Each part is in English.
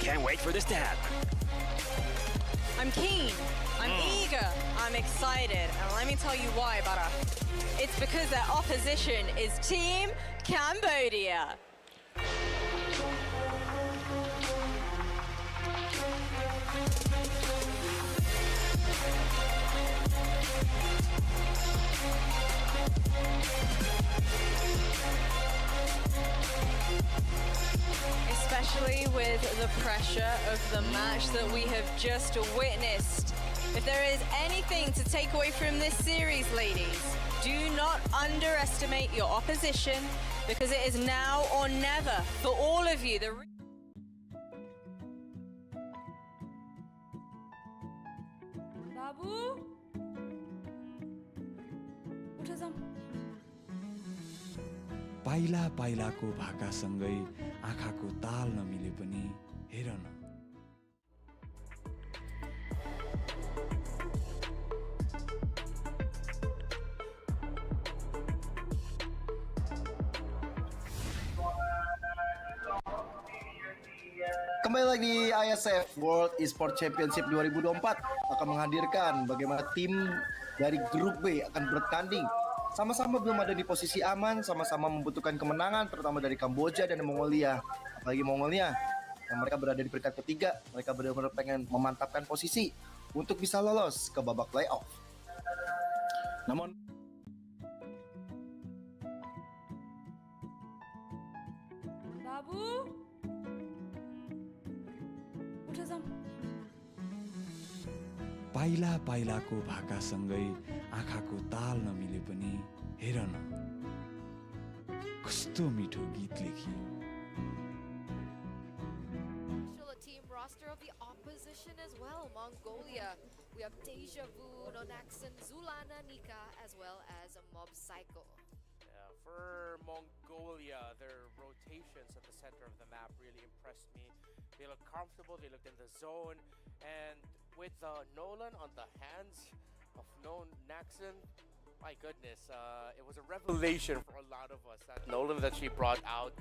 Can't wait for this to happen. I'm keen. I'm eager. I'm excited. And let me tell you why, brother. It's because their opposition is Team Cambodia. Especially with the pressure of the match that we have just witnessed. If there is anything to take away from this series, ladies, do not underestimate your opposition, because it is now or never for all of you. Babu? उठ जाऊँ। पाइला पाइलाको भाकासँगै आँखाको ताल नमिले पनि हेर न। Kembali lagi di IESF World Esports Championship 2024 akan menghadirkan bagaimana tim dari grup B akan bertanding. Sama-sama belum ada di posisi aman, sama-sama membutuhkan kemenangan, terutama dari Kamboja dan Mongolia. Apalagi Mongolia yang mereka berada di peringkat ketiga, mereka benar-benar pengen memantapkan posisi untuk bisa lolos ke babak playoff. Namun Babu? उठ जाऊँ। पाइला पाइलाको भाकासँगै आँखाको ताल नमिले पनि हेर न कस्तो मिठो गीत लेखियो। Team roster of the opposition as well, Mongolia. We have Deja Vu, Nonaxon, Zulana, Nika, as well as Mob Psycho. For Mongolia, their rotations at the center of the map really impressed me. They looked comfortable, they looked in the zone, and with Nolan on the hands of Nonaxon, my goodness, it was a revelation for a lot of us, that Nolan that she brought out.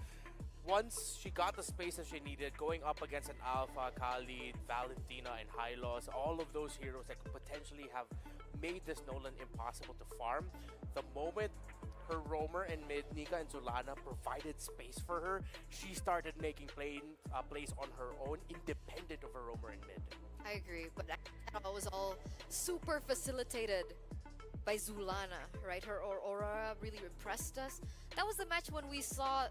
Once she got the space that she needed, going up against an Alpha, Khalid, Valentina, and Hylos, all of those heroes that could potentially have made this Nolan impossible to farm, the moment her roamer in mid, Nika and Zulana, provided space for her, she started making plays on her own, independent of her roamer in mid. I agree, but that was all super facilitated by Zulana, right? Her aura really impressed us. That was the match when we saw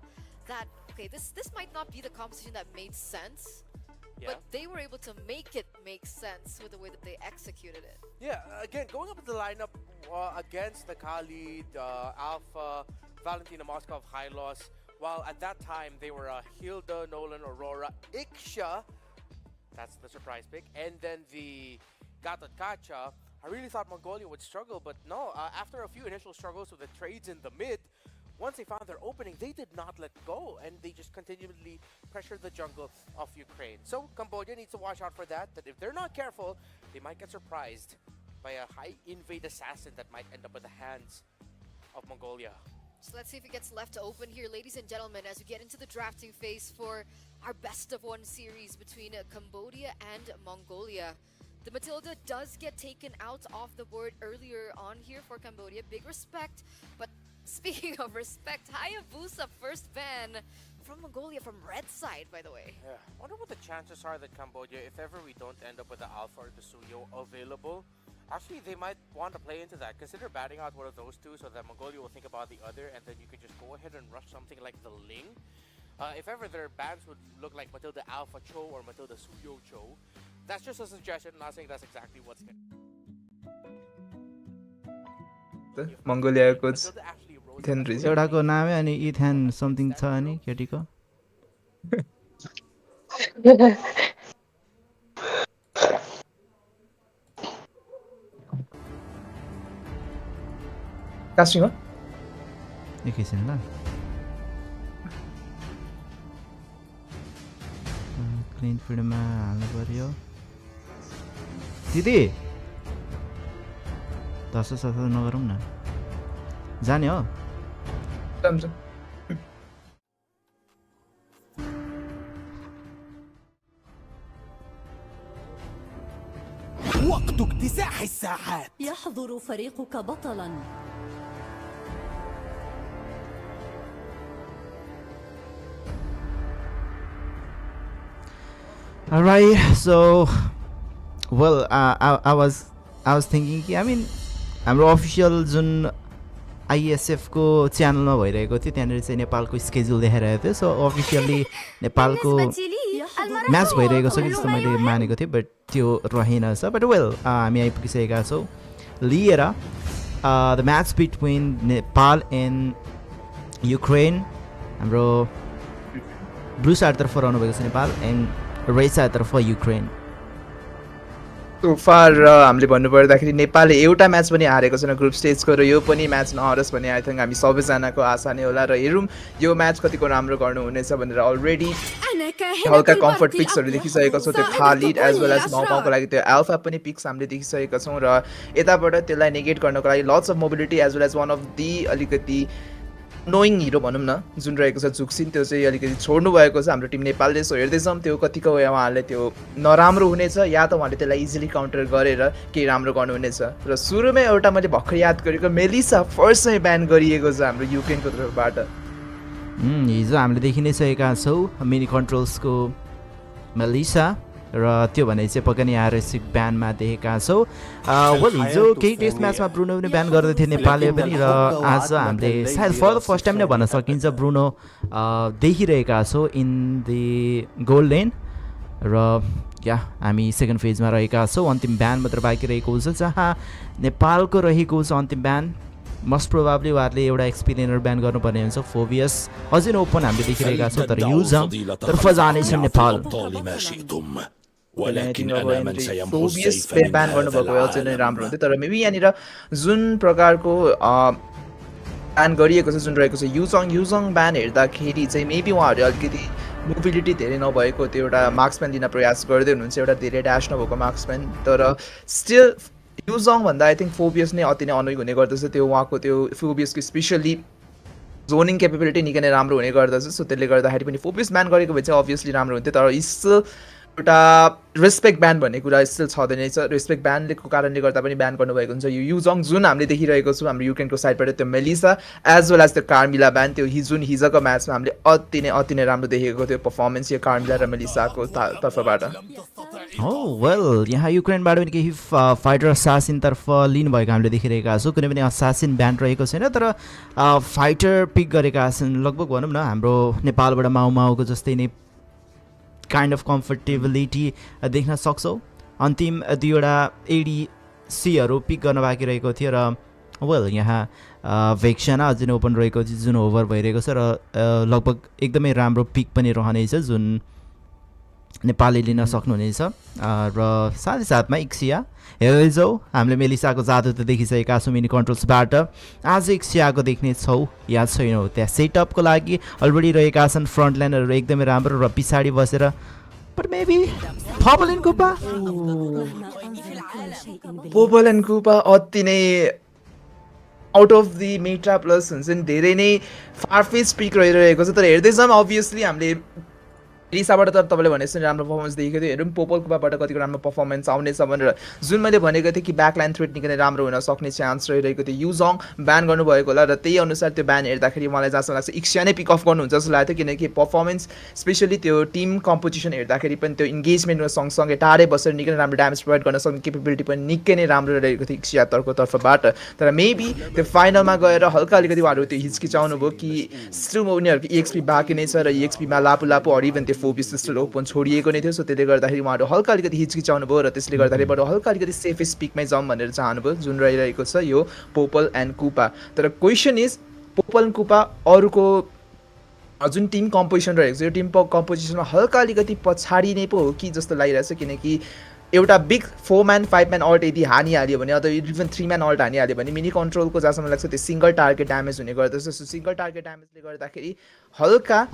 that, okay, this might not be the composition that made sense, but they were able to make it make sense with the way that they executed it. Yeah, again, going up with the lineup against the Khalid, Alpha, Valentina Moskov, Hylos, while at that time they were Hilda, Nolan, Aurora, Iksha, that's the surprise pick, and then the Gatot Kacha. I really thought Mongolia would struggle, but no, after a few initial struggles with the trades in the mid, once they found their opening, they did not let go, and they just continually pressured the jungle of Ukraine. So Cambodia needs to watch out for that if they're not careful, they might get surprised by a high invade assassin that might end up in the hands of Mongolia. So let's see if it gets left open here, ladies and gentlemen, as we get into the drafting phase for our best of one series between Cambodia and Mongolia. The Matilda does get taken out off the board earlier on here for Cambodia. Big respect, but speaking of respect, Hayabusa first ban from Mongolia, from red side, by the way. Yeah, I wonder what the chances are that Cambodia, if ever we don't end up with the Alpha or the Suyo available, actually they might want to play into that. Consider batting out one of those two so that Mongolia will think about the other, and then you could just go ahead and rush something like the Ling. If ever their bans would look like Matilda Alpha Cho or Matilda Suyo Cho, that's just a suggestion, not saying that's exactly what's going to Mongolia coach Ethan Rizzo. एउटाको नामै अनि ethane something छ अनि केटीको Casting हो एकैछिन ल clean फिडमा हाल्नु पर्यो दिदी दस नगरौँ न जाने हो وقت اكتساح الساحات. يحضر فريقك بطلا. Alright, so well, I was thinking कि I mean हाम्रो अफिसियल जुन IESF को च्यानलमा भइरहेको थियो त्यहाँनिर चाहिँ नेपालको स्केड्युल देखाइरहेको थियो सो अफिसियली नेपालको म्याच भइरहेको छ कि जस्तो मैले मानेको थिएँ बट त्यो रहेनछ बट वेल हामी आइपुगिसकेका छौँ लिएर the match between Nepal end Ukraine हाम्रो ब्लू साइडतर्फ रहनु भएको छ नेपाल एन्ड रेड साइडतर्फ युक्रेन सो फार हामीले भन्नुपर्दाखेरि नेपालले एउटा म्याच पनि हारेको छैन ग्रुप स्टेजको र यो पनि म्याच नहरोस् भन्ने आई थिङ्क हामी सबैजनाको आशा नै होला र हेरौँ यो म्याच कतिको राम्रो गर्नुहुनेछ भनेर अलरेडी हल्का कम्फर्ट पिक्सहरू देखिसकेको छौँ त्यो खालिड एज वेल एज माउको लागि त्यो एल्फा पनि पिक्स हामीले देखिसकेका छौँ र यताबाट त्यसलाई नेगेट गर्नको लागि lots of mobility as well as one of the अलिकति नोइङ हिरो भनौँ न जुन रहेको छ झुक्सिन त्यो चाहिँ अलिकति छोड्नु भएको छ हाम्रो टिम नेपालले सो हेर्दैछौँ त्यो कतिको उहाँहरूले त्यो नराम्रो हुनेछ या त उहाँले त्यसलाई इजिली काउन्टर गरेर केही राम्रो गर्नुहुनेछ र सुरुमै एउटा मैले भर्खर याद गरेको मेलिसा फर्स्टमै ब्यान गरिएको छ हाम्रो युक्रेनको तर्फबाट हिजो हामीले देखि नै सकेका छौँ मिनी कन्ट्रोल्सको मेलिसा र त्यो भने चाहिँ पक्कै नै आरएससी ब्यानमा देखेका छौँ वेल हिजो केही टेस्ट म्याचमा ब्रुनो पनि ब्यान गर्दै थियो नेपालले पनि र आज हामीले सायद फर द फर्स्ट टाइम नै भन्न सकिन्छ ब्रुनो देखिरहेका छौँ इन दि गोल्ड लेन र क्या हामी सेकेन्ड फेजमा रहेका छौँ अन्तिम ब्यान मात्र बाँकी रहेको छ जहाँ नेपालको रहेको छ अन्तिम ब्यान मोस्ट प्रोभाब्ली उहाँहरूले एउटा एक्सपिरियनर ब्यान गर्नुपर्ने हुन्छ फोबियस अझै नै ओपन हामीले देखिरहेका छौँ तर युजङ तर्फ जानेछ नेपाल ब्यान गर्नुभएको भए अझै नै राम्रो हुन्थ्यो तर मेबी यहाँनिर जुन प्रकारको ब्यान गरिएको छ जुन रहेको छ युजङ ब्यान हेर्दाखेरि चाहिँ मेबी उहाँहरूले अलिकति मोबिलिटी धेरै नभएको त्यो एउटा मार्क्सम्यान दिन प्रयास गर्दै हुनुहुन्छ एउटा धेरै ड्यास नभएको मार्क्सम्यान तर स्टिल युजङ भन्दा आई थिङ्क फोबियस नै अति नै अनोइङ हुने गर्दछ त्यो उहाँको त्यो फोबियसको स्पेसली जोनिङ क्यापेबिलिटी निकै नै राम्रो हुने गर्दछ सो त्यसले गर्दाखेरि पनि फोबियस ब्यान गरेको भए चाहिँ अभियसली राम्रो हुन्थ्यो तर स्टिल एउटा रेस्पेक्ट ब्यान भन्ने कुरा स्टिल छँदै नै छ रेस्पेक्ट ब्यानको कारणले गर्दा पनि ब्यान गर्नुभएको हुन्छ यो युजङ जुन हामीले देखिरहेको छौँ हाम्रो युक्रेनको साइडबाट त्यो मेलिसा एज वेल एज त्यो कार्मिला ब्यान त्यो हिजोको म्याचमा हामीले अति नै राम्रो देखेको थियो पर्फर्मेन्स यो कार्मिला र मेलिसाको तर्फबाट हो वेल यहाँ युक्रेनबाट पनि केही फाइटर असासिनतर्फ लिनुभएको हामीले देखिरहेका छौँ कुनै पनि असासिन ब्यान रहेको छैन तर फाइटर पिक गरेका छन् लगभग भनौँ न हाम्रो नेपालबाट माउको जस्तै नै काइन्ड अफ कम्फर्टेबिलिटी देख्न सक्छौँ अन्तिम दुईवटा एडिसीहरू पिक गर्न बाँकी रहेको थियो र वेल यहाँ भेक्सना अझै नै ओपन रहेको थियो जुन ओभर भइरहेको छ र लगभग एकदमै राम्रो पिक पनि रहनेछ जुन नेपालले लिन सक्नुहुनेछ र साथै साथमा इक्सिया हेर्दैछौँ हामीले मेलिसाको जादु त देखिसकेका छौँ मिनी कन्ट्रोल्सबाट आज इक्सियाको देख्ने छौँ या छैनौँ त्यहाँ सेटअपको लागि अलरेडी रहेका छन् फ्रन्ट लाइनहरू एकदमै राम्रो र पछाडि बसेर बट मेबी पोपल एन्ड कुपा अति नै out of the Meta plus हुन्छ नि धेरै नै फारफेच पिक रहिरहेको छ तर हेर्दैछौँ अभियसली हामीले रिसाबाट त तपाईँले भनेपछि राम्रो पर्फर्मेन्स देखेको थियो हेरौँ पोपल कुपाबाट कतिको राम्रो पर्फर्मेन्स आउनेछ भनेर जुन मैले भनेको थिएँ कि ब्याकलाइन थ्रेट निकै नै राम्रो हुन सक्ने चान्स रहिरहेको थियो युजङ ब्यान गर्नुभएको होला र त्यही अनुसार त्यो ब्यान हेर्दाखेरि मलाई जस्तो लाग्छ इक्सिया नै पिक अफ गर्नुहुन्छ जस्तो लागेको थियो किनकि पर्फर्मेन्स स्पेसली त्यो टिम कम्पिटिसन हेर्दाखेरि पनि त्यो इन्गेजमेन्टमा सँगसँगै टाढै बसेर निकै नै राम्रो ड्यामेज प्रोभाइड गर्न सक्ने केपेबिलिटी पनि निकै नै राम्रो रहेको थियो इक्सिया तर्फबाट तर मेबी त्यो फाइनलमा गएर हल्का अलिकति उहाँहरू त्यो हिचकिचाउनु भयो कि स्टिल उनीहरूको इएक्सपी बाँकी नै छ र इएक्सपीमा लापु अरू इभन त्यो फोबियस स्टिल ओपन छोडिएको नै थियो सो त्यसले गर्दाखेरि उहाँहरू हल्का अलिकति हिचकिचाउनु भयो र त्यसले गर्दाखेरि हल्का अलिकति सेफेस्ट पिकमै जाउँ भनेर चाहनुभयो जुन रहिरहेको छ यो पोपल एन्ड कुपा तर क्वेसन इज पोपल एन्ड कुपा अरूको जुन टिम कम्पोजिसन रहेको छ यो टिम कम्पोजिसनमा हल्का अलिकति पछाडि नै पो हो कि जस्तो लागिरहेको छ किनकि एउटा बिग 4 म्यान 5 म्यान अल्ट यदि हानिहाल्यो भने अथवा इभन 3 म्यान अल्ट हानिहाल्यो भने मिनी कन्ट्रोलको जहाँसम्म लाग्छ त्यो सिङ्गल टार्गेट ड्यामेज हुने गर्दछ सो सिङ्गल टार्गेट ड्यामेजले गर्दाखेरि हल्का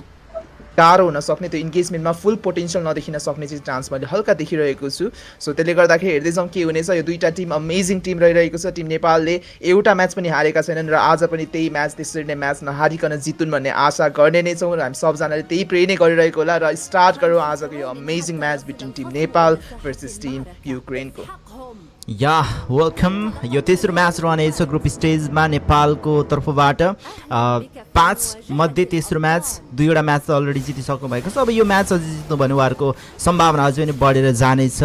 गाह्रो हुन सक्ने त्यो इन्गेजमेन्टमा फुल पोटेन्सियल नदेखिन सक्ने चाहिँ चान्स मैले हल्का देखिरहेको छु सो त्यसले गर्दाखेरि हेर्दैछौँ के हुनेछ यो दुईवटा टिम अमेजिङ टिम रहिरहेको छ टिम नेपालले एउटा म्याच पनि हारेका छैनन् र आज पनि त्यही म्याच त्यसरी नै म्याच नहारिकन जितुन् भन्ने आशा गर्ने नै छौँ र हामी सबजनाले त्यही प्रे नै गरिरहेको होला र स्टार्ट गरौँ आजको यो amazing match between team Nepal versus team युक्रेनको या वेलकम यो तेस्रो म्याच रहनेछ ग्रुप स्टेजमा नेपालको तर्फबाट 5 मध्ये तेस्रो म्याच 2वटा म्याच त अलरेडी जितिसक्नु भएको छ अब यो म्याच अझै जित्नु भने उहाँहरूको सम्भावना अझै पनि बढेर जानेछ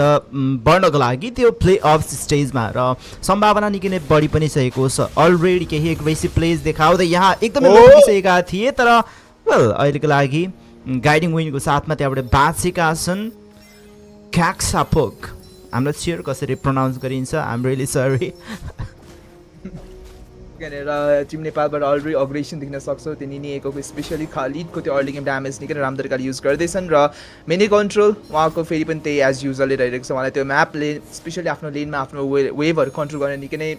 बढ्नको लागि त्यो प्ले अफ स्टेजमा र सम्भावना निकै नै बढी पनि सकेको छ अलरेडी केही एग्रेसिभ प्लेज देखाउँदै यहाँ एकदमै रोकिसकेका थिए तर वेल अहिलेको लागि गाइडिङ विनको साथमा त्यहाँबाट बाँचेका छन् क्याक्सापोक I'm not sure कसरी प्रोनाउन्स गरिन्छ I'm really sorry यहाँनिर टिम नेपालबाट अलरेडी अग्रेसन देख्न सक्छौँ त्यो निएको स्पेसली खालिदको त्यो अर्ली गेम ड्यामेज निकै राम्रो तरिकाले युज गर्दैछन् र मिनी कन्ट्रोल उहाँको फेरि पनि त्यही एज युजली रहिरहेको छ उहाँलाई त्यो म्यापले स्पेसली आफ्नो लेनमा आफ्नो वेभहरू कन्ट्रोल गर्ने निकै नै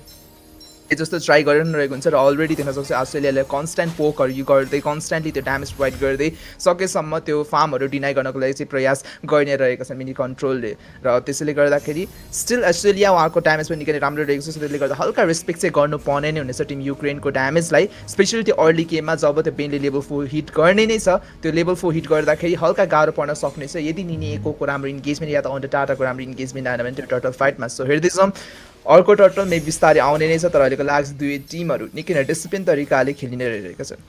जस्तो ट्राई गरिरहेको हुन्छ र अलरेडी देख्न सक्छ अस्ट्रेलियाले कन्स्ट्यान्ट पोकहरू गर्दै कन्स्ट्यान्टली त्यो ड्यामेज प्रोभाइड गर्दै सकेसम्म त्यो फार्महरू डिनाइ गर्नको लागि चाहिँ प्रयास गर्ने रहेको छ मिनी कन्ट्रोलले र त्यसैले गर्दाखेरि स्टिल अस्ट्रेलिया उहाँको ड्यामेज पनि निकै राम्रो रहेको छ त्यसले गर्दा हल्का रेस्पेक्ट चाहिँ गर्नुपर्ने नै हुनेछ टिम युक्रेनको ड्यामेजलाई स्पेसली त्यो अर्ली गेममा जब त्यो बेनले लेभल 4 हिट गर्ने नै छ त्यो लेभल 4 हिट गर्दाखेरि हल्का गाह्रो पर्न सक्नेछ यदि निएको राम्रो इन्गेजमेन्ट या त अन्डर टाटाको राम्रो इन्गेजमेन्ट आएन भने त्यो टर्टल फाइटमा सो हेर्दैछौँ अर्को टर्टल मे बिस्तारै आउने नै छ तर अहिलेको लाग्छ दुवै टिमहरू निकै नै डिसिप्लिन तरिकाले खेलि नै रहिरहेका छन्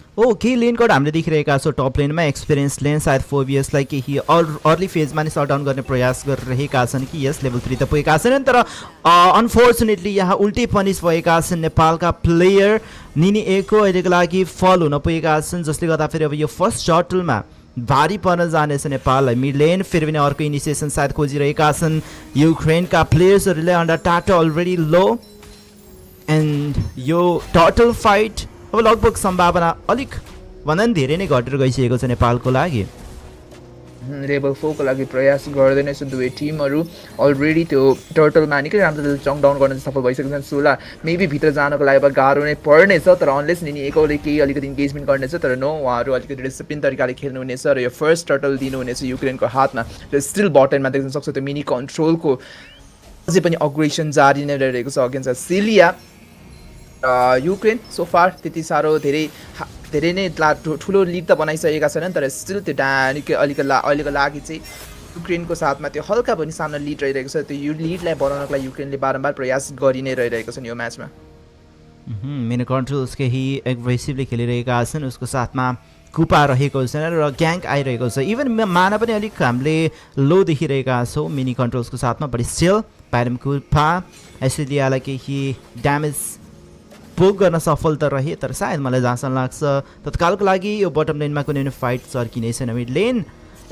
केही लेन कोड हामीले देखिरहेका छौँ टप लेनमा एक्सपिरियन्स लेन सायद फोबियसलाई केही अर्ली फेजमा नै सटडाउन गर्ने प्रयास गरिरहेका छन् कि यस लेभल 3 त पुगेका छैनन् तर अनफोर्चुनेटली यहाँ उल्टै पनिस भएका छन् नेपालका प्लेयर निनी एको अहिलेको लागि फल हुन पुगेका छन् जसले गर्दा फेरि अब यो फर्स्ट टर्टलमा भारी पर्न जानेछ नेपाललाई मिड लेन फेरि पनि अर्को इनिसिएसन सायद खोजिरहेका छन् युक्रेनका प्लेयर्सहरूले under Tata already low end यो टर्टल फाइट अब लगभग सम्भावना अलिक भन्दा पनि धेरै नै घटेर गइसकेको छ नेपालको लागि लेभल 4 को लागि प्रयास गर्दै नै छन् दुवै टिमहरू अलरेडी त्यो टर्टलमा निकै राम्रो चङ डाउन गर्न सफल भइसकेका छन् सोला मेबी भित्र जानको लागि अब गाह्रो नै पर्नेछ तर अनलेस नि एकले केही अलिकति इन्गेजमेन्ट गर्नेछ तर नो उहाँहरू अलिकति डिसिप्लिन तरिकाले खेल्नुहुनेछ र यो फर्स्ट टर्टल दिनुहुनेछ युक्रेनको हातमा र स्टिल बटनमा देख्न सक्छ त्यो मिनी कन्ट्रोलको अझै पनि अग्रेसन जारी नै रहेको छ अगेन्स्ट सिलिया युक्रेन सोफार त्यति साह्रो धेरै नै ठुलो लिड त बनाइसकेका छैनन् तर स्टिल त्यो अहिलेको लागि चाहिँ युक्रेनको साथमा त्यो हल्का पनि सानो लिड रहिरहेको छ त्यो लिडलाई बढाउनको लागि युक्रेनले बारम्बार प्रयास गरि नै रहिरहेको छन् यो म्याचमा मिनी कन्ट्रोल्स केही एग्रेसिभली खेलिरहेका छन् उसको साथमा कुपा रहेको छैन र ग्याङ्क आइरहेको छ इभन माना पनि अलिक हामीले लो देखिरहेका छौँ मिनी कन्ट्रोल्सको साथमा बट स्टिल प्यारम कुपा अस्ट्रेलियालाई केही ड्यामेज पोक गर्न सफल त रहे तर सायद मलाई जहाँसम्म लाग्छ तत्कालको लागि यो बटम लेनमा कुनै पनि फाइट चर्किने छैन mid lane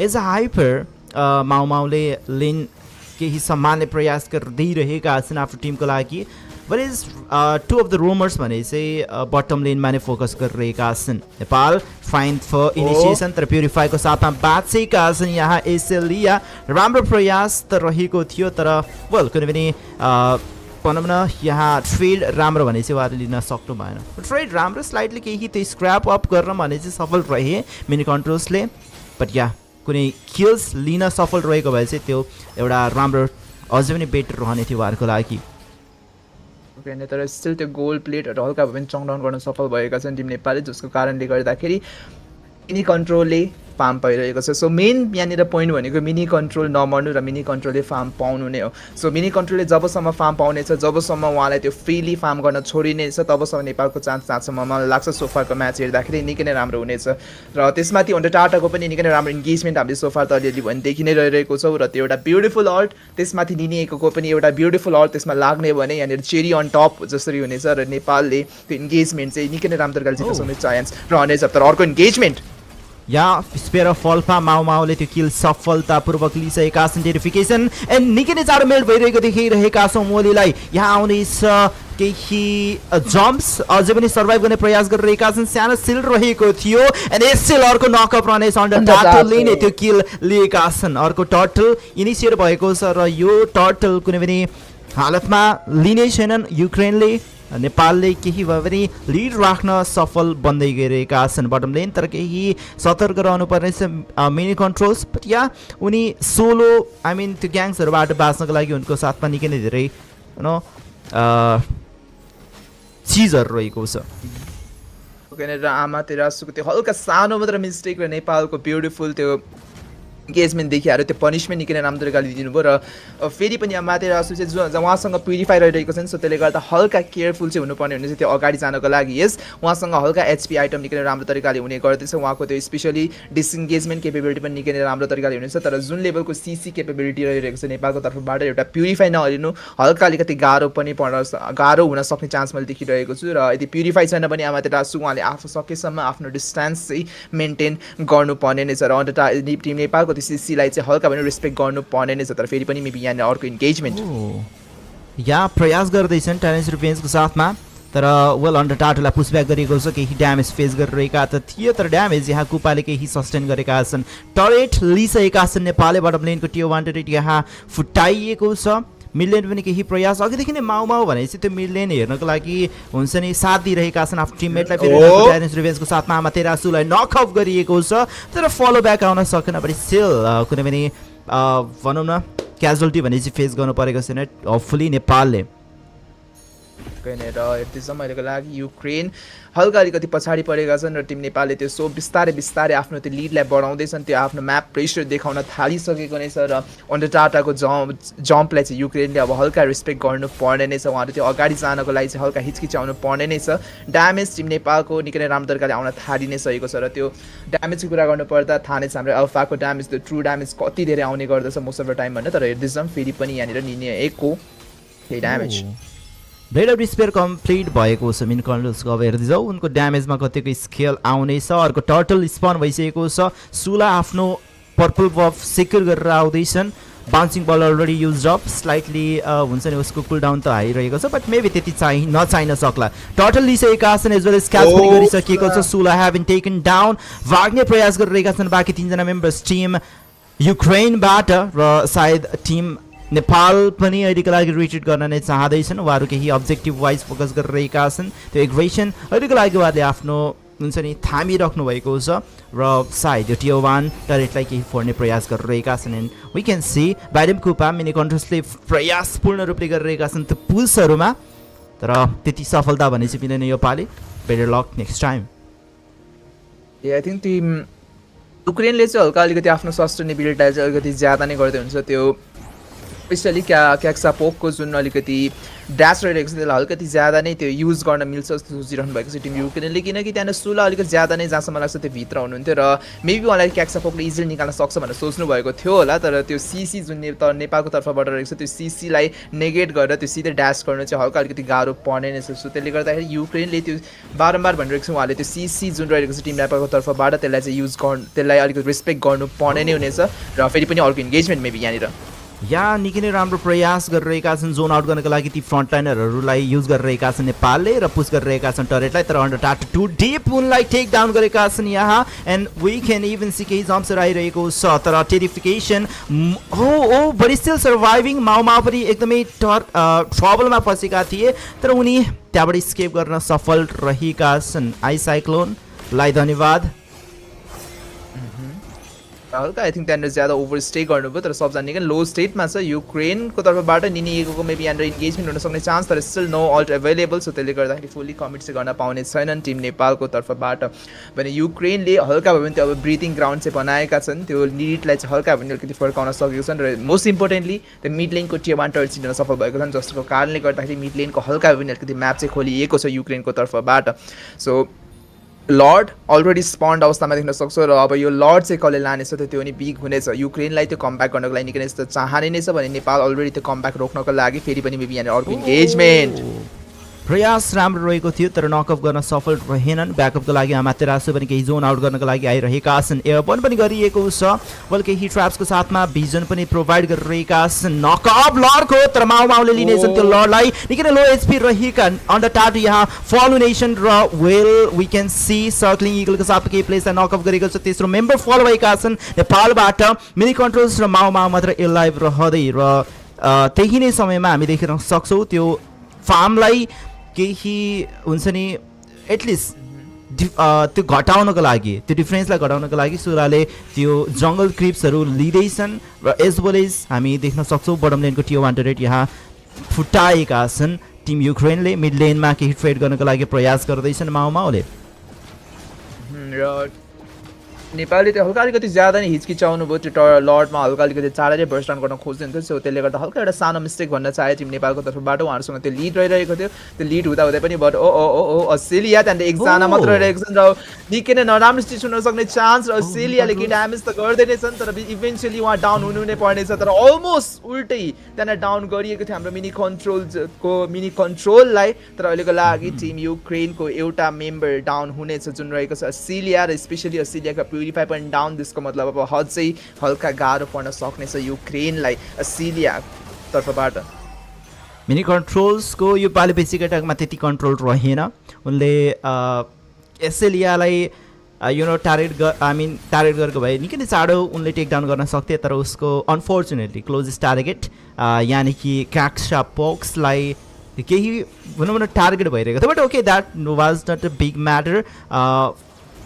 as a hyper माउले लेन केही सम्हाल्ने प्रयास गरिरहेका छन् आफ्नो टिमको लागि but is two of the roamers भने चाहिँ बटम लेनमा नै फोकस गरिरहेका छन् नेपाल फाइन फर इनिसिएसन तर प्युरिफाईको साथमा बाँचेका छन् यहाँ एसएलिया राम्रो प्रयास त रहेको थियो तर वेल कुनै पनि भनौँ न यहाँ ट्रेड राम्रो भने चाहिँ उहाँले लिन सक्नु भएन ट्रेड राम्रो स्लाइडली केही त्यो स्क्रैप अप गर्न भने चाहिँ सफल रहे मिनी कन्ट्रोल्सले बट या कुनै किल्स लिन सफल रहेको भए चाहिँ त्यो एउटा राम्रो अझै पनि बेटर रहने थियो उहाँहरूको लागि तर स्टिल त्यो गोल प्लेटहरू हल्का भए पनि चङ डाउन गर्न सफल भएका छन् टिम नेपालले जसको कारणले गर्दाखेरि मिनी कन्ट्रोलले फार्म पाइरहेको छ सो मेन यहाँनिर पोइन्ट भनेको मिनी कन्ट्रोल नमर्नु र मिनी कन्ट्रोलले फार्म पाउनु नै हो सो मिनी कन्ट्रोलले जबसम्म फार्म पाउनेछ जबसम्म उहाँलाई त्यो फ्रिली फार्म गर्न छोडिनेछ तबसम्म नेपालको चान्स जहाँसम्म मलाई लाग्छ सोफारको म्याच हेर्दाखेरि निकै नै राम्रो हुनेछ र त्यसमाथि अन्डर टाटाको पनि निकै नै राम्रो इन्गेजमेन्ट हामीले सोफार त अलिअलि भने देखि नै रहिरहेको छौँ र त्यो एउटा ब्युटिफुल आर्ट त्यसमाथि निनिएको पनि एउटा ब्युटिफुल आर्ट त्यसमा लाग्ने भने यहाँनिर चेरी अन टप जसरी हुनेछ र नेपालले त्यो इन्गेजमेन्ट चाहिँ निकै नै राम्रो तरिकाले जित्न सक्ने चान्स रहनेछ तर अर्को इन्गेजमेन्ट या स्पेयर अफ फल्फा माउले त्यो किल सफलतापूर्वक लिइसकेका छन् टेरिफिकेसन एन्ड निकै नै चाँडो मेल्ट भइरहेको देखिरहेका छौँ मोलीलाई यहाँ आउनेछ केही जम्प्स अझै पनि सर्भाइभ गर्ने प्रयास गरिरहेका छन् सानो सिल रहेको थियो एन्ड एसएल अर्को नकअप रहनेछ अन्डर टर्टलले नै त्यो किल लिएका छन् अर्को टर्टल इनिसिएट भएको छ र यो टर्टल कुनै पनि हालतमा लिने छैनन् युक्रेनले नेपालले केही भए पनि लिड राख्न सफल बन्दै गइरहेका छन् बटम लेन तर केही सतर्क रहनुपर्ने छ मिनी कन्ट्रोल्स बट या उनी सोलो आई मिन त्यो ग्याङ्सहरूबाट बाँच्नको लागि उनको साथमा निकै नै धेरै चिजहरू रहेको छ आमा तेरासुको त्यो हल्का सानो मात्र मिस्टेक र नेपालको ब्युटिफुल त्यो इन्गेजमेन्ट देखिहाल्यो त्यो पनिसमेन्ट निकै नै राम्रो तरिकाले दिनुभयो र फेरि पनि यहाँ माथि रासु चाहिँ जो उहाँसँग प्युरिफाई रहिरहेको छ नि, सो त्यसले गर्दा हल्का केयरफुल चाहिँ हुनुपर्ने हुन्छ त्यो अगाडि जानको लागि। यस उहाँसँग हल्का एचपी आइटम निकै नै राम्रो तरिकाले हुने गर्दैछ, उहाँको त्यो स्पेसली डिसइन्गेजमेन्ट केपेबिलिटी पनि निकै नै राम्रो तरिकाले हुनेछ। तर जुन लेभलको सीसी केपेबिलिटी रहिरहेको छ नेपालको तर्फबाट एउटा प्युरिफाई नहलिनु हल्का अलिकति गाह्रो हुन सक्ने चान्स मैले देखिरहेको छु। र यदि प्युरिफाई छैन भने यहाँ माथि रासु उहाँले आफू सकेसम्म आफ्नो डिस्टेन्स चाहिँ मेन्टेन गर्नुपर्ने नै छ र अन्त टिम नेपालको सीसीलाई चाहिँ हल्का पनि रेस्पेक्ट गर्नुपर्ने नै छ। तर फेरि पनि मेबी यहाँनिर अर्को इन्गेजमेन्ट यहाँ प्रयास गर्दैछन् टाइरेन्स रिभेन्जको साथमा, तर वेल अन्डर टाटोलाई पुसब्याक गरिएको छ, केही ड्यामेज फेस गरिरहेका त थिए, तर ड्यामेज यहाँ कुपाले केही सस्टेन गरेका छन्। टरेट लिइसकेका छन् नेपालले, बटम लेनको टियर 1 टरेट यहाँ फुटाइएको छ। मिडलेन पनि केही प्रयास अघिदेखि नै माउ भनेपछि त्यो मिडलेन हेर्नको लागि हुन्छ नि साथ दिइरहेका छन् आफ्नो टिममेटलाई। फेरि टाइरेन्स रिभेन्जको साथमा आमातेरासुलाई नक अफ गरिएको छ, तर फलो ब्याक आउन सकेन भने स्टिल कुनै पनि भनौँ न क्याजुअलिटी भने चाहिँ फेस गर्नु परेको छैन होपफुली नेपालले। र हेर्दैछ अहिलेको लागि युक्रेन हल्का अलिकति पछाडि परेका छन् र टिम नेपालले त्यो सो बिस्तारै बिस्तारै आफ्नो त्यो लिडलाई बढाउँदैछन्, त्यो आफ्नो म्याप प्रेसर देखाउन थालिसकेको नै छ। र अन्डर टाटाको जम्पलाई चाहिँ युक्रेनले अब हल्का रेस्पेक्ट गर्नुपर्ने नै छ, उहाँहरू त्यो अगाडि जानको लागि चाहिँ हल्का हिचकिचाउनु पर्ने नै छ। ड्यामेज टिम नेपालको निकै नै राम्रो तरिकाले आउन थालि नै सकेको छ र त्यो ड्यामेजको कुरा गर्नुपर्दा थाहा नै छ हाम्रो अल्फाको ड्यामेज त्यो ट्रु ड्यामेज कति धेरै आउने गर्दछ मोस्ट अफ द टाइम भन्ने। तर हेर्दैछौँ फेरि पनि यहाँनिर निको केही damage blade of despair complete भएको छ मिन कर्नल्सको। अब हेर्दै जाऊ उनको ड्यामेजमा कतिको स्केल आउनेछ। अर्को टर्टल स्पन भइसकेको छ, सुला आफ्नो पर्पल बफ सेक्युर गरेर आउँदैछन्। बाउन्सिङ बल अलरेडी युज अफ स्लाइटली हुन्छ नि उसको कुलडाउन त हाइरहेको छ, बट मेबी त्यति नचाहिन सक्ला। टर्टल लिइसकेका छन् एज वेल एज क्याच पनि गरिसकेको छ। सुला हेभ बिन टेकन डाउन, भाग्ने प्रयास गरिरहेका छन् बाँकी 3 जना मेम्बर्स टिम युक्रेनबाट र सायद टिम नेपाल पनि अहिलेको लागि रिट्रिट गर्न नै चाहँदैछन्। उहाँहरू केही अब्जेक्टिभ वाइज फोकस गरिरहेका छन्, त्यो एग्रेसन अहिलेको लागि उहाँहरूले आफ्नो हुन्छ नि थामिराख्नु भएको छ र सायद यो टियर 1 टरेटलाई केही फोड्ने प्रयास गरिरहेका छन्। एन्ड वी क्यान सी बाइडेम कुपा मिनी कन्ट्रोसले प्रयास पूर्ण रूपले गरिरहेका छन् त्यो पुल्सहरूमा, तर त्यति सफलता भने चाहिँ मिलेन यो पालि। Better luck next time. I think team युक्रेनले चाहिँ हल्का अलिकति आफ्नो सस्टेनेबिलिटीलाई चाहिँ अलिकति ज्यादा नै गर्दै हुन्छ। त्यो स्पेसली क्याक्सा पोकको जुन अलिकति ड्यास रहिरहेको छ त्यसलाई अलिकति ज्यादा नै त्यो युज गर्न मिल्छ जस्तो सोचिरहनु भएको छ टिम युक्रेनले, किनकि त्यहाँनिर सुला अलिकति ज्यादा नै जहाँसम्म लाग्छ त्यो भित्र हुनुहुन्थ्यो र मेबी उहाँलाई क्याक्सा पोकले इजिली निकाल्न सक्छ भनेर सोच्नु भएको थियो होला। तर त्यो सिसी जुन नेपालको तर्फबाट रहेको छ त्यो सिसीलाई नेगेट गरेर त्यो सिधै ड्यास गर्नु चाहिँ हल्का अलिकति गाह्रो पर्ने नै छ। सो त्यसले गर्दाखेरि युक्रेनले त्यो बारम्बार भनिरहेको छ उहाँले त्यो सिसी जुन रहेको छ टिम नेपालको तर्फबाट त्यसलाई चाहिँ त्यसलाई अलिकति रेस्पेक्ट गर्नु पर्ने नै हुनेछ। र फेरि पनि अर्को इन्गेजमेन्ट मेबी यहाँनिर यहाँ निकै नै राम्रो प्रयास गरिरहेका छन् जोन आउट गर्नको लागि ती फ्रन्टलाइनरहरूलाई युज गरिरहेका छन् नेपालले र पुस गरिरहेका छन् टरेटलाई, तर अन्डर टाट 2 डिप उनलाई टेक डाउन गरेका छन् यहाँ। एन्ड वी क्यान इभन सी केही जम्प्सहरू आइरहेको छ, तर टेरिफिकेसन बट स्टिल सर्भाइभिङ। माउमा पनि एकदमै ट्रबलमा फँसेका थिए, तर उनी त्यहाँबाट स्केप गर्न सफल रहेका छन्। आई साइक्लोनलाई धन्यवाद। हल्का आई थिङ्क त्यहाँनिर ज्यादा ओभरस्टे गर्नुभयो, तर सबजना निकै लो स्टेटमा छ। युक्रेनको तर्फबाट निनिएको मेबी यहाँनिर इन्गेजमेन्ट हुन सक्ने चान्स, तर स्टिल नो अल्ट एभाइलेबल। सो त्यसले गर्दाखेरि फुल्ली कमिट चाहिँ गर्न पाउने छैनन् टिम नेपालको तर्फबाट। भने युक्रेनले हल्का भए पनि त्यो अब ब्रिथिङ ग्राउन्ड चाहिँ बनाएका छन्, त्यो लिडलाई चाहिँ हल्का भए पनि अलिकति फर्काउन सकेको छन्। र मोस्ट इम्पोर्टेन्टली त्यो मिड लेनको टियर 1 टर्च छिर्न सफल भएको छन्, जसको कारणले गर्दाखेरि मिड लेनको हल्का भए पनि अलिकति म्याप चाहिँ खोलिएको छ युक्रेनको तर्फबाट। सो लर्ड अलरेडी स्पन्ड अवस्थामा देख्न सक्छौँ र अब यो लर्ड चाहिँ कसले लानेछ त्यो पनि बिग हुनेछ। युक्रेनलाई त्यो कमब्याक गर्नको लागि निकै नै चाहने नै छ भने नेपाल अलरेडी त्यो कमब्याक रोक्नको लागि फेरि पनि मेबी यहाँनिर अर्को इन्गेजमेन्ट प्रयास राम्रो रहेको थियो, तर नकअप गर्न सफल रहेनन्। ब्याकअपको लागि आमातेरासु पनि केही जोन आउट गर्नको लागि आइरहेका छन्। एयरबर्न पनि गरिएको छ, बल केही ट्र्याप्सको साथमा भिजन पनि प्रोभाइड गरिरहेका छन्। नकअप लर्डको, तर माउले लिनेछन् त्यो लर्डलाई। निकै नै लो एचपी रहेका अन्डर टाट यहाँ फलुनेसन र वेल वी क्यान सी सर्कलिङ इगलको साथमा केही प्लेसलाई नकअप गरेको छ। तेस्रो मेम्बर फल भएका छन् नेपालबाट। मिनी कन्ट्रोल्स र माउ मात्र एलाइभ रहँदै र त्यही नै समयमा हामी देख्न सक्छौँ त्यो फार्मलाई केही हुन्छ नि एटलिस्ट त्यो घटाउनको लागि, त्यो डिफरेन्सलाई घटाउनको लागि सुराले त्यो जङ्गल क्रिप्सहरू लिँदैछन् र एज वेल एज हामी देख्न सक्छौँ बटम लेनको टियर 1 टरेट यहाँ फुटाएका छन्। टिम युक्रेनले मिड लेनमा केही ट्रेड गर्नको लागि प्रयास गर्दैछन् माउले। नेपालले त्यो हल्का अलिकति ज्यादा नै हिचकिचाउनु भयो त्यो लर्डमा हल्का अलिकति चाँडै बर्स्ट डाउन गर्न खोज्दै थियो सो त्यसले गर्दा हल्का एउटा सानो मिस्टेक भन्न चाहे टिम नेपालको तर्फबाट उहाँहरूसँग त्यो लिड रहिरहेको थियो त्यो लिड हुँदा पनि बट अस्ट्रेलिया त्यहाँनिर एकजना मात्र रहेको छ र निकै नै नराम्रो सिचुएसन हुन सक्ने चान्स र अस्ट्रेलियाले कि ड्यामेज त गर्दै नै छन् तर इभेन्चुअली उहाँ डाउन हुनु नै पर्नेछ तर अलमोस्ट उल्टै त्यहाँनिर डाउन गरिएको थियो हाम्रो मिनी कन्ट्रोललाई तर अहिलेको लागि टिम युक्रेनको एउटा मेम्बर डाउन हुनेछ जुन रहेको छ अस्ट्रेलिया र स्पेसली अस्ट्रेलियाका प्युरिफाई पनि डाउन त्यसको मतलब अब अझै हल्का गाह्रो पर्न सक्नेछ युक्रेनलाई अस्ट्रेलिया तर्फबाट मिनी कन्ट्रोल्सको यो पालि बेसिक एट्याकमा त्यति कन्ट्रोल रहेन उनले अस्ट्रेलियालाई टार्गेट गरेको भए निकै नै चाँडो उनले टेक डाउन गर्न सक्थे तर उसको अनफोर्चुनेटली क्लोजेस्ट टार्गेट यानि कि क्याक्सा पक्सलाई केही भनौँ न टार्गेट भइरहेको थियो but okay that was not a big matter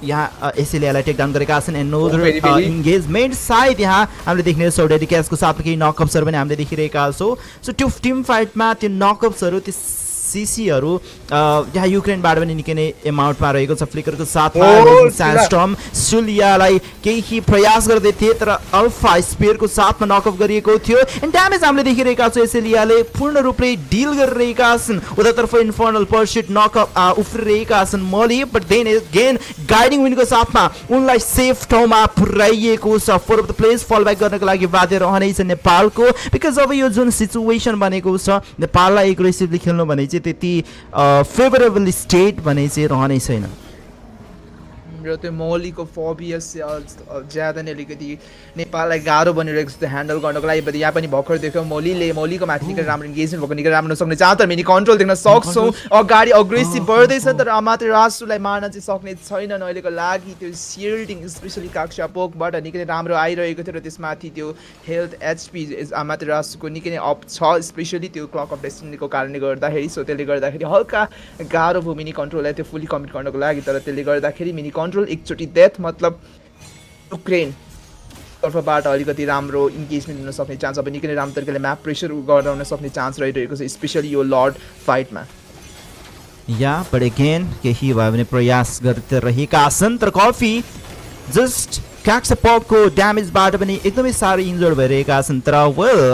यहाँ एसिलियालाई टेक डाउन गरेका छन् एन्ड नोदर इन्गेजमेन्ट सायद यहाँ हामीले देख्ने छौँ डेडिकेसको साथमा केही नकअप्सहरू पनि हामीले देखिरहेका छौँ सो त्यो टिम फाइटमा त्यो नकअप्सहरू त्यो सिसीहरू यहाँ युक्रेनबाट पनि निकै नै एमाउन्टमा रहेको छ फ्लिकरको साथमा स्यान्डस्टर्म सुलियालाई केही प्रयास गर्दै थिए तर अल्फा स्पेयरको साथमा नकअप गरिएको थियो एन्ड ड्यामेज हामीले देखिरहेका छौँ एसिलियाले पूर्ण रूपले डिल गरिरहेका छन् उतातर्फ इन्फर्नल पर्सिट नकअप उफ्रिरहेका छन् मली बट देन अगेन गाइडिङ विनको साथमा उनलाई सेफ ठाउँमा पुर्याइएको छ फोर अफ द प्लेस फल ब्याक गर्नको लागि बाध्य रहनेछ नेपालको बिकज अब यो जुन सिचुएसन बनेको छ नेपाललाई एग्रेसिभली खेल्नु भने चाहिँ त्यति फेभरेबल स्टेट भने चाहिँ रहनै छैन र त्यो मौलीको फोबियस ज्यादा नै अलिकति नेपाललाई गाह्रो बनिरहेको छ त्यो ह्यान्डल गर्नको लागि यहाँ पनि भर्खर देख्यो मौलीको माथि निकै राम्रो इन्गेजमेन्ट भएको निकै राम्रो सक्ने चाहन्छ तर मिनी कन्ट्रोल देख्न सक्छौँ अगाडि अग्रेसिभ बढ्दैछ तर मात्र रासुलाई मार्न चाहिँ सक्ने छैनन् अहिलेको लागि त्यो सिल्डिङ स्पेसली काक्सा पोकबाट निकै नै राम्रो आइरहेको थियो र त्यसमाथि त्यो हेल्थ एचपी मात्र रासुको निकै नै अप छ स्पेसली त्यो क्लक अफ डेस्टिनीको कारणले गर्दाखेरि सो त्यसले गर्दाखेरि हल्का गाह्रो भयो मिनी कन्ट्रोललाई त्यो फुल्ली कमिट गर्नको लागि तर त्यसले गर्दाखेरि मिनी कन्ट्रोल एकचोटि डेथ मतलब युक्रेन तर्फबाट अलिकति राम्रो इन्गेजमेन्ट हुन सक्ने चान्स अब निकै नै राम्रो तरिकाले म्याप प्रेसर गराउन सक्ने चान्स रहिरहेको छ स्पेसली यो लर्ड फाइटमा या बट अगेन केही भयो भने प्रयास गर्दै रहेका छन् तर कफी जस्ट क्याक्सा पकको ड्यामेजबाट पनि एकदमै साह्रो इन्जर्ड भइरहेका छन् तर वेल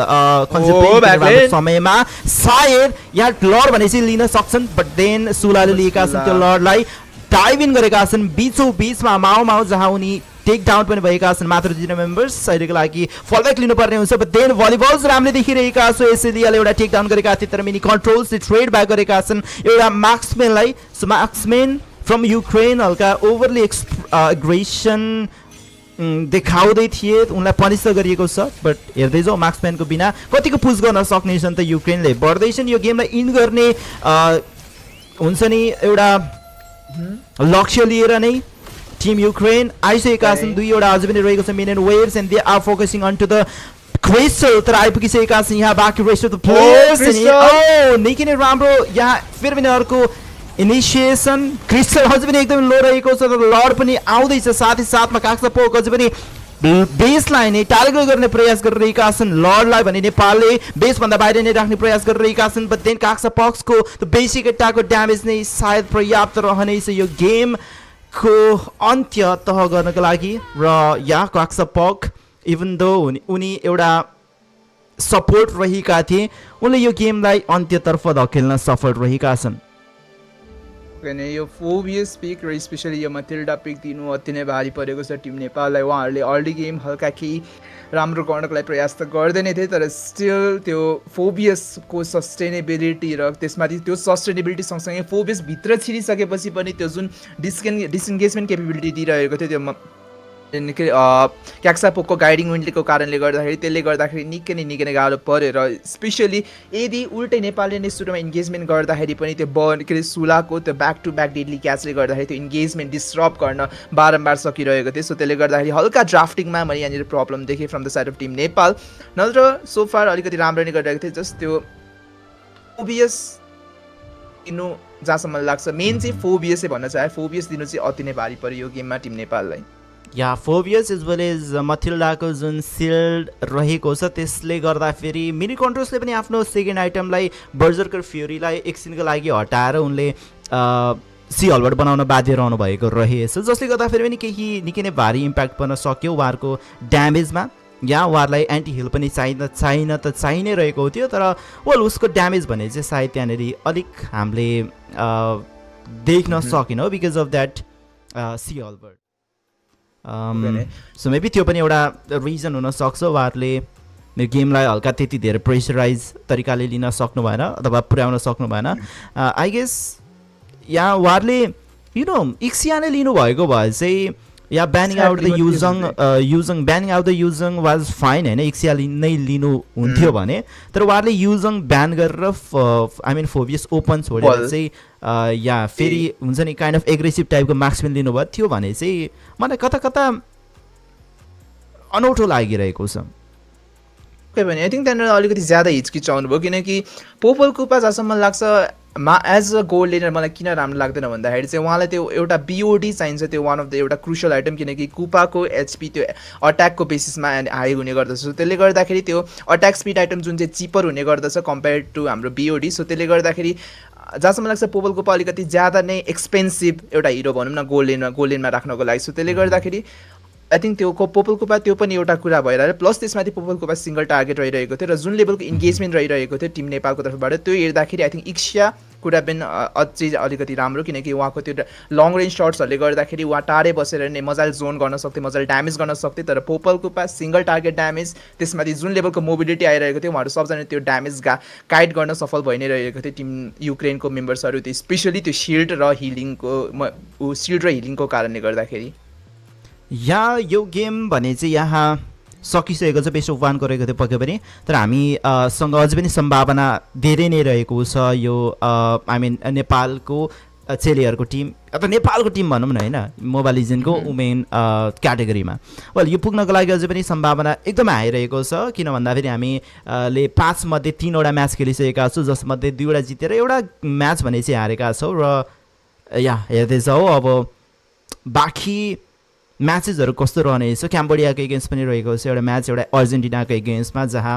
समयमा सायद यहाँ लर्ड भने चाहिँ लिन सक्छन् बट देन सुलाले लिएका छन् त्यो लर्डलाई डाइभ इन गरेका छन् बीचौँ बीचमा माउ जहाँ उनी टेक डाउन पनि भएका छन् मात्र 2 मेम्बर्स अहिलेको लागि फलब्याक लिनुपर्ने हुन्छ बट देन भलिबल्स हामीले देखिरहेका छौँ एसिलियाले एउटा टेक डाउन गरेका थिए तर मिनी कन्ट्रोल्सले ट्रेड ब्याक गरेका छन् एउटा मार्क्सम्यानलाई सो मार्क्सम्यान फ्रम युक्रेन हल्का ओभरली एग्रेसन देखाउँदै थिए उनलाई पनिस त गरिएको छ बट हेर्दै जाउँ मार्क्सम्यानको बिना कतिको पुस गर्न सक्नेछन् त युक्रेनले बढ्दैछन् यो गेमलाई इन गर्ने हुन्छ नि एउटा लक्ष्य लिएर नै टिम युक्रेन आइसकेका छन् दुईवटा अझै पनि रहेको छ men and waves and they are focusing on to the crystal तर आइपुगिसकेका छन् यहाँ बाँकी रेस्ट अफ द प्लेयर्स निकै नै राम्रो यहाँ फेरि पनि अर्को इनिसिएसन क्रिस्टल अझै पनि एकदमै लो रहेको छ तर लर्ड पनि आउँदैछ साथै साथमा काक्सा पोक अझै पनि बेसलाई नै टार्गेट गर्ने प्रयास गरिरहेका छन् लर्डलाई भने नेपालले बेसभन्दा बाहिर नै राख्ने प्रयास गरिरहेका छन् बट देन काक्सा पक्सको बेसिक एट्याकको ड्यामेज नै सायद पर्याप्त रहनेछ यो गेमको अन्त्य तह गर्नको लागि र यहाँ काक्सा पक इभन दो उनी एउटा सपोर्ट रहेका थिए उनले यो गेमलाई अन्त्यतर्फ धकेल्न सफल रहेका छन् यो फोबियस पिक र स्पेसली यो मथिल्डा पिक दिनु अति नै भारी परेको छ टिम नेपाललाई उहाँहरूले अर्ली गेम हल्का केही राम्रो गर्नको लागि प्रयास त गर्दै नै थिए तर स्टिल त्यो फोबियसको सस्टेनेबिलिटी र त्यसमाथि त्यो सस्टेनेबिलिटी सँगसँगै फोबियस भित्र छिरिसकेपछि पनि त्यो जुन डिसइन्गेजमेन्ट केपेबिलिटी दिइरहेको थियो त्यो निकै क्याक्सा पोकको गाइडिङ विन्डको कारणले गर्दाखेरि त्यसले गर्दाखेरि निकै नै गाह्रो पऱ्यो र स्पेसली यदि उल्टै नेपालले नै सुरुमा इन्गेजमेन्ट गर्दाखेरि पनि त्यो सुलाको त्यो ब्याक टु ब्याक डेडली क्याचले गर्दाखेरि त्यो इन्गेजमेन्ट डिस्टर्ब गर्न बारम्बार सकिरहेको थियो सो त्यसले गर्दाखेरि हल्का ड्राफ्टिङमा मैले यहाँनिर प्रब्लम देखेँ from the side of Tim Nepal नत्र सोफार अलिकति राम्रो नै गरिरहेको थियो जस्ट त्यो फोबियस दिनु जहाँसम्म लाग्छ मेन चाहिँ फोबियसै भन्न चाहे फोबियस दिनु चाहिँ अति नै भारी पऱ्यो यो गेममा टिम नेपाललाई या फोबियस एज वेल एज मथिल्डाको जुन सिल्ड रहेको छ त्यसले गर्दाखेरि मिनी कन्ट्रोल्सले पनि आफ्नो सेकेन्ड आइटमलाई बर्जर्कर फ्युरीलाई एकछिनको लागि हटाएर उनले सिहलबाट बनाउन बाध्य रहनु भएको रहेछ, जसले गर्दाखेरि पनि केही निकै नै भारी इम्प्याक्ट पर्न सक्यो उहाँहरूको ड्यामेजमा। यहाँ उहाँहरूलाई एन्टी हिल पनि चाहिन नै रहेको थियो, तर वेल उसको ड्यामेज भने चाहिँ सायद त्यहाँनिर अलिक हामीले देख्न सकेनौँ बिकज अफ द्याट सिहलबाट। सो मेबी त्यो पनि एउटा रिजन हुनसक्छ, उहाँहरूले गेमलाई हल्का त्यति धेरै प्रेसराइज तरिकाले लिन सक्नु भएन अथवा पुर्याउन सक्नु भएन। आई गेस यहाँ उहाँहरूले इक्सिया नै लिनुभएको भए चाहिँ yeah banning out the Yu Zhong was fine होइन, इक्सिया नै लिनु हुन्थ्यो भने, तर उहाँहरूले युजङ ब्यान गरेर आई मिन फोभियस ओपन छोडेर चाहिँ या फेरि हुन्छ नि काइन्ड अफ एग्रेसिभ टाइपको मार्क्सम्यान लिनुभएको थियो भने चाहिँ मलाई कता कता अनौठो लागिरहेको छ। भने आई थिङ्क त्यहाँनिर अलिकति ज्यादा हिचकिचाउनु भयो, किनकि पोपल कुपा जहाँसम्म लाग्छ एज अ गोल लेनर मलाई किन राम्रो लाग्दैन भन्दाखेरि चाहिँ उहाँलाई त्यो एउटा बिओडी चाहिन्छ, त्यो वान अफ द एउटा क्रुसियल आइटम, किनकि कुपाको एचपी त्यो अट्याकको बेसिसमा हाई हुने गर्दछ। सो त्यसले गर्दाखेरि त्यो अट्याक स्पिड आइटम जुन चाहिँ चिपर हुने गर्दछ कम्पेयर टु हाम्रो बिओडी। सो त्यसले गर्दाखेरि जहाँसम्म लाग्छ पोपल कुपा अलिकति ज्यादा नै एक्सपेन्सिभ एउटा हिरो भनौँ न गोल लेनमा राख्नको लागि। सो त्यसले गर्दाखेरि आई थिङ्क त्यो पोपल कुपा त्यो पनि एउटा कुरा भइरहेको, प्लस त्यसमाथि पोपल कुपा सिङ्गल टार्गेट रहिरहेको थियो र जुन लेभलको इन्गेजमेन्ट रहिरहेको थियो टिम नेपालको तर्फबाट त्यो हेर्दाखेरि आई थिङ्क इक्सिया कुरा पनि अझै अलिकति राम्रो, किनकि उहाँको त्यो लङ रेन्ज सर्ट्सहरूले गर्दाखेरि उहाँ टाढै बसेर नै मजाले जोन गर्न सक्थे, मजाले ड्यामेज गर्न सक्थे। तर पोपल कुपा सिङ्गल टार्गेट ड्यामेज, त्यसमाथि जुन लेभलको मोबिलिटी आइरहेको थियो उहाँहरू सबजना त्यो ड्यामेज काइट गर्न सफल भइ नै रहेको थियो टिम युक्रेनको मेम्बर्सहरू, त्यो स्पेसली त्यो सिल्ड र हिलिङको कारणले गर्दाखेरि। यहाँ यो गेम भने चाहिँ यहाँ सकिसकेको छ, बेस्ट अफ 1 गरेको थियो पक्कै पनि, तर हामीसँग अझै पनि सम्भावना धेरै नै रहेको छ यो आई मिन नेपालको चेलीहरूको टिम अथवा नेपालको टिम भनौँ न होइन, मोबाइल लिजेन्डको वुमेन क्याटेगोरीमा। वेल यो पुग्नको लागि अझै पनि सम्भावना एकदमै आइरहेको छ, किन भन्दाखेरि हामीले 5 मध्ये 3वटा म्याच खेलिसकेका छौँ, जसमध्ये 2वटा जितेर एउटा म्याच भने चाहिँ हारेका छौँ र यहाँ हेर्दैछौँ अब बाँकी म्याचेसहरू कस्तो रहनेछ। क्याम्बोडियाको एगेन्स्ट पनि रहेको छ एउटा म्याच, एउटा अर्जेन्टिनाको एगेन्स्टमा, जहाँ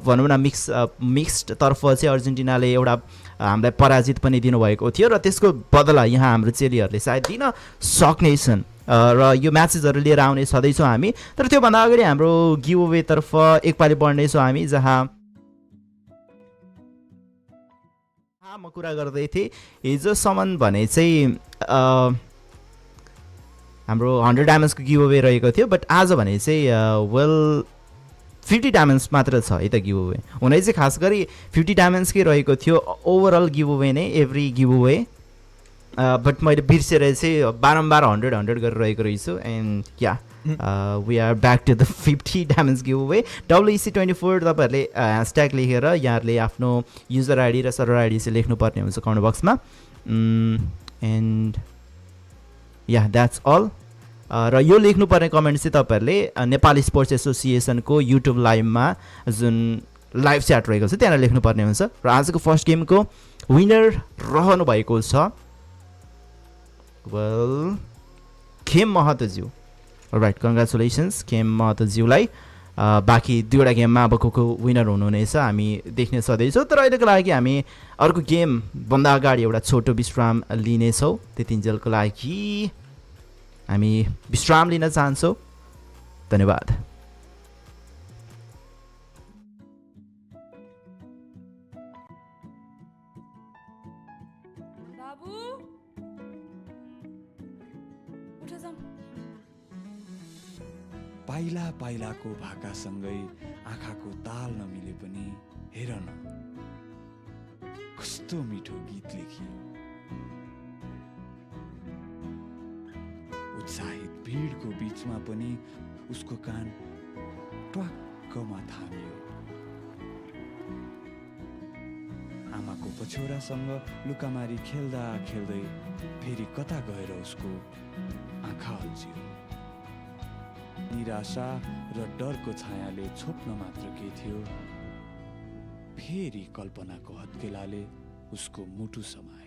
भनौँ न मिक्स्ड तर्फ चाहिँ अर्जेन्टिनाले एउटा हामीलाई पराजित पनि दिनुभएको थियो र त्यसको बदला यहाँ हाम्रो चेलीहरूले सायद दिन सक्नेछन् र यो म्याचेसहरू लिएर आउने छँदैछौँ हामी। तर त्योभन्दा अगाडि हाम्रो गिभअवेतर्फ एकपालि बढ्नेछौँ हामी, जहाँ म कुरा गर्दै थिएँ हिजोसम्म भने चाहिँ हाम्रो 100 डायमन्ड्सको गिभअवे रहेको थियो, बट आज भने चाहिँ वेल 50 डायमन्ड्स मात्र छ है त गिभअवे हुने चाहिँ, खास गरी 50 डायमन्ड्सकै रहेको थियो ओभरअल गिभअवे नै एभ्री गिभअवे, बट मैले बिर्सेर चाहिँ बारम्बार 100 गरेर रहेको रहेछु। And yeah we are back to the 50 diamonds giveaway. WEC24 तपाईँहरूले ह्यासट्याग लेखेर यहाँहरूले आफ्नो युजर आइडी र सर्भर आइडी चाहिँ लेख्नुपर्ने हुन्छ कमेन्ट बक्समा। एन्ड या that's all. Raw yo लेख्नुपर्ने comment चाहिँ तपाईँहरूले नेपाली स्पोर्ट्स एसोसिएसनको युट्युब लाइभमा जुन लाइभ च्याट रहेको छ त्यहाँ लेख्नुपर्ने हुन्छ। र आजको फर्स्ट गेमको विनर रहनु भएको छ वेल खेम महतोज्यू। राइट, कङ्ग्रेचुलेसन्स खेम महतोज्यूलाई। बाँकी 2वटा गेममा अब को विनर हुनुहुनेछ हामी देख्ने छँदैछौँ। तर अहिलेको लागि हामी अर्को गेमभन्दा अगाडि एउटा छोटो विश्राम लिनेछौँ। त्यतिन्जेलको लागि हामी विश्राम लिन चाहन्छौँ। धन्यवाद। बाबु उठ जाऊँ। पाइला पाइलाको भाकासँगै आँखाको ताल नमिले पनि हेर न कस्तो मिठो गीत लेखियो। उत्साहित भिडको बीचमा पनि उसको कान ट्वाक्कमा थामियो। आमाको पछौरासँग लुकामारी खेल्दा खेल्दै फेरि कता गएर उसको आँखा अल्झियो। निराशा र डरको छायाले छोप्न मात्र के थियो, फेरि कल्पनाको हत्केलाले उसको मुटु समायो।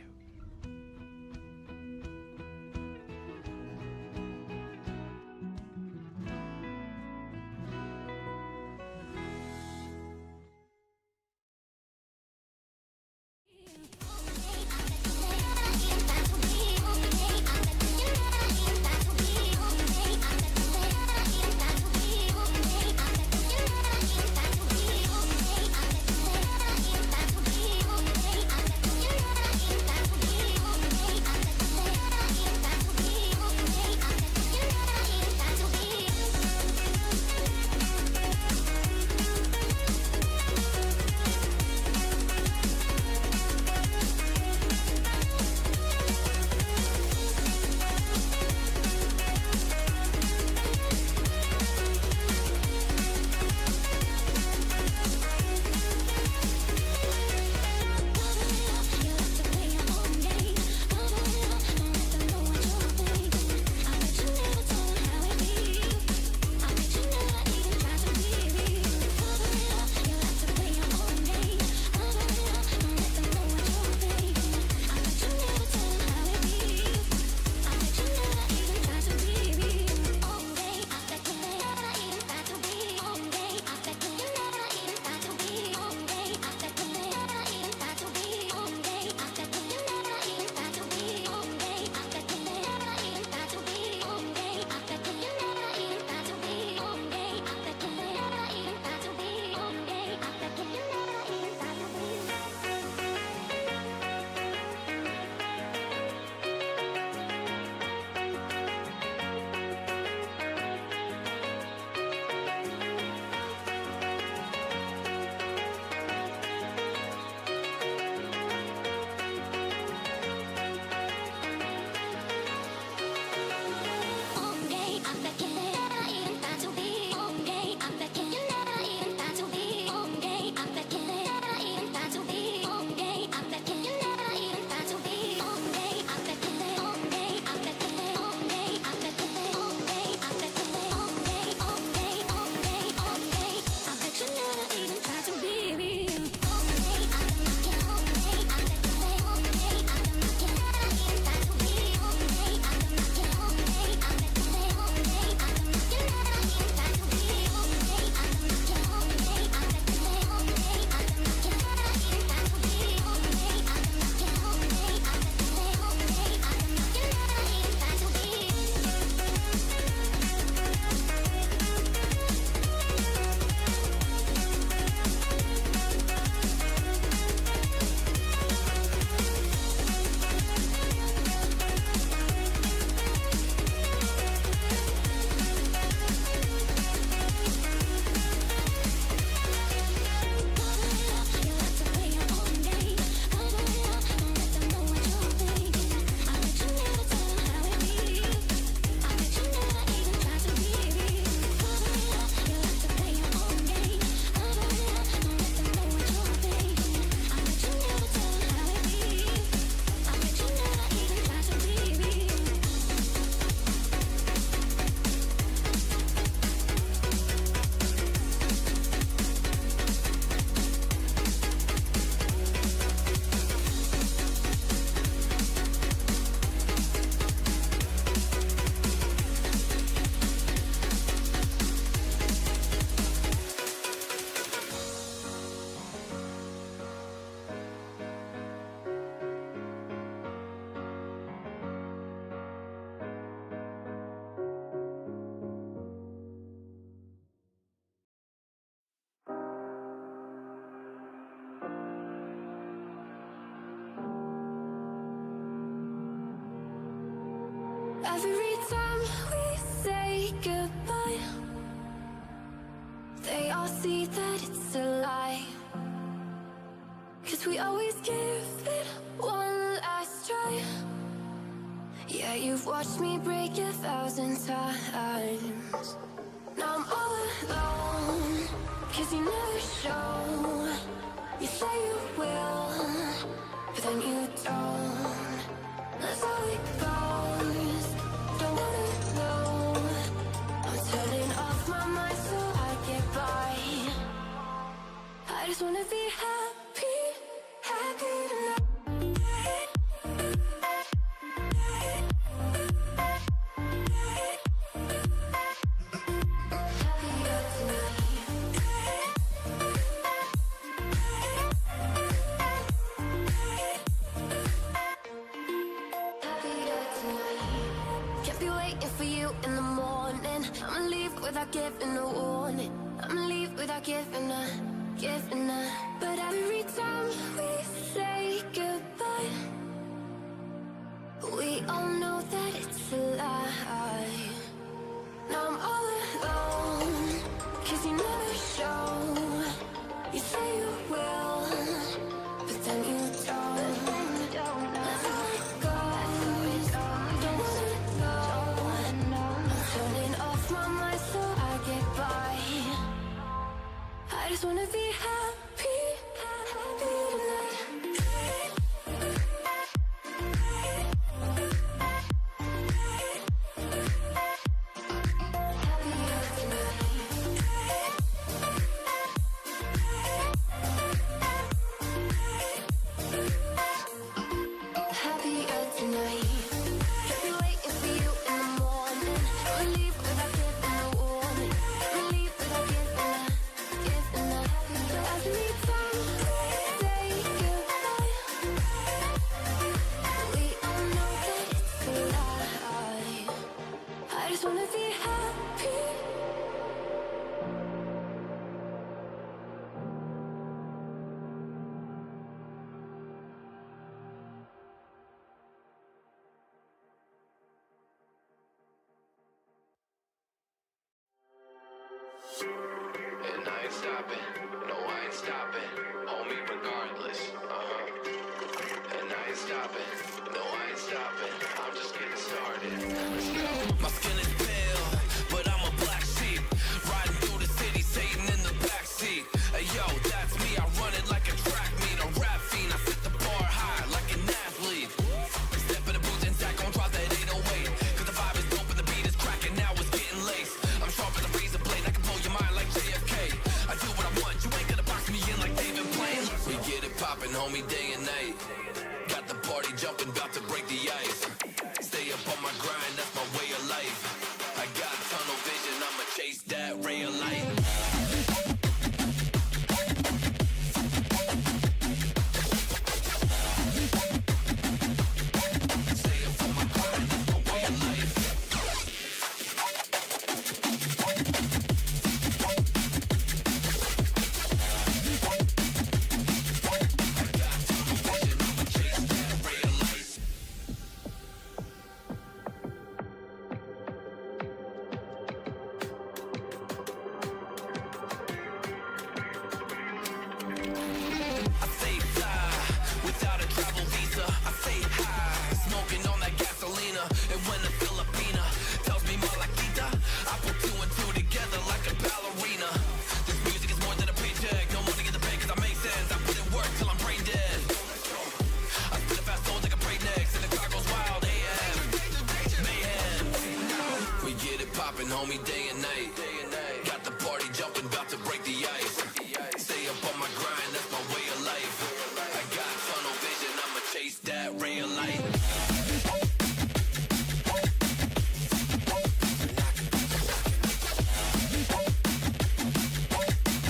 Every time we say goodbye, they all see that it's a lie. 'Cause we always give it one last try. Yeah, you've watched me break 1,000 times. Now I'm all alone, 'cause you never show. You say you will, but then you don't. That's how it goes. Don't wanna know. I'm turning off my mind so I get by. I just wanna be happy, happy tonight. Happier tonight. Happier tonight. Can't be waiting for you in the morning. I'ma leave without giving a warning. I'ma leave without giving a. But every time we say goodbye, we all know that it's a lie. Now I'm all alone, 'cause you never show. You say you will, but then you don't. That's how it goes. Don't wanna know. I'm turning off my mind so I get by. I just wanna be happy, happy tonight. Happier tonight. Happier tonight. Can't be waiting for you in the morning. I'ma leave without giving a warning. I'ma leave without giving a. Every time we say goodbye, we all know that it's a lie. I just wanna be happy. And I ain't stopping, no I ain't stopping, homie regardless, And I ain't stopping, no I ain't stopping, I'm just getting started, let's go. My skin is pale, but I'm a black sheep, riding through the city, Satan in the backseat. Hey yo, that's me, I run it like a track meet, a rap fiend, I set the bar high like an athlete. Step in the booth and Zach gon' drop that 808, 'cause the vibe is dope and the beat is cracking, now it's getting laced. I'm sharp as a razor blade, I can blow your mind like JFK. I do what I want, you ain't gonna box me in like David Blaine. We get it poppin', homie, day and night. Got the party jumping, about to break the ice. Stay up on my grind, that's my way of life. I got tunnel vision, I'ma chase that ray of light. Stay up on my grind, that's my way of life. I stay fly without a travel visa. I stay high, smoking on that gasolina. And when the Filipina tells me Malakita, I put two and two together like a ballerina. This music is more than a paycheck. No money in the bank 'cause I make sense. I put in work till I'm brain dead. I spit a fast soul like a break next, and the car goes wild. AM, mayhem. We get it poppin', homie, day and night. Got the party jumping, about to break the ice. Stay up on my grind, that's my way of life. I got tunnel vision, I'ma chase that ray of light.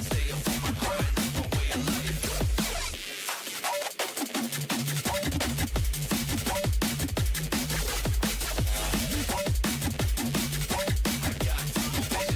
Stay up on my grind, that's my way of life. I got tunnel vision.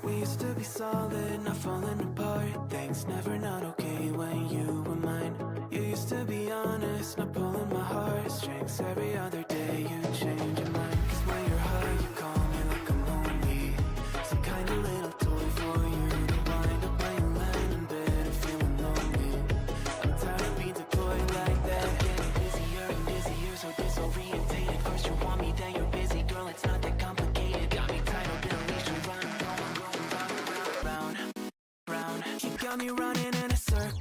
We used to be solid, not falling apart. Things never not okay when you were mine. You used to be honest, not pulling my heartstrings. Every other day you change your mind. Cause when you're high, you call me like I'm lonely. Some kind of little toy for you to wind up playing line in bed and feeling lonely. I'm tired of being deployed like that. Getting busier and busier, so disorientated. First you want me, then you're busy. Girl, it's not that complicated. Got me tied up in a leash and running, going round, round. You got me running in a circle.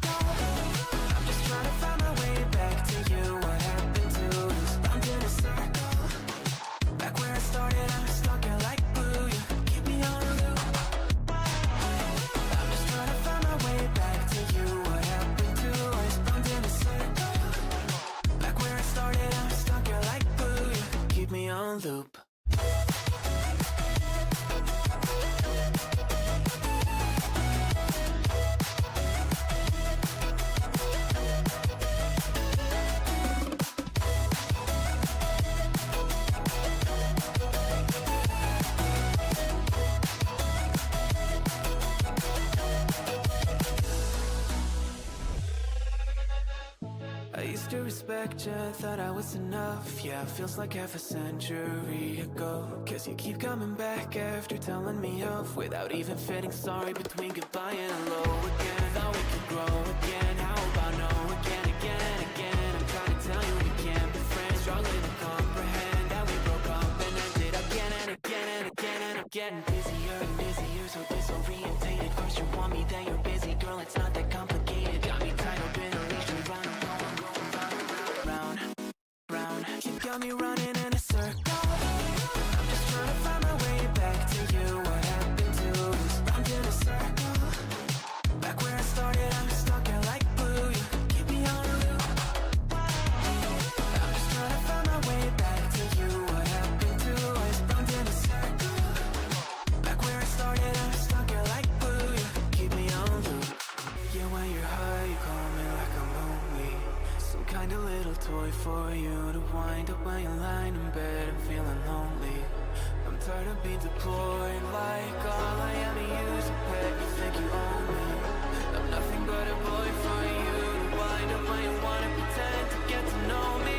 I'm just trying to find my way back to you. What happened to us? I'm in a circle. Back where I started, I'm stuck here like glue. You keep me on loop. I'm just trying to find my way back to you. I used to respect you, thought I was enough. Yeah, feels like half a century ago. Cause you keep coming back after telling me off, without even feeling sorry between goodbye and hello again. Thought we could grow again, how about no again, again and again. I'm trying to tell you we can't be friends, struggling to comprehend that we broke up and ended again and again and again. And I'm getting busier and busier, so disorientated. First you want me, then you're busy, girl, it's not that complicated. Got me tied up in a leash, round and round, I'm going round and round, round. You got me running in a circle. I'm just trying to find my way back to you. What happened to us? Round in a circle. Back where I started, I'm stuck in like glue. You keep me on a loop. I'm just trying to find my way back to you. What happened to us? Round in a circle. Back where I started, I'm stuck in like glue. You keep me on loop. Yeah, when you're high, you call me like I'm lonely. Some kind of little toy for you to wind up when you're lying in bed and feeling lonely. I'm tired of being deployed like all I am to you is a pet. You think you own me? I'm nothing but a boy for you to wind up when you wanna pretend to get to know me.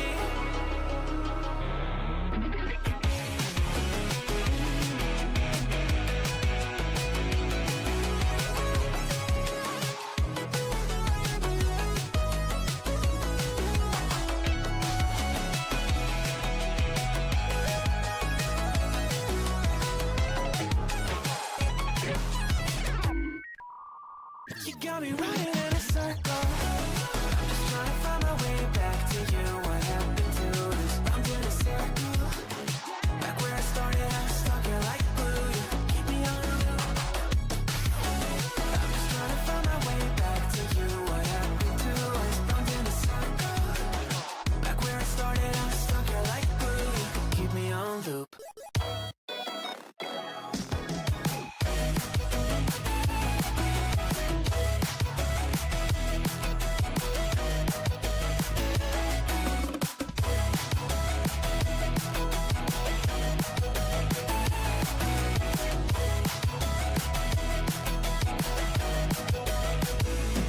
You got me running in a circle. I'm just trying to find my way back to you. What happened to us? I'm in a circle. Back where I started, I'm stuck here like glue. You keep me on a loop. I'm just trying to find my way back to you. What happened to us? I'm in a circle. Back where I started, I'm stuck here like glue. You keep me on loop.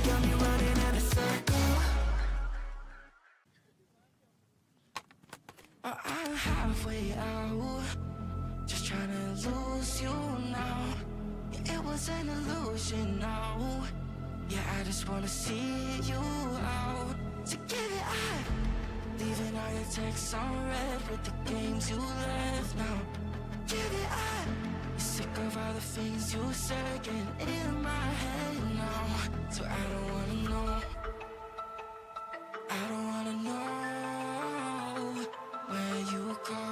Got me running in a circle. I'm halfway out, just trying to lose you now. Yeah, it was an illusion now. Yeah, I just wanna see you out. So give it up. Leaving all your texts on red with the games you left now. Give it up. You're sick of all the things you said getting in my head now. So I don't wanna know. I don't wanna know where you go.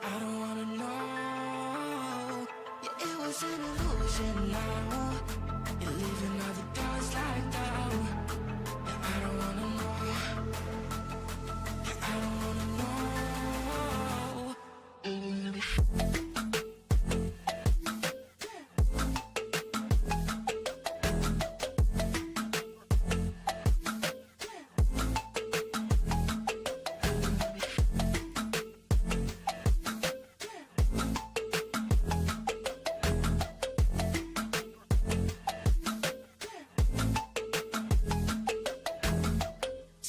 I don't wanna know. Yeah, it was an illusion now. You're leaving all the doors locked out. Yeah, I don't wanna know. Yeah, I don't wanna know.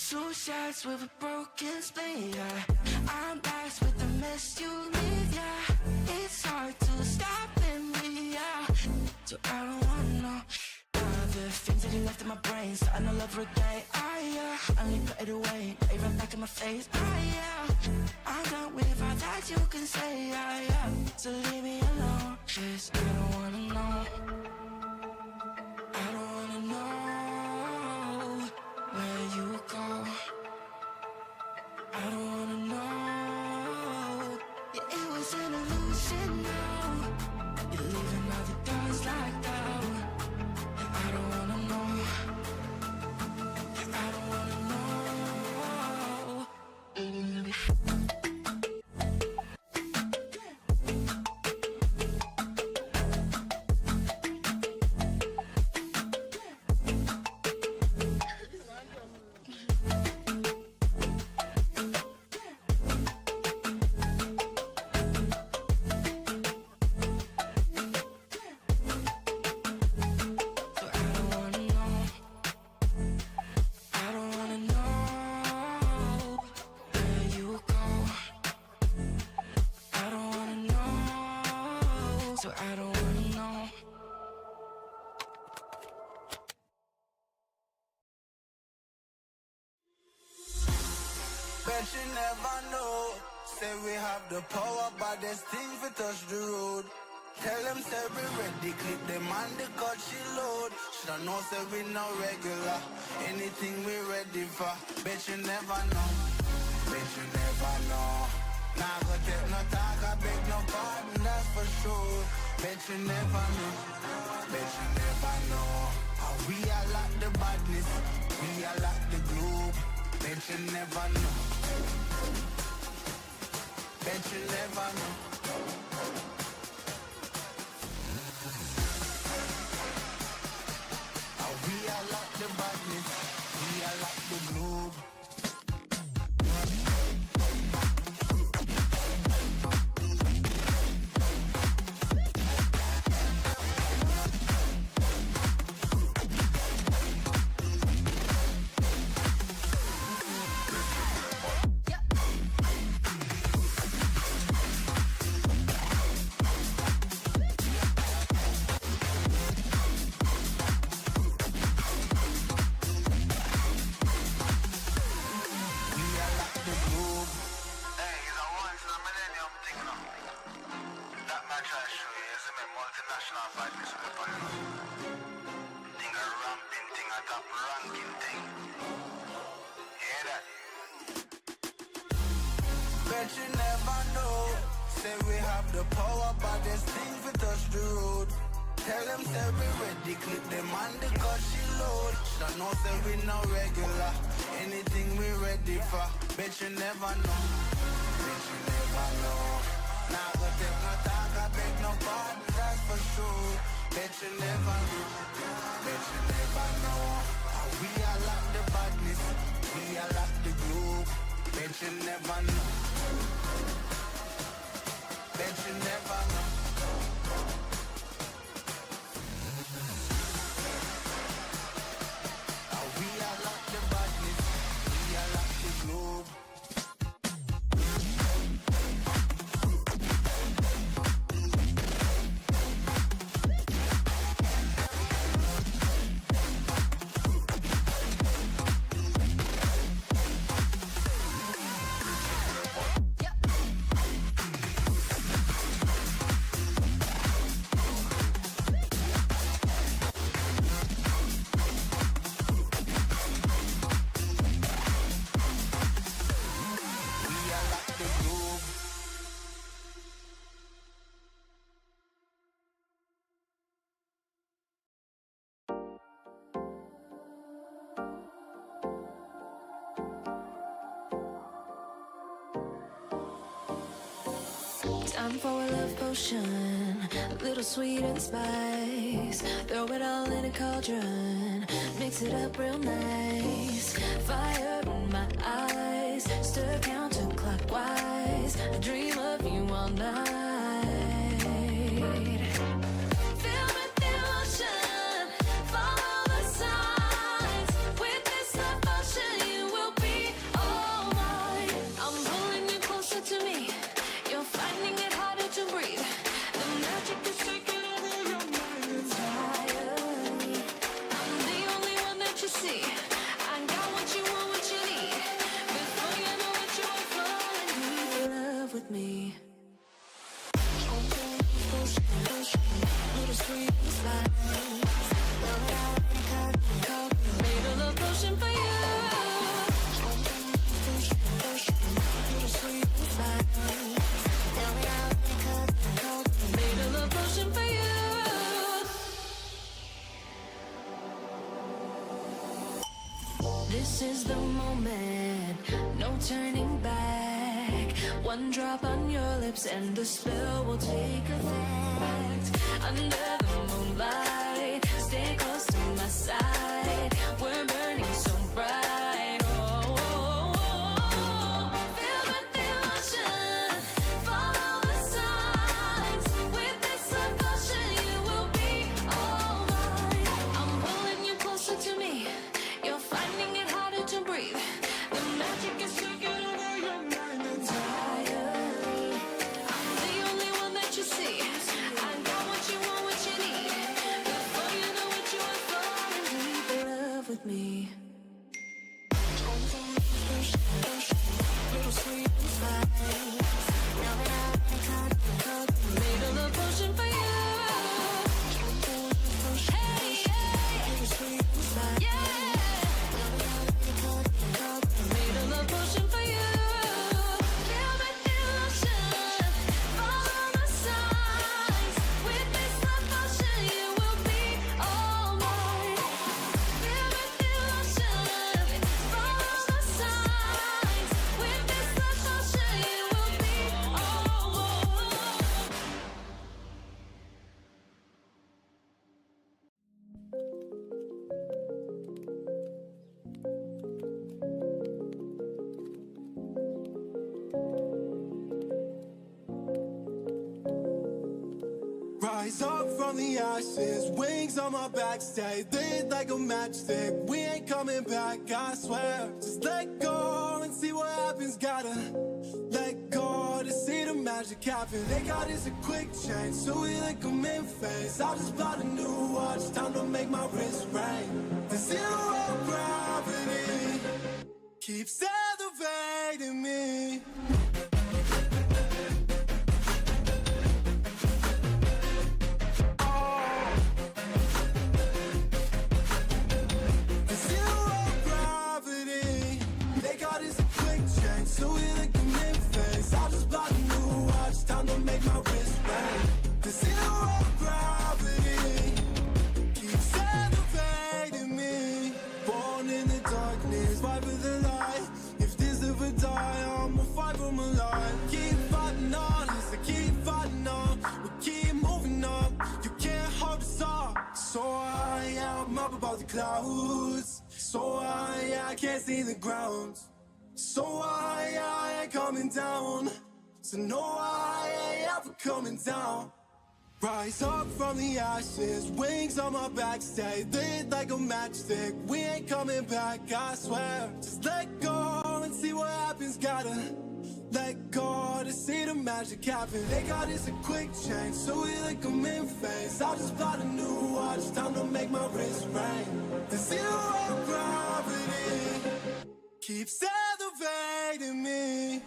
Two shots with a broken spleen, yeah. I'm back with the mess you leave, yeah. It's hard to stop in me, yeah. So I don't wanna know the things that you left in my brain, starting all over again, yeah. I only put it away, not even back in my face, yeah. I'm done with all that you can say, yeah. So leave me alone, 'cause I don't wanna know. I don't wanna know where you go. I don't wanna know. Yeah, it was an illusion now. You're leaving all the doors locked out. Yeah, I don't wanna know. Yeah, I don't wanna know. Bet you never know. Say we have the power, but there's things we touch the road. Tell them say we ready, clip them on the cut she load. Shoulda know say we no regular. Anything we ready for. Bet you never know. Bet you never know. Nah go take no talk, I beg no pardon, that's for sure. Bet you never know. Bet you never know. How we are like the badness, we are like the globe. Bet you never know. Bet you never know. How we are like the badness, we are like the globe. Bet you never know. Say we have the power, but there's things we touch the road. Tell them say we ready, clip them on the cut she load. Shoulda know say we no regular. Anything we ready for. Bet you never know. Bet you never know. Nah go take no talk, I beg no pardon, that's for sure. Bet you never know. Bet you never know. How we are like the badness, we are like the globe. Bet you never know. Bet you never know. How we are like the badness, we are like the globe. Time for a love potion, a little sweet and spice. Throw it all in a cauldron, mix it up real nice. Fire in my eyes, stir counterclockwise. I dream of you all night. Filled with emotion, follow the signs. With this love potion, you will be all mine. I'm pulling you closer to me. You're finding it harder to breathe. The magic is taking over your mind entirely. I'm the only one that you see. I got what you want, what you need. Before you know it, you are falling in love with me. Little sweet spice. Made a love potion for you. Little sweet spice. Made a love potion for you. This is the moment, no turning back. One drop on your lips and the spell will take effect. Under the moonlight, stay close to my side. We're burning so bright. Oh, oh, oh. Filled with emotion, follow the signs. With this love potion, you will be all mine. I'm pulling you closer to me. You're finding it harder to breathe. The magic is taking over your mind entirely. I'm the only one that you see. I got what you want, what you need. Before you know it, you are falling deep in love with me. Made a love potion for you. Hey, yeah. Made a love potion for you. Feel me, feel lotion. Follow the signs. With this love potion, you will be all mine. Feel me, feel lotion. Follow the signs. With this love potion, you will be all mine. Rise up from the ashes, wings on my back, stay lit like a matchstick. We ain't coming back, I swear. Just let go and see what happens. Gotta let go to see the magic happen. They got us a quick change, so we like them in phase. I just bought a new watch, time to make my wrist ring. The zero gravity keeps elevating me. Zero gravity. They got us a quick change, so we like them in phase. I just bought a new watch, time to make my wrist ring. The zero gravity keeps elevating me. Born in the darkness, fight for the light. If this ever die, I'ma fight for my life. Keep fighting on, yes, I keep fighting on. We keep moving up, you can't hold us up. So I'm up above the clouds. So I can't see the ground. So I ain't coming down. So no, I ain't ever coming down. Rise up from the ashes, wings on my back, stay lit like a matchstick. We ain't coming back, I swear. Just let go and see what happens. Gotta let go to see the magic happen. They got us a quick change, so we like them in phase. I just bought a new watch, time to make my wrist ring. The zero gravity keeps elevating me.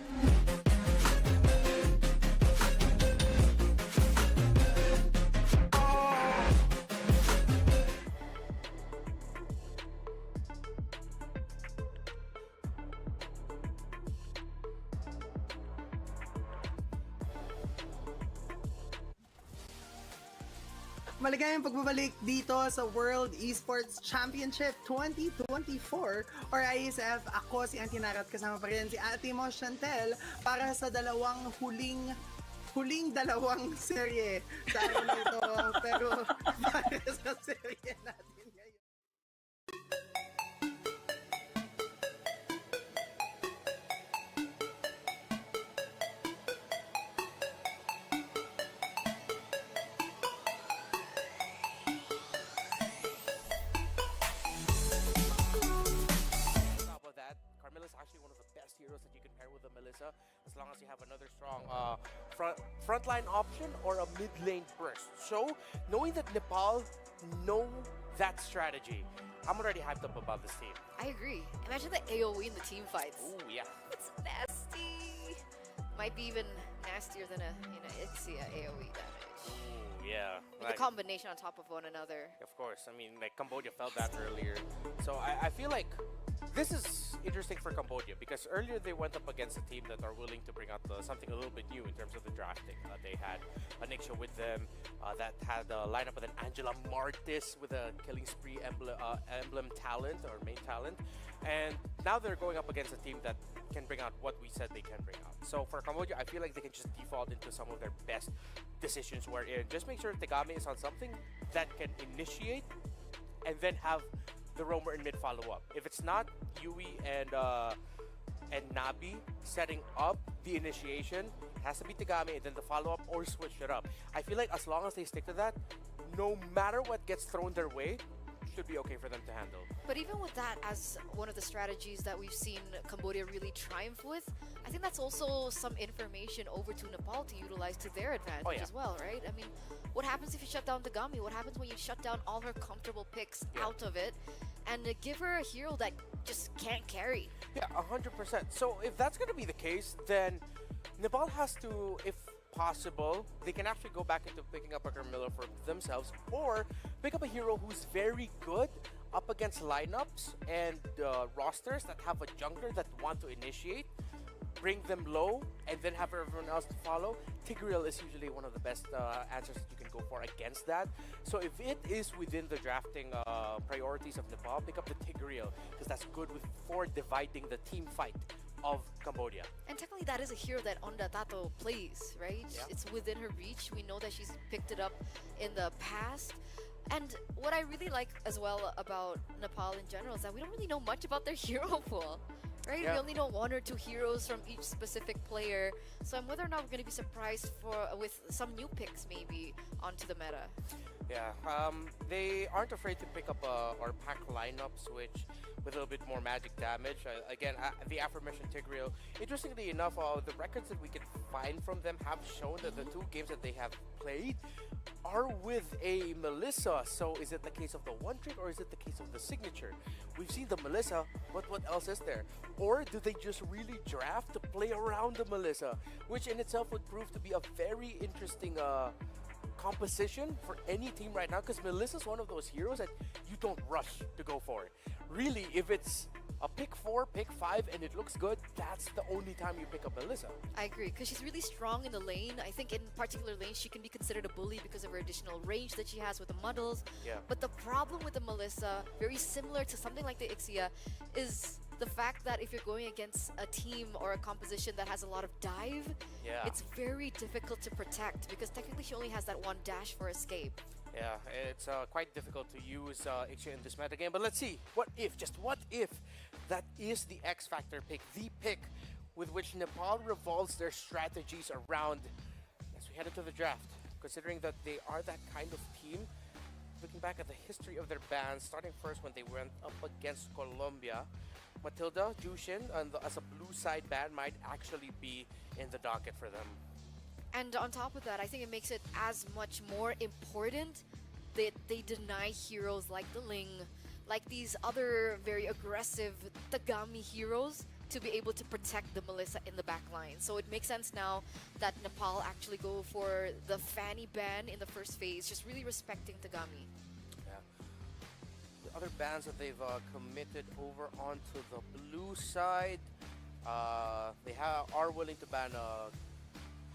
Maligayang pagbabalik dito sa World Esports Championship 2024 or IESF. Ako si Auntie Nara at kasama pa rin si Ate Mo Chantel para sa huling dalawang serye sa araw na ito. Pero para sa serye natin ngayon. Carmilla's actually one of the best heroes that you can pair with a Melissa, as long as you have another strong frontline option or a mid lane burst. So, knowing that Nepal know that strategy, I'm already hyped up about this team. I agree. Imagine the AoE in the team fights. Ooh, yeah. It's nasty. Might be even nastier than a Ixia AoE damage. Ooh, yeah. With the combination on top of one another. Of course. I mean, like Cambodia felt that earlier. So I feel like this is interesting for Cambodia because earlier they went up against a team that are willing to bring out something a little bit new in terms of the drafting. They had a Niksha with them that had a lineup with an Angela Martis with a killing spree emblem talent or main talent. And now they're going up against a team that can bring out what we said they can bring out. So for Cambodia, I feel like they can just default into some of their best decisions wherein just make sure Tegami is on something that can initiate and then have the roamer in mid follow up. If it's not Yui and Nabi setting up the initiation, it has to be Tegami and then the follow up or switch it up. I feel like as long as they stick to that, no matter what gets thrown their way, should be okay for them to handle. But even with that as one of the strategies that we've seen Cambodia really triumph with, I think that's also some information over to Nepal to utilize to their advantage as well, right? I mean, what happens if you shut down Tegami? What happens when you shut down all her comfortable picks out of it? and give her a hero that just can't carry. Yeah, 100%. So if that's going to be the case, then Nepal has to, if possible, they can actually go back into picking up a Carmilla for themselves, or pick up a hero who's very good up against lineups and rosters that have a jungler that want to initiate, bring them low, and then have everyone else to follow. Tigreal is usually one of the best answers that you can go for against that. So if it is within the drafting priorities of Nepal, pick up the Tigreal, because that's good for dividing the team fight of Cambodia. And technically that is a hero that Onda Tato plays, right? Yeah. It's within her reach. We know that she's picked it up in the past. And what I really like as well about Nepal in general is that we don't really know much about their hero pool, right? Yeah. We only know 1 or 2 heroes from each specific player. So I'm whether or not we're going to be surprised with some new picks maybe onto the meta. Yeah, they aren't afraid to pick up or pack lineups which with a little bit more magic damage. Again, the aforementioned Tigreal. Interestingly enough, the records that we can find from them have shown that the 2 games that they have played are with a Melissa. So is it the case of the one trick or is it the case of the signature? We've seen the Melissa, but what else is there? Or do they just really draft to play around the Melissa, which in itself would prove to be a very interesting composition for any team right now, because Melissa's one of those heroes that you don't rush to go for it. Really, if it's a pick 4, pick 5, and it looks good, that's the only time you pick up Melissa. I agree, because she's really strong in the lane. I think in particular lanes, she can be considered a bully because of her additional range that she has with the muddles. Yeah. But the problem with the Melissa, very similar to something like the Ixia, is the fact that if you're going against a team or a composition that has a lot of dive, Yeah. it's very difficult to protect because technically she only has that 1 dash for escape. Yeah, it's quite difficult to use Ixia in this meta game. But let's see, what if that is the X Factor pick, the pick with which Nepal revolves their strategies around as we head into the draft, considering that they are that kind of team. Looking back at the history of their bans, starting first when they went up against Colombia, Matilda, Jushin, and as a blue side ban might actually be in the docket for them. And on top of that, I think it makes it as much more important that they deny heroes like the Ling, like these other very aggressive Tagami heroes, to be able to protect the Melissa in the back line. So it makes sense now that Nepal actually go for the Fanny ban in the first phase, just really respecting Tagami. Yeah. The other bans that they've committed over onto the blue side, they are willing to ban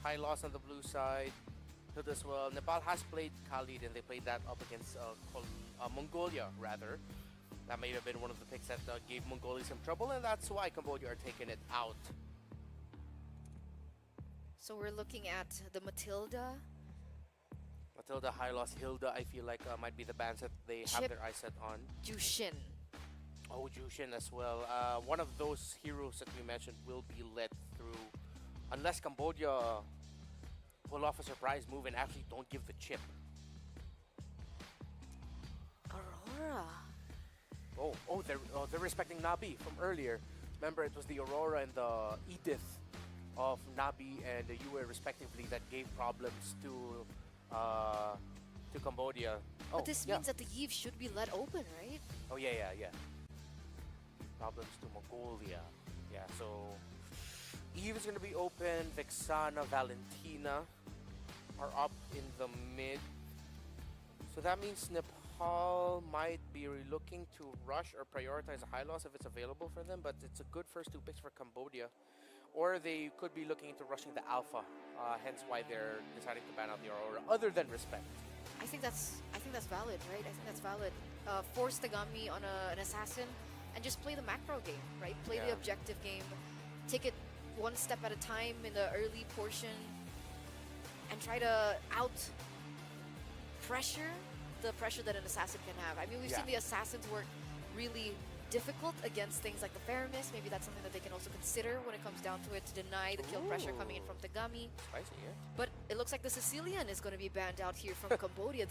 High Loss on the blue side as well. Nepal has played Khalid and they played that up against Mongolia rather. That may have been one of the picks that gave Mongolia some trouble, and that's why Cambodia are taking it out. So we're looking at the Matilda. Matilda, High Loss, Hilda, I feel like might be the bans that they have Chip. their eyes set on. Jushin. Oh, Jushin as well. One of those heroes that we mentioned will be led through, unless Cambodia pull off a surprise move and actually don't give the chip. Aurora. Oh, they're respecting Nabi from earlier. Remember, it was the Aurora and the Edith of Nabi and the Yue respectively that gave problems to Cambodia. Oh, But this yeah. means that the Eve should be let open, right? Oh yeah. Problems to Mongolia. Yeah, so Eve is gonna be open. Vexana, Valentina are up in the mid. So that means Nepal might be looking to rush or prioritize a High Loss if it's available for them, but it's a good first 2 picks for Cambodia. Or they could be looking into rushing the Alpha, hence why they're deciding to ban out the Aurora, other than respect. I think that's valid, right? I think that's valid. Force Tagami on an assassin and just play the macro game, right? Play the Yeah. objective game. Take it 1 step at a time in the early portion and try to pressure the pressure that an assassin can have. I mean, we've seen the assassins work really difficult against things like the Faramis. Maybe that's something that they can also consider when it comes down to it, to deny the kill pressure coming in from Tagami. Spicy, yeah. But it looks like the Sicilian is going to be banned out here from Cambodia.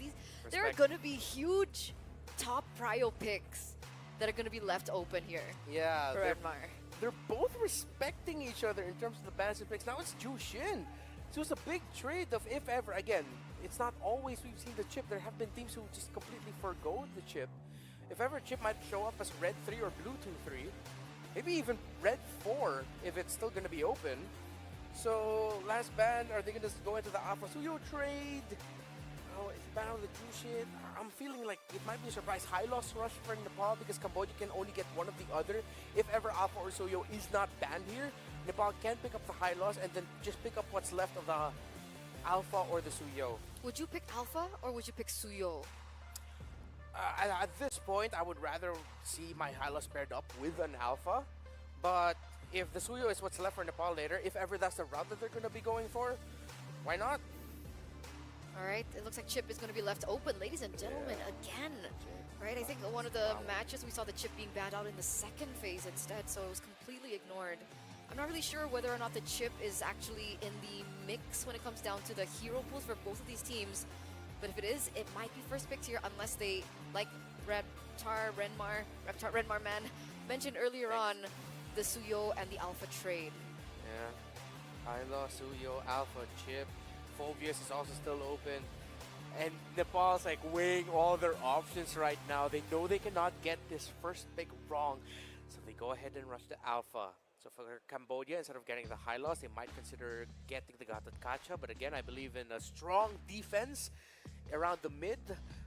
There are Respect. going to be huge top prio picks that are going to be left open here Yeah, for Edmar. they're both respecting each other in terms of the bans and picks. Now it's Jushin. So it's a big trade of, if ever, again, it's not always we've seen the chip. There have been teams who just completely forgo the chip. If ever Chip might show up as red 3 or blue 2-3, maybe even red 4 if it's still gonna be open. So last ban, are they gonna go into the Alpha Suyo trade? Oh, it's ban on the Jew shit. I'm feeling like it might be a surprise high loss rush for Nepal because Cambodia can only get one of the other. If ever Alpha or Suyo is not banned here, Nepal can pick up the high loss and then just pick up what's left of the Alpha or the Suyo. Would you pick Alpha or would you pick Suyo? At this point, I would rather see my high loss paired up with an Alpha. But if the Suyo is what's left for Nepal later, if ever that's the route that they're going to be going for, why not? All right, it looks like Chip is going to be left open, ladies and gentlemen, again. Right, I think one of the matches we saw the Chip being banned out in the second phase instead, so it was completely ignored. I'm not really sure whether or not the Chip is actually in the mix when it comes down to the hero pools for both of these teams. But if it is, it might be first picked here unless they, like Reptar Renmar man mentioned earlier on, the Suyo and the Alpha trade. Yeah, Hyla, Suyo, Alpha, Chip. Phobius is also still open. And Nepal's like weighing all their options right now. They know they cannot get this first pick wrong. So they go ahead and rush the Alpha. So for Cambodia, instead of getting the high loss, they might consider getting the Gatot Kacha. But again, I believe in a strong defense around the mid.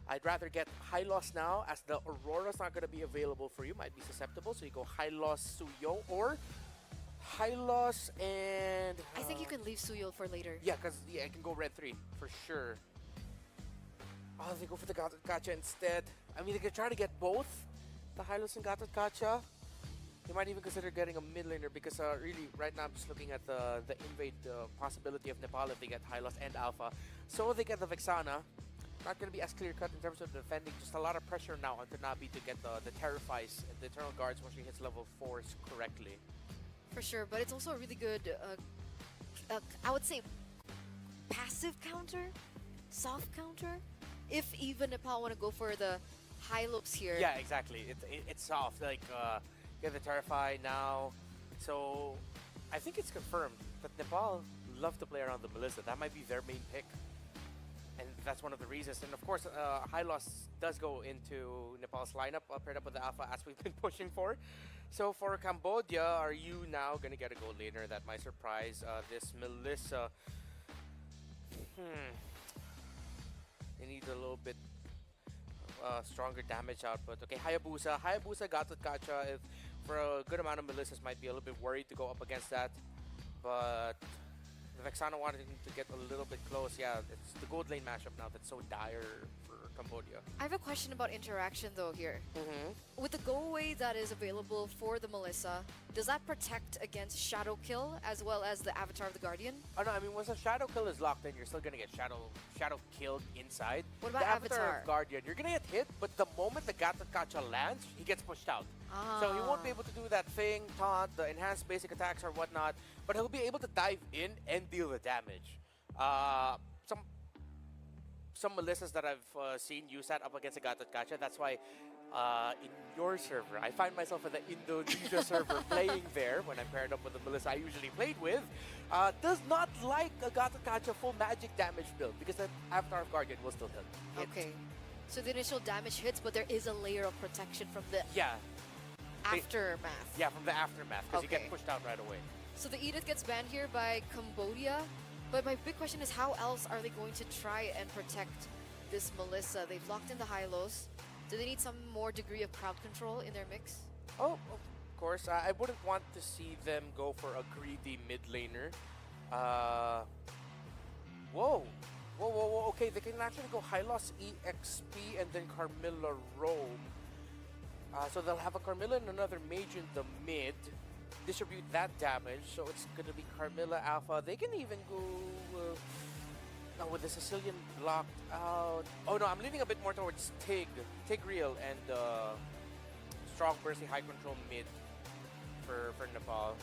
I'd rather get high loss now as the Aurora's not going to be available for you. Might be susceptible. So you go high loss Suyo or high loss and... I think you can leave Suyo for later. Yeah, because I can go red 3 for sure. Oh, they go for the Gatot Kacha instead. I mean, they could try to get both the high loss and Gatot Kacha. They might even consider getting a mid laner because really right now I'm just looking at the invade possibility of Nepal if they get high loss and Alpha. So they get the Vexana. Not going to be as clear cut in terms of defending. Just a lot of pressure now on Tanabe to get the Terrifies and the Eternal Guards once she hits level 4s correctly. For sure, but it's also a really good, I would say, passive counter, soft counter. If even Nepal want to go for the high loops here. Yeah, exactly. It's soft. Like, get the Terrify now. So, I think it's confirmed that Nepal love to play around the Melissa. That might be their main pick. And that's one of the reasons. And of course, high loss does go into Nepal's lineup, paired up with the Alpha as we've been pushing for. So for Cambodia, are you now going to get a gold laner? That might surprise this Melissa. They need a little bit stronger damage output. Okay, Hayabusa. Hayabusa, Gatot Kacha. If for a good amount of Melissas, might be a little bit worried to go up against that. But the Vexana wanted to get a little bit close. Yeah, it's the gold lane mashup now that's so dire for Cambodia. I have a question about interaction though here. With the go away that is available for the Melissa, does that protect against Shadow Kill as well as the Avatar of the Guardian? Oh no, I mean once a Shadow Kill is locked in, you're still gonna get Shadow killed inside. What about the Avatar Avatar? of Guardian? You're gonna get hit, but the moment the Gatot Kacha lands, he gets pushed out. So he won't be able to do that thing, taunt, the enhanced basic attacks or whatnot, but he'll be able to dive in and deal the damage. Some Melissas that I've seen use that up against a Gatot Kacha. That's why in your server, I find myself in the Indonesia server playing there when I'm paired up with the Melissa I usually played with. Does not like a Gatot Kacha full magic damage build because the Avatar of Guardian will still hit. Okay. So the initial damage hits, but there is a layer of protection from the aftermath. Yeah, from the aftermath because you Okay. get pushed out right away. So the Edith gets banned here by Cambodia. But my big question is, how else are they going to try and protect this Melissa? They've locked in the high-lows. Do they need some more degree of crowd control in their mix? Oh, of course. I wouldn't want to see them go for a greedy mid laner. Whoa. Okay, they can actually go high loss EXP and then Carmilla roam. So they'll have a Carmilla and another mage in the mid. Distribute that damage, so it's gonna be Carmilla Alpha. They can even go with the Sicilian blocked out. Oh no, I'm leaning a bit more towards Tigreal and strong bursty high control mid for Nepal.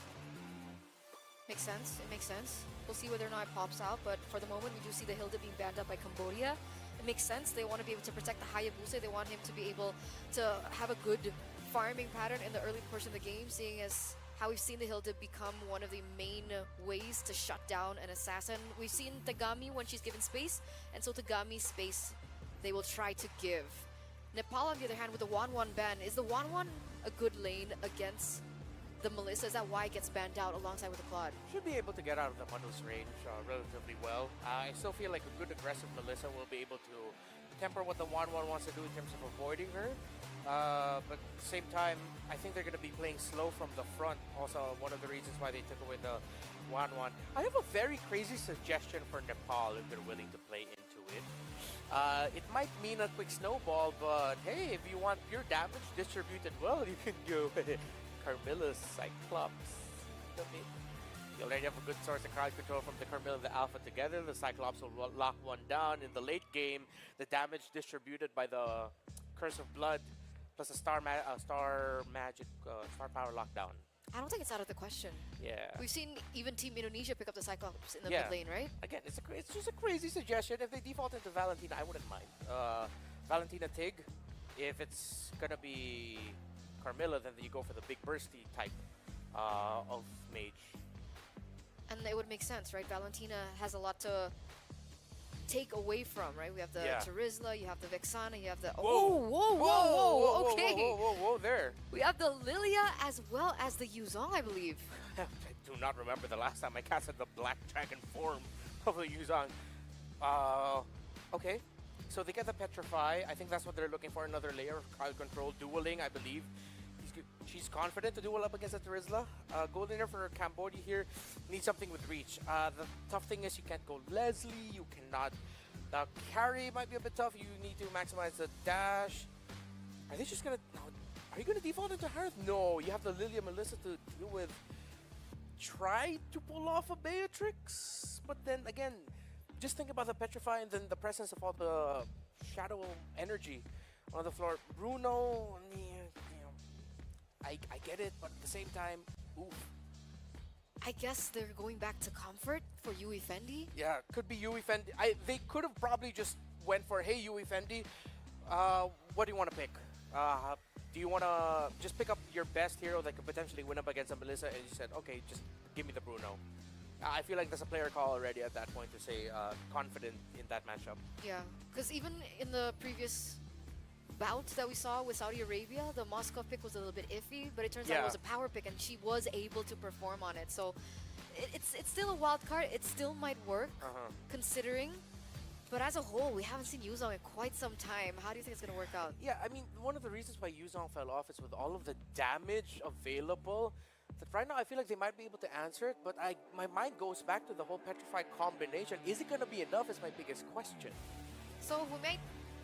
Makes sense. It makes sense. We'll see whether or not it pops out, but for the moment, we do see the Hilda being banned up by Cambodia. It makes sense. They want to be able to protect the Hayabusa. They want him to be able to have a good farming pattern in the early portion of the game, seeing as how we've seen the Hilda become one of the main ways to shut down an assassin. We've seen Tagami when she's given space, and so Tagami's space they will try to give. Nepal, on the other hand, with the 1-1 ban, is the 1-1 a good lane against the Melissa? Is that why it gets banned out alongside with the Claude? Should be able to get out of the Muddle's range relatively well. I still feel like a good aggressive Melissa will be able to temper what the 1-1 wants to do in terms of avoiding her. But at the same time, I think they're going to be playing slow from the front. Also, one of the reasons why they took away the 1-1. I have a very crazy suggestion for Nepal if they're willing to play into it. It might mean a quick snowball, but hey, if you want pure damage distributed well, you can go Carmilla's Cyclops. You already have a good source of crowd control from the Carmilla and the Alpha together. The Cyclops will lock one down. In the late game, the damage distributed by the Curse of Blood plus a Star Power lockdown. I don't think it's out of the question. Yeah. We've seen even Team Indonesia pick up the Cyclops in the mid lane, right? Again, it's just a crazy suggestion. If they default into Valentina, I wouldn't mind. Valentina Tig, if it's gonna be Carmilla, then you go for the big bursty type of mage. And it would make sense, right? Valentina has a lot to take away from, right? We have the Terizla, you have the Vexana, you have the... Whoa, okay. Whoa, there. We have the Lilia as well as the Yuzong, I believe. I do not remember the last time I casted the Black Dragon form of the Yuzong. Okay, so they get the Petrify. I think that's what they're looking for, another layer of crowd control, dueling, I believe. She's confident to duel up against the Terizla. Goldener for Cambodia here needs something with reach. The tough thing is you can't go Leslie, you cannot... carry might be a bit tough, you need to maximize the dash. Are they just gonna... No, are you gonna default into Harith? No, you have the Lilia Melissa to deal with. Try to pull off a Beatrix, but then again, just think about the Petrify and then the presence of all the shadow energy on the floor. Bruno, I get it, but at the same time, oof. I guess they're going back to comfort for Yui Fendi. Yeah, could be Yui Fendi. They could have probably just went for, hey, Yui Fendi, what do you want to pick? Do you want to just pick up your best hero that could potentially win up against a Melissa? And you said, okay, just give me the Bruno. I feel like there's a player call already at that point to say confident in that matchup. Yeah, because even in the previous bout that we saw with Saudi Arabia, the Moscow pick was a little bit iffy, but it turns out it was a power pick and she was able to perform on it. So it's still a wild card. It still might work, considering. But as a whole, we haven't seen Yuzong in quite some time. How do you think it's going to work out? Yeah, I mean, one of the reasons why Yuzong fell off is with all of the damage available. That right now, I feel like they might be able to answer it, but my mind goes back to the whole Petrify combination. Is it going to be enough is my biggest question. So we might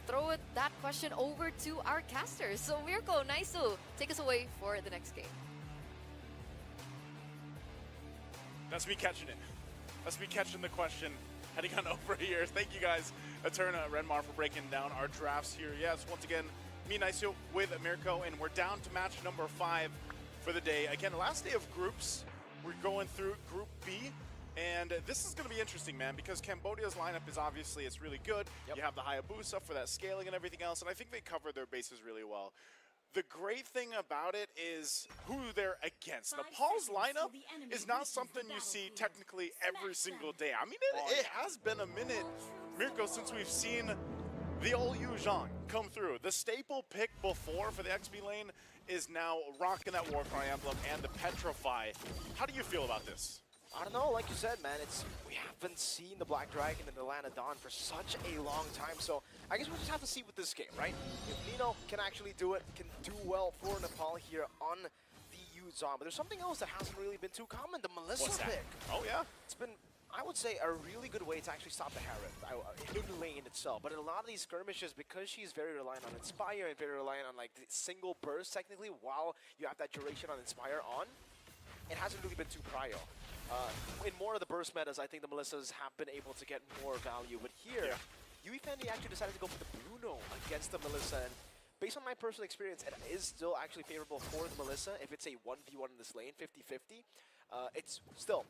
throw that question over to our casters. So Mirko, Naisu, take us away for the next game. That's me catching it. That's me catching the question. Heading on over here. Thank you guys, Eterna, Renmar, for breaking down our drafts here. Yes, once again, me, Naisu, with Mirko, and we're down to match number 5 for the day. Again, last day of groups. We're going through Group B. And this is going to be interesting, man, because Cambodia's lineup is obviously, it's really good. You have the Hayabusa for that scaling and everything else, and I think they cover their bases really well. The great thing about it is who they're against. Nepal's lineup is not something you see technically every single day. I mean, it has been a minute, Mirko, since we've seen the old Yu Zhang come through. The staple pick before for the XP lane is now rocking that Warcry emblem and the Petrify. How do you feel about this? I don't know, like you said, man, we haven't seen the Black Dragon in the Land of Dawn for such a long time, so I guess we'll just have to see with this game, right? If Nino can actually do it, can do well for Nepal here on the Yuzong, but there's something else that hasn't really been too common, the Melissa pick. Oh, yeah? It's been, I would say, a really good way to actually stop the Harith in lane itself, but in a lot of these skirmishes, because she's very reliant on Inspire and very reliant on, like, the single burst, technically, while you have that duration on Inspire on, it hasn't really been too prio. In more of the burst metas, I think the Melissas have been able to get more value. But here, Yui Fendi actually decided to go for the Bruno against the Melissa. And based on my personal experience, it is still actually favorable for the Melissa. If it's a 1v1 in this lane, 50-50, it's still,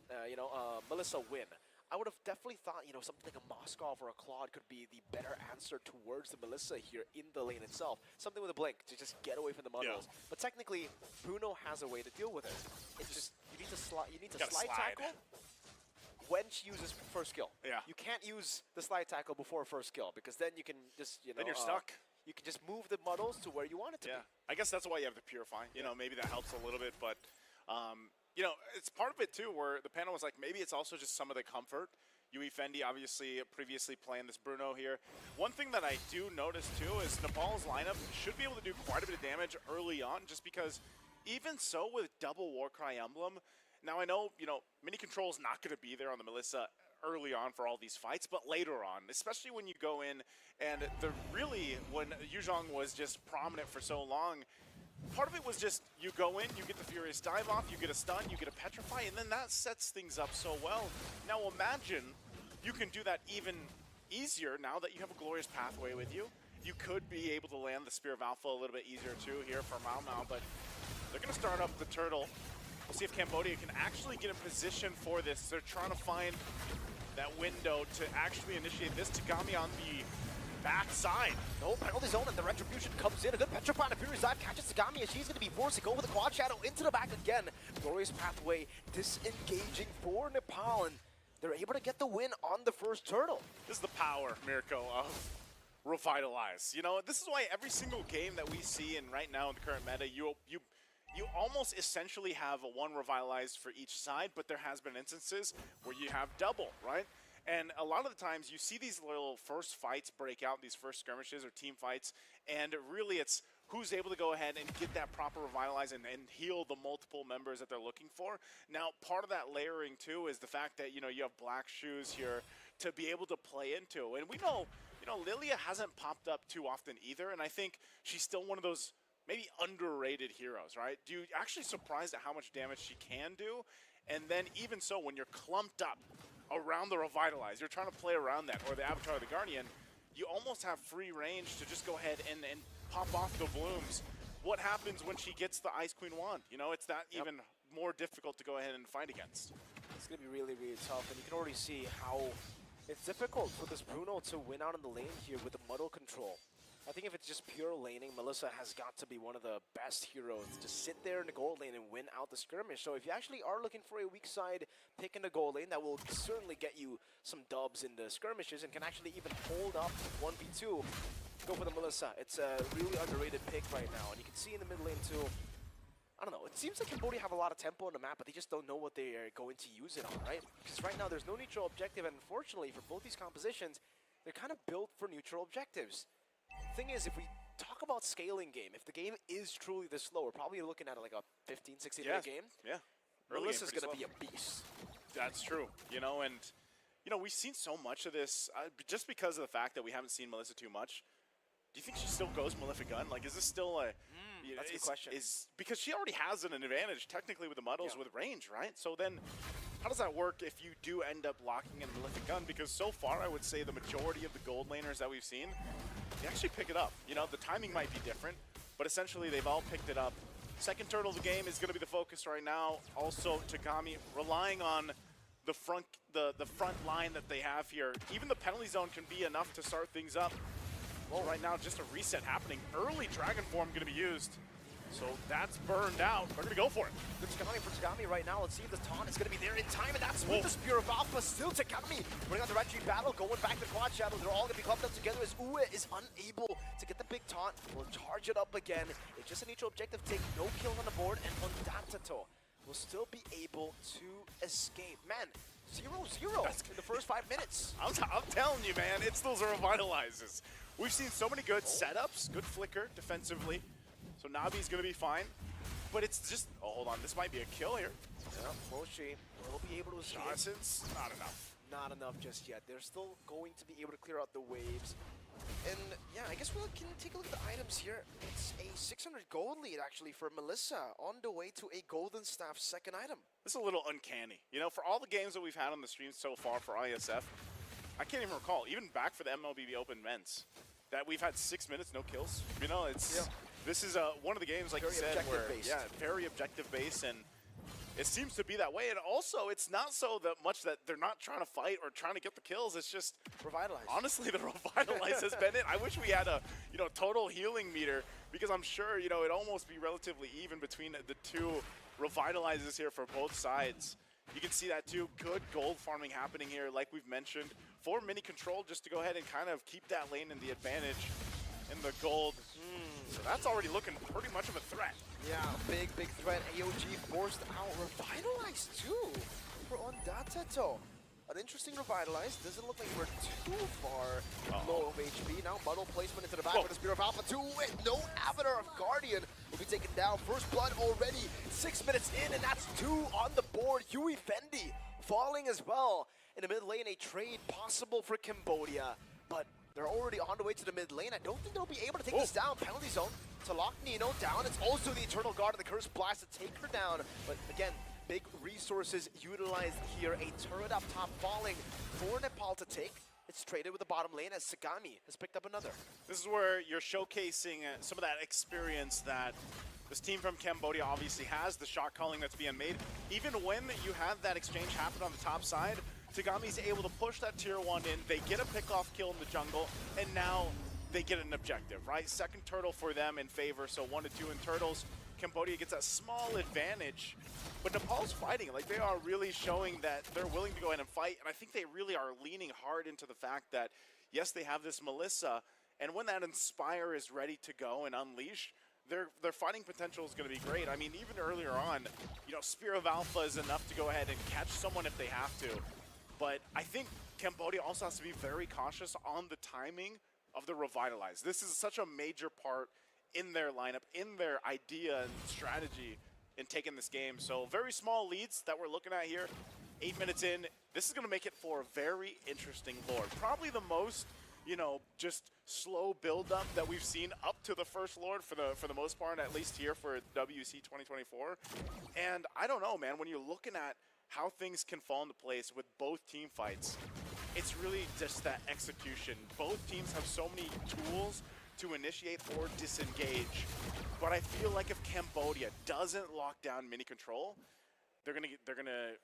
Melissa win. I would have definitely thought, something like a Moskov or a Claude could be the better answer towards the Melissa here in the lane itself. Something with a blink to just get away from the muddles. But technically, Bruno has a way to deal with it. It's just, you need to slide tackle when she uses first skill. Yeah. You can't use the slide tackle before first skill, because then you can just, Then you're stuck. you can just move the models to where you want it to be. I guess that's why you have the Purify. You know, maybe that helps a little bit, but you know, it's part of it too where the panel was like, maybe it's also just some of the comfort. UE Fendi obviously previously playing this Bruno here. One thing that I do notice too is Nepal's lineup should be able to do quite a bit of damage early on, just because even so with double Warcry Emblem, now I know, you know, Mini Control's not going to be there on the Melissa early on for all these fights, but later on, especially when you go in and when Yuzhong was just prominent for so long, part of it was just you go in, you get the Furious Dive off, you get a stun, you get a Petrify, and then that sets things up so well. Now imagine you can do that even easier now that you have a Glorious Pathway with you. You could be able to land the Spear of Alpha a little bit easier too here for Mau Mau, but they're going to start up the Turtle. We'll see if Cambodia can actually get in position for this. They're trying to find that window to actually initiate this. Tagami on the backside. No penalty zone, and the retribution comes in. A good Petrify and a Furious Dive catches Tagami, and she's going to be forced to go with the Quad Shadow into the back again. Glorious Pathway disengaging for Nepal, and they're able to get the win on the first Turtle. This is the power, Mirko, of Revitalize. You know, this is why every single game that we see in right now in the current meta, you almost essentially have a one Revitalize for each side, but there has been instances where you have double, right? And a lot of the times you see these little first fights break out, these first skirmishes or team fights, and really it's who's able to go ahead and get that proper Revitalize and heal the multiple members that they're looking for. Now, part of that layering too is the fact that, you know, you have Black Shoes here to be able to play into. And we know, you know, Lilia hasn't popped up too often either, and I think she's still one of those maybe underrated heroes, right? You're actually surprised at how much damage she can do, and then even so, when you're clumped up around the Revitalize, you're trying to play around that, or the Avatar of the Guardian, you almost have free range to just go ahead and pop off the blooms. What happens when she gets the Ice Queen wand? You know, it's that even more difficult to go ahead and fight against. It's going to be really, really tough, and you can already see how it's difficult for this Bruno to win out in the lane here with the muddle control. I think if it's just pure laning, Melissa has got to be one of the best heroes to sit there in the gold lane and win out the skirmish. So if you actually are looking for a weak side pick in the gold lane, that will certainly get you some dubs in the skirmishes and can actually even hold up 1v2. Go for the Melissa. It's a really underrated pick right now. And you can see in the mid lane too, I don't know, it seems like Cambodia have a lot of tempo on the map, but they just don't know what they are going to use it on, right? Because right now there's no neutral objective, and unfortunately for both these compositions, they're kind of built for neutral objectives. Thing is, if we talk about scaling game, if the game is truly this slow, we're probably looking at like a 15, 16 minute game. Yeah. Melissa's going to be a beast. That's true. You know, and, you know, we've seen so much of this just because of the fact that we haven't seen Melissa too much. Do you think she still goes Malefic Gun? Like, is this still a... that's a good question. Because she already has an advantage, technically, with the muddles with range, right? So then, how does that work if you do end up locking in Malefic Gun? Because so far, I would say the majority of the gold laners that we've seen, they actually pick it up. You know, the timing might be different, but essentially, they've all picked it up. Second turtle of the game is going to be the focus right now. Also, Tagami relying on the front line that they have here. Even the penalty zone can be enough to start things up. Well, right now, just a reset happening. Early Dragon Form going to be used. So that's burned out. We're going to go for it. Good Tagami for Tagami right now. Let's see if the taunt is going to be there in time, and that's with the Spear of Alpha. Still Tagami running on the retreat battle, going back to Quad Shadow. They're all going to be clumped up together as Uwe is unable to get the big taunt. We'll charge it up again. It's just a neutral objective take. No kill on the board, and Ondatato will still be able to escape. Man, 0-0 in the first 5 minutes. I'm telling you, man, it's those revitalizes. We've seen so many good setups, good flicker defensively. So Navi's going to be fine. But it's just, oh, hold on, this might be a kill here. Yeah, Moshi will be able to escape. Johnson's not enough. Not enough just yet. They're still going to be able to clear out the waves. And yeah, I guess we can take a look at the items here. It's a 600 gold lead actually for Melissa on the way to a golden staff second item. This is a little uncanny. You know, for all the games that we've had on the stream so far for IESF, I can't even recall, even back for the MLBB Open Men's, that we've had 6 minutes, no kills. You know, it's this is one of the games, like very you said, where based. very objective based, and it seems to be that way. And also, it's not so that much that they're not trying to fight or trying to get the kills. It's just Revitalize. Honestly, the Revitalize has been it. I wish we had a total healing meter, because I'm sure it'd almost be relatively even between the two Revitalizes here for both sides. You can see that too. Good gold farming happening here, like we've mentioned, for Mini Control, just to go ahead and kind of keep that lane in the advantage. in the gold. So that's already looking pretty much of a threat. Yeah, big threat. AOG forced out. Revitalized too for Ondateto. An interesting Revitalize. Doesn't look like we're too far low of HP. Now muddle placement into the back with the Spear of Alpha 2 with no Avatar of Guardian will be taken down. First blood already 6 minutes in, and that's 2 on the board. Yui Fendi falling as well. In the mid lane, a trade possible for Cambodia, but they're already on the way to the mid lane. I don't think they'll be able to take this down. Penalty zone to lock Nino down. It's also the Eternal Guard and the Curse Blast to take her down. But again, big resources utilized here. A turret up top falling for Nepal to take. It's traded with the bottom lane as Sagami has picked up another. This is where you're showcasing some of that experience that this team from Cambodia obviously has, the shot calling that's being made. Even when you have that exchange happen on the top side, Tagami's able to push that tier 1 in, they get a pick-off kill in the jungle, and now they get an objective, right? Second turtle for them in favor, so 1-2 in turtles. Cambodia gets a small advantage, but Nepal's fighting. Like, they are really showing that they're willing to go ahead and fight, and I think they really are leaning hard into the fact that, yes, they have this Melissa, and when that Inspire is ready to go and unleash, their fighting potential is going to be great. I mean, even earlier on, you know, Spear of Alpha is enough to go ahead and catch someone if they have to. But I think Cambodia also has to be very cautious on the timing of the Revitalize. This is such a major part in their lineup, in their idea and strategy in taking this game. So very small leads that we're looking at here. 8 minutes in, this is going to make it for a very interesting Lord. Probably the most, you know, just slow build-up that we've seen up to the first Lord for the most part, at least here for WEC 2024. And I don't know, man, when you're looking at how things can fall into place with both team fights, it's really just that execution. Both teams have so many tools to initiate or disengage, but I feel like if Cambodia doesn't lock down mini control, they're gonna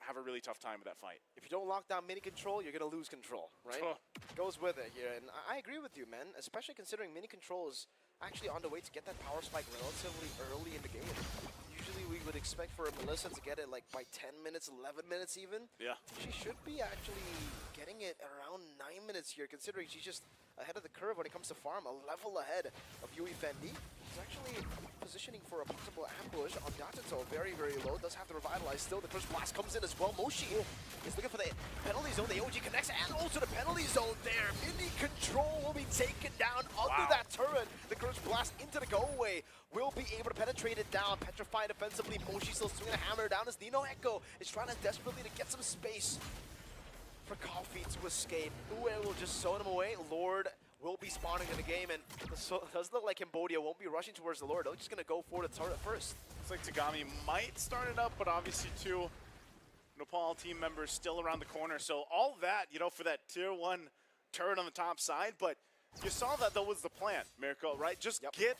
have a really tough time with that fight. If you don't lock down mini control, you're gonna lose control, right? Goes with it here, and I agree with you, man. Especially considering mini control is actually on the way to get that power spike relatively early in the game. Usually we would expect for Melissa to get it like by 10 minutes, 11 minutes even. Yeah. She should be actually getting it around 9 minutes here, considering she's just ahead of the curve when it comes to farm, a level ahead of Yui Fendi. She's actually positioning for a possible ambush on Datato, very low, does have to Revitalize still. The first blast comes in as well. Moshi is looking for the penalty zone, the OG connects, and also the penalty zone there. Mini control will be taken down under that turret. The curse blast into the go-away will be able to penetrate it down. Petrified defensively, Moshi still swinging a hammer down as Nino Echo is trying to desperately to get some space for Coffee to escape. Ue will just zone him away. Lord will be spawning in the game, and it does look like Cambodia won't be rushing towards the Lord. They're just going to go for the turret first. Looks like Tagami might start it up, but obviously two Nepal team members still around the corner. So all that, you know, for that tier 1 turret on the top side, but you saw that was the plan, Mirko, right? Just get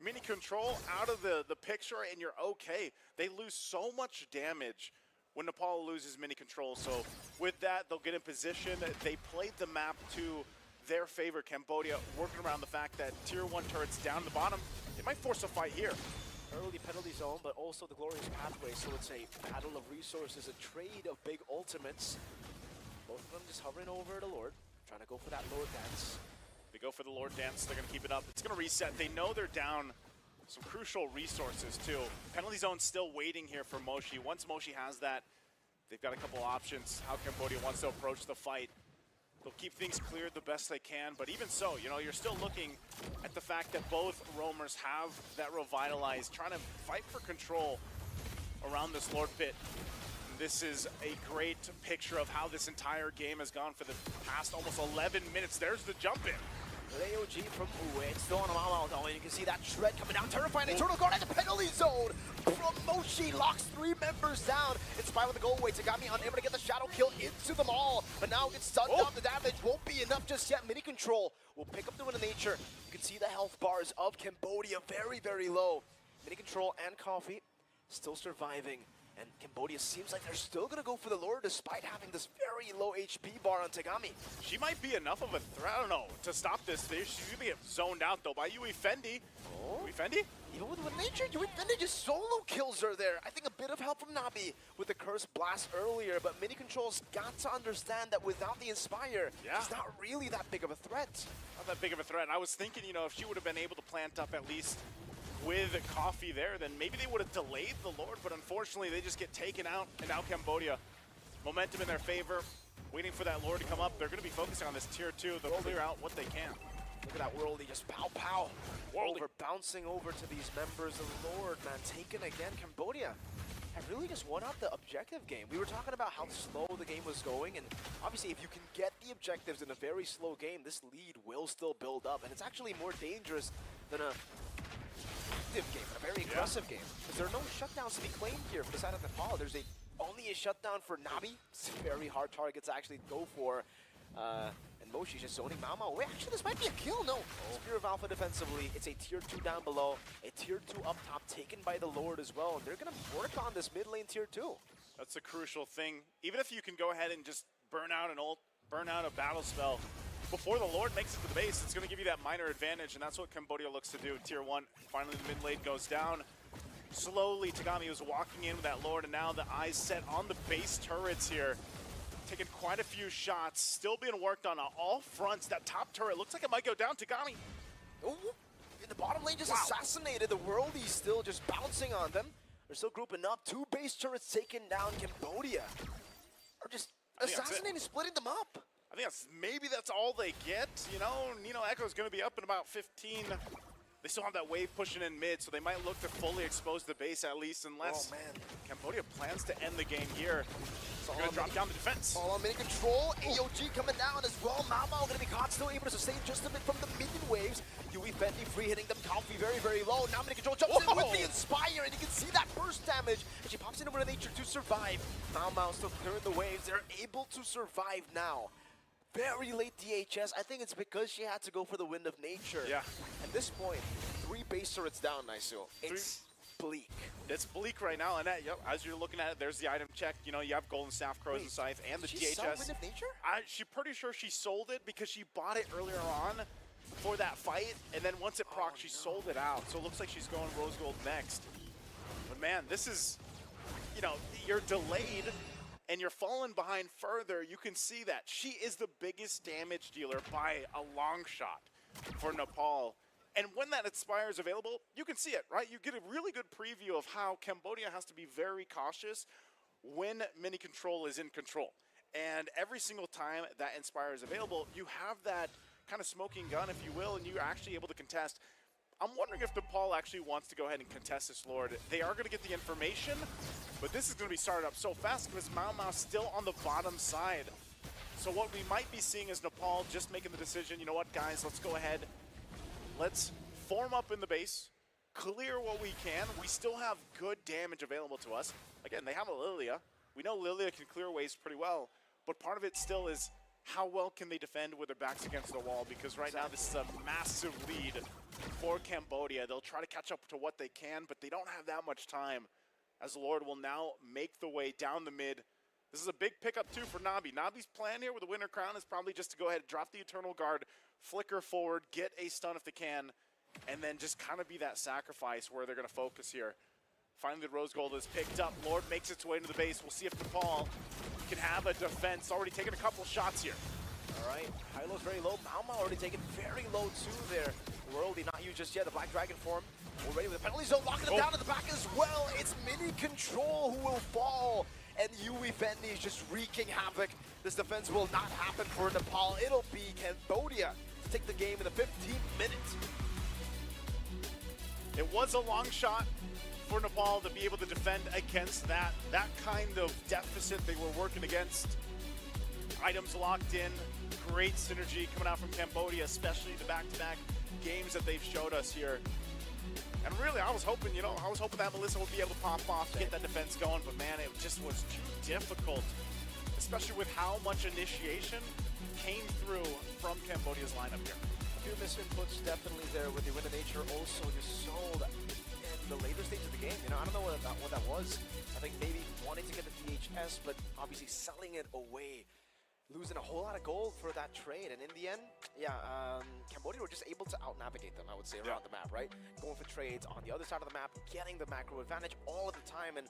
mini control out of the picture and you're okay. They lose so much damage when Nepal loses mini control. So with that, they'll get in position. They played the map to their favor. Cambodia working around the fact that tier 1 turrets down at the bottom. They might force a fight here. Early penalty zone, but also the glorious pathway. So it's a battle of resources, a trade of big ultimates. Both of them just hovering over the Lord, trying to go for that Lord dance. They go for the Lord dance. They're going to keep it up. It's going to reset. They know they're down some crucial resources too. Penalty zone still waiting here for Moshi. Once Moshi has that, they've got a couple options how Cambodia wants to approach the fight. They'll keep things cleared the best they can, but even so, you know, you're still looking at the fact that both roamers have that Revitalize, trying to fight for control around this Lord pit. And this is a great picture of how this entire game has gone for the past almost 11 minutes. There's the jump in. AOG from Ue, it's still on a mile though, and you can see that shred coming down, terrifying. Eternal Guard at the penalty zone from Moshi, locks 3 members down. Inspired with the go away, Tagami unable to get the shadow kill into them all, but now gets stunned down. The damage won't be enough just yet. Mini control will pick up the win of nature. You can see the health bars of Cambodia very low. Mini control and Coffee still surviving. And Cambodia seems like they're still going to go for the Lord despite having this very low HP bar on Tagami. She might be enough of a threat, I don't know, to stop this. She's going to get zoned out, though, by Yui Fendi. Yui Fendi? Even with Nature, UEFN just solo kills her there. I think a bit of help from Nabi with the Curse Blast earlier, but Mini Control's got to understand that without the Inspire, she's not really that big of a threat. Not that big of a threat. I was thinking, you know, if she would have been able to plant up at least with Coffee there, then maybe they would have delayed the Lord, but unfortunately they just get taken out, and now Cambodia, momentum in their favor, waiting for that Lord to come up. They're going to be focusing on this tier 2. They'll clear out what they can. Look at that Worldy just pow. Over, bouncing over to these members of Lord, man. Taken again. Cambodia have really just won out the objective game. We were talking about how slow the game was going, and obviously if you can get the objectives in a very slow game, this lead will still build up, and it's actually more dangerous than a active game, a very aggressive game, because there are no shutdowns to be claimed here for the side of Nepal. There's only a shutdown for Nabi. It's a very hard target to actually go for. And Moshi's just zoning Mao. Wait, actually, this might be a kill. No. Spear of Alpha defensively. It's a tier 2 down below. A tier 2 up top taken by the Lord as well. And they're going to work on this mid lane tier 2. That's a crucial thing. Even if you can go ahead and just burn out an ult, burn out a battle spell before the Lord makes it to the base, it's going to give you that minor advantage. And that's what Cambodia looks to do. Tier 1, finally the mid lane goes down. Slowly, Tagami was walking in with that Lord, and now the eyes set on the base turrets here. Taking quite a few shots, still being worked on all fronts. That top turret looks like it might go down. Tagami. Ooh, in the bottom lane just assassinated. The Worldy's still just bouncing on them. They're still grouping up. 2 base turrets taken down. Cambodia are just assassinating, splitting them up. I think maybe that's all they get. You know, Nino Echo's going to be up in about 15. They still have that wave pushing in mid, so they might look to fully expose the base at least, unless Cambodia plans to end the game here. So they're going to drop down the defense. All on Mini Control. AOG coming down as well. Mao going to be caught, still able to sustain just a bit from the minion waves. Yui Fendi free hitting them. Coffee very, very low. Now Mini Control jumps in with the Inspire, and you can see that burst damage. And she pops into Nature to survive. Mao still clearing the waves. They're able to survive now. Very late DHS. I think it's because she had to go for the Wind of Nature. Yeah. At this point, 3 base turrets down, Naisu. It's bleak. It's bleak right now, and as you're looking at it, there's the item check. You know, you have Golden Staff, Crows and Scythe, and the she DHS. sell Wind of Nature? She's pretty sure she sold it because she bought it earlier on for that fight, and then once it procs, she sold it out. So it looks like she's going Rose Gold next. But man, this is, you know, you're delayed, and you're falling behind further. You can see that she is the biggest damage dealer by a long shot for Nepal. And when that Inspire is available, you can see it, right? You get a really good preview of how Cambodia has to be very cautious when Mini Control is in control. And every single time that Inspire is available, you have that kind of smoking gun, if you will, and you're actually able to contest. I'm wondering if Nepal actually wants to go ahead and contest this Lord. They are going to get the information, but this is going to be started up so fast because Mao still on the bottom side. So what we might be seeing is Nepal just making the decision, you know what, guys, let's go ahead. Let's form up in the base, clear what we can. We still have good damage available to us. Again, they have a Lilia. We know Lilia can clear waves pretty well, but part of it still is how well can they defend with their backs against the wall, because right now this is a massive lead for Cambodia. They'll try to catch up to what they can, but they don't have that much time, as Lord will now make the way down the mid. This is a big pickup too for Nabi. Nabi's plan here with the Winter Crown is probably just to go ahead and drop the Eternal Guard, flicker forward, get a stun if they can, and then just kind of be that sacrifice where they're going to focus here. Finally, the Rose Gold is picked up. Lord makes its way into the base. We'll see if Nepal can have a defense. Already taking a couple shots here. All right, Hylo's very low. Mao already taken very low too there. Worldy not used just yet. The Black Dragon form already with the penalty zone, locking them down in the back as well. It's Mini Control who will fall, and Yui Fendi is just wreaking havoc. This defense will not happen for Nepal. It'll be Cambodia to take the game in the 15th minute. It was a long shot for Nepal to be able to defend against that kind of deficit they were working against. Items locked in, great synergy coming out from Cambodia, especially the back-to-back games that they've showed us here. And really, I was hoping, that Melissa would be able to pop off, get that defense going, but man, it just was too difficult, especially with how much initiation came through from Cambodia's lineup here. A few misinputs definitely there with the Wind of Nature also just sold in the later stage of the game. You know, I don't know what that was. I think maybe wanting to get the DHS, but obviously selling it away losing a whole lot of gold for that trade. And in the end, yeah, Cambodia were just able to out-navigate them, I would say, around the map, right? Going for trades on the other side of the map, getting the macro advantage all of the time. And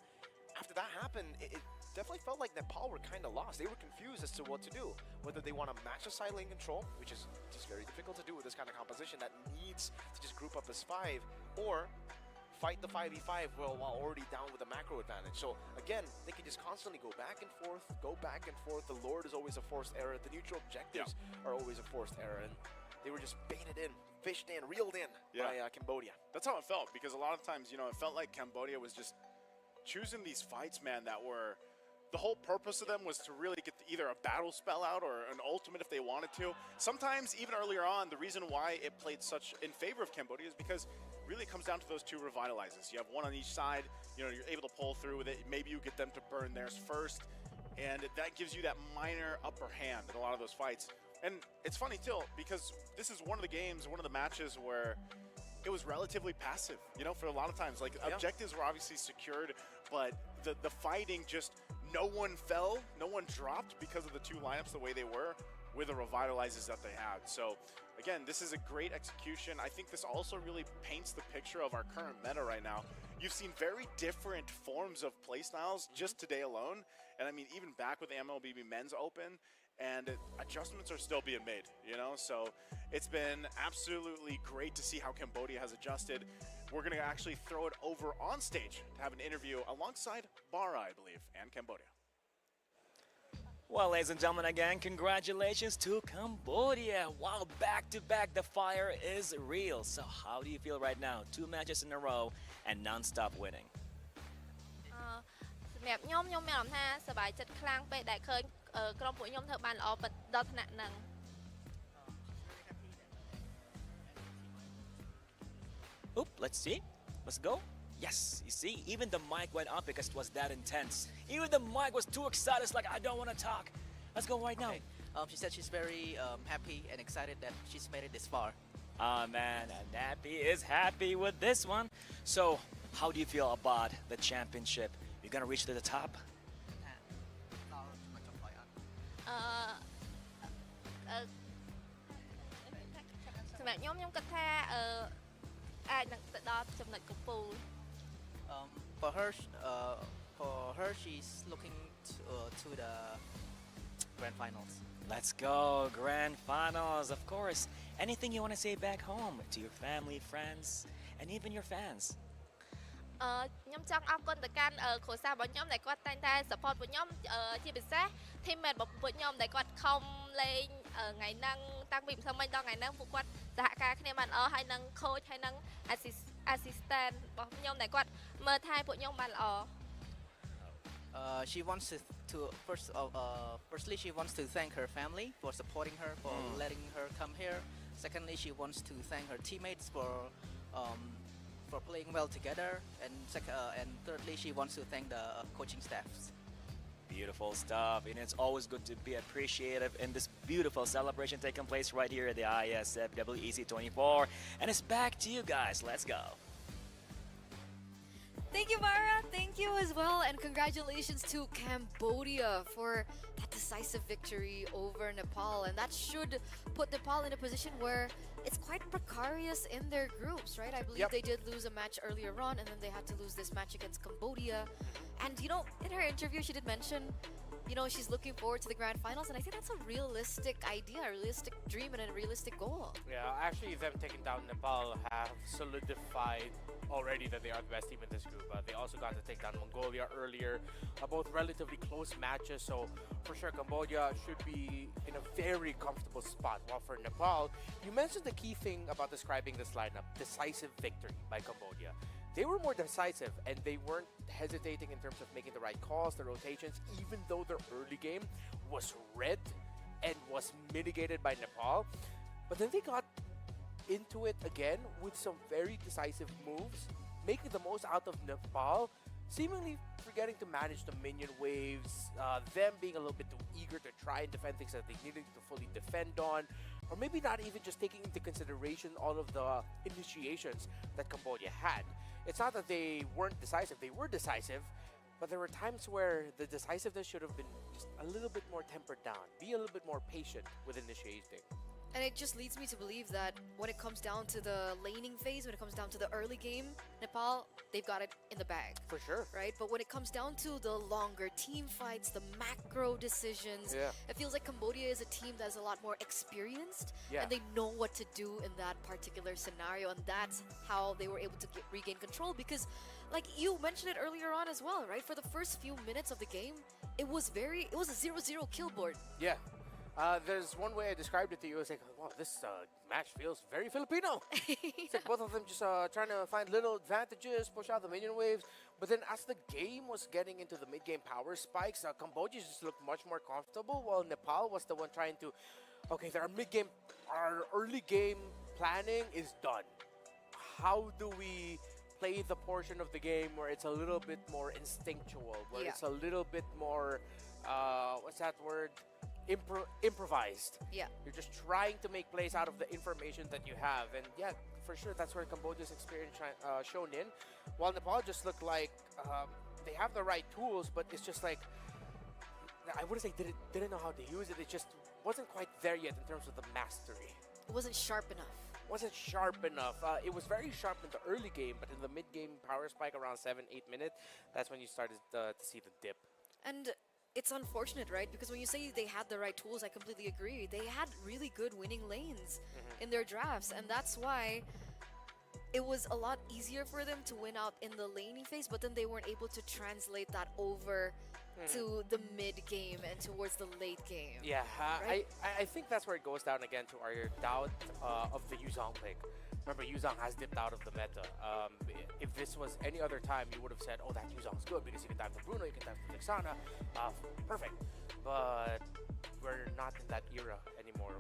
after that happened, it definitely felt like Nepal were kind of lost. They were confused as to what to do. Whether they want to match the side lane control, which is just very difficult to do with this kind of composition that needs to just group up as 5, or fight the 5v5 while already down with a macro advantage. So again, they can just constantly go back and forth, go back and forth. The Lord is always a forced error. The neutral objectives are always a forced error. And they were just baited in, fished in, reeled in by Cambodia. That's how it felt, because a lot of times, you know, it felt like Cambodia was just choosing these fights, man, that were, the whole purpose of them was to really get either a battle spell out or an ultimate if they wanted to. Sometimes, even earlier on, the reason why it played such in favor of Cambodia is because really it comes down to those 2 revitalizers. You have one on each side, you know, you're able to pull through with it. Maybe you get them to burn theirs first, and that gives you that minor upper hand in a lot of those fights. And it's funny too, because this is one of the games, one of the matches where it was relatively passive, you know, for a lot of times. Like, objectives were obviously secured, but the fighting just, no one fell, no one dropped because of the 2 lineups the way they were with the revitalizers that they had. So again, this is a great execution. I think this also really paints the picture of our current meta right now. You've seen very different forms of playstyles just today alone. And I mean, even back with the MLBB Men's Open, and adjustments are still being made, you know? So it's been absolutely great to see how Cambodia has adjusted. We're gonna actually throw it over on stage to have an interview alongside Bara, I believe, and Cambodia. Well, ladies and gentlemen, again, congratulations to Cambodia. Wow, back-to-back, the fire is real. So how do you feel right now? 2 matches in a row and non-stop winning. សម្រាប់ខ្ញុំមានអារម្មណ៍ថាសប្បាយចិត្តខ្លាំងពេកដែលឃើញក្រុមពួកខ្ញុំធ្វើបានល្អដល់ថ្នាក់ហ្នឹង Oop, let's see. Let's go. Yes, you see, even the mic went up because it was that intense. Even the mic was too excited. It's like, I don't want to talk. Let's go right now. She said she's very happy and excited that she's made it this far. Oh man, and Nappy is happy with this one. So, how do you feel about the championship? You're gonna reach to the top? សម្រាប់ខ្ញុំគិតថាអាចនឹងទៅដល់ចំណុចកំពូល For her, she's looking to the grand finals. Let's go, grand finals, of course. Anything you want to say back home to your family, friends, and even your fans? ខ្ញុំចង់អរគុណទៅកាន់គ្រួសាររបស់ខ្ញុំដែលគាត់តែងតែ support ពួកខ្ញុំជាពិសេស teammate របស់ពួកខ្ញុំដែលគាត់ខំលេងថ្ងៃហ្នឹងតាំងពីម្សិលមិញដល់ថ្ងៃហ្នឹងពួកគាត់សហការគ្នាបានល្អហើយនឹង coach ហើយនឹង assistant របស់ខ្ញុំដែលគាត់មើលថែពួកខ្ញុំបានល្អ She wants to firstly she wants to thank her family for supporting her, for letting her come here. Secondly, she wants to thank her teammates for playing well together, and thirdly, she wants to thank the coaching staffs. Beautiful stuff, and it's always good to be appreciative in this beautiful celebration taking place right here at the IESF WEC 24. And it's back to you guys. Let's go. Thank you, Mara. Thank you as well. And congratulations to Cambodia for that decisive victory over Nepal. And that should put Nepal in a position where it's quite precarious in their groups, right? I believe they did lose a match earlier on, and then they had to lose this match against Cambodia. And, you know, in her interview, she did mention, you know, she's looking forward to the grand finals. And I think that's a realistic idea, a realistic dream, and a realistic goal. Yeah, actually, them taking down Nepal have solidified already that they are the best team in this group. They also got to take down Mongolia earlier, both relatively close matches. So for sure, Cambodia should be in a very comfortable spot. While for Nepal, you mentioned the key thing about describing this lineup: decisive victory by Cambodia. They were more decisive, and they weren't hesitating in terms of making the right calls, the rotations, even though their early game was read and was mitigated by Nepal. But then they got into it again with some very decisive moves, making the most out of Nepal, seemingly forgetting to manage the minion waves, them being a little bit too eager to try and defend things that they needed to fully defend on, or maybe not even just taking into consideration all of the initiations that Cambodia had. It's not that they weren't decisive, they were decisive, but there were times where the decisiveness should have been just a little bit more tempered down, be a little bit more patient with initiating. And it just leads me to believe that when it comes down to the laning phase, when it comes down to the early game, Nepal, they've got it in the bag. For sure. Right? But when it comes down to the longer team fights, the macro decisions, it feels like Cambodia is a team that's a lot more experienced. Yeah. And they know what to do in that particular scenario. And that's how they were able to regain control. Because, like you mentioned it earlier on as well, right? For the first few minutes of the game, it was a 0-0 kill board. Yeah. There's one way I described it to you. It's like, wow, this match feels very Filipino. It's like both of them just trying to find little advantages, push out the minion waves. But then as the game was getting into the mid-game power spikes, Cambodia just looked much more comfortable, while Nepal was the one trying to, okay, our early game planning is done. How do we play the portion of the game where it's a little bit more instinctual, where it's a little bit more, what's that word? Improvised. Yeah. You're just trying to make plays out of the information that you have. And yeah, for sure, that's where Cambodia's experience shown in. While Nepal just looked like they have the right tools, but it's just like, I wouldn't say didn't know how to use it. It just wasn't quite there yet in terms of the mastery. It wasn't sharp enough. Wasn't sharp enough. It was very sharp in the early game, but in the mid-game power spike around 7-8 minutes, that's when you started to see the dip. And it's unfortunate, right? Because when you say they had the right tools, I completely agree. They had really good winning lanes in their drafts, and that's why it was a lot easier for them to win out in the laning phase, but then they weren't able to translate that over to the mid-game and towards the late game. Yeah, right? I think that's where it goes down again to our doubt of the Yuzong pick. Remember, Yuzong has dipped out of the meta. If this was any other time, you would have said, oh, that Yuzong's good because you can dive to Bruno, you can dive to Lixana. Perfect. But we're not in that era anymore.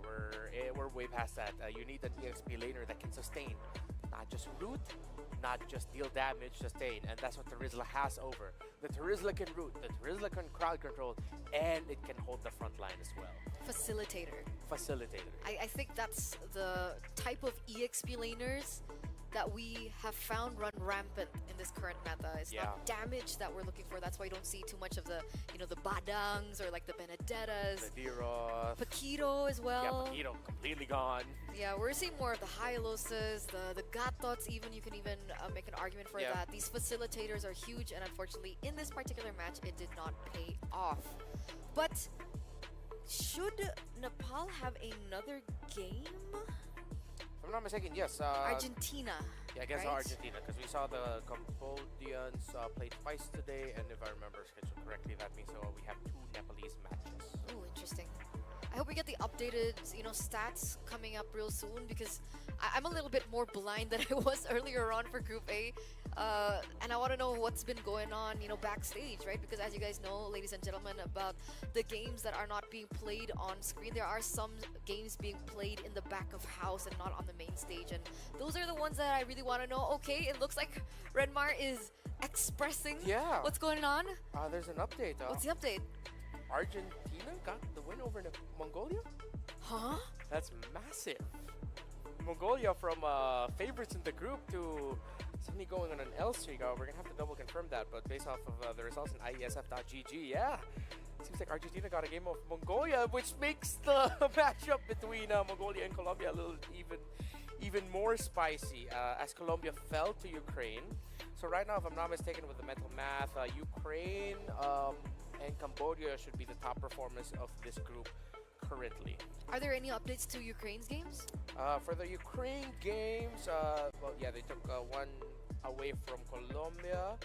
We're way past that. You need an EXP laner that can sustain. Not just root, not just deal damage, sustain. And that's what Terizla has over. The Terizla can root, the Terizla can crowd control, and it can hold the front line as well. Facilitator. I think that's the type of EXP laners that we have found run rampant in this current meta. It's not damage that we're looking for. That's why you don't see too much of the, the Badangs or like the Benedettas. The Viroth. Paquito as well. Yeah, Paquito completely gone. Yeah, we're seeing more of the Hyaloses, the Gatots even. You can even make an argument for that. These facilitators are huge, and unfortunately in this particular match, it did not pay off. But should Nepal have another game? If I'm not mistaken, yes. Argentina. Yeah, against right? Argentina, because we saw the Cambodians play twice today, and if I remember schedule correctly, that means we have 2 Nepalese matches. Oh, interesting. I hope we get the updated, stats coming up real soon, because I'm a little bit more blind than I was earlier on for Group A. And I want to know what's been going on, backstage, right? Because as you guys know, ladies and gentlemen, about the games that are not being played on screen, there are some games being played in the back of house and not on the main stage. And those are the ones that I really want to know. Okay, it looks like Redmar is expressing what's going on. There's an update. What's the update? Argentina got the win over Mongolia? Huh? That's massive. Mongolia from favorites in the group to suddenly going on an L streak. We're going to have to double confirm that, but based off of the results in IESF.gg, yeah. Seems like Argentina got a game of Mongolia, which makes the matchup between Mongolia and Colombia a little even more spicy as Colombia fell to Ukraine. So right now, if I'm not mistaken with the mental math, Ukraine and Cambodia should be the top performers of this group currently. Are there any updates to Ukraine's games? For the Ukraine games, well, yeah, they took one away from Colombia,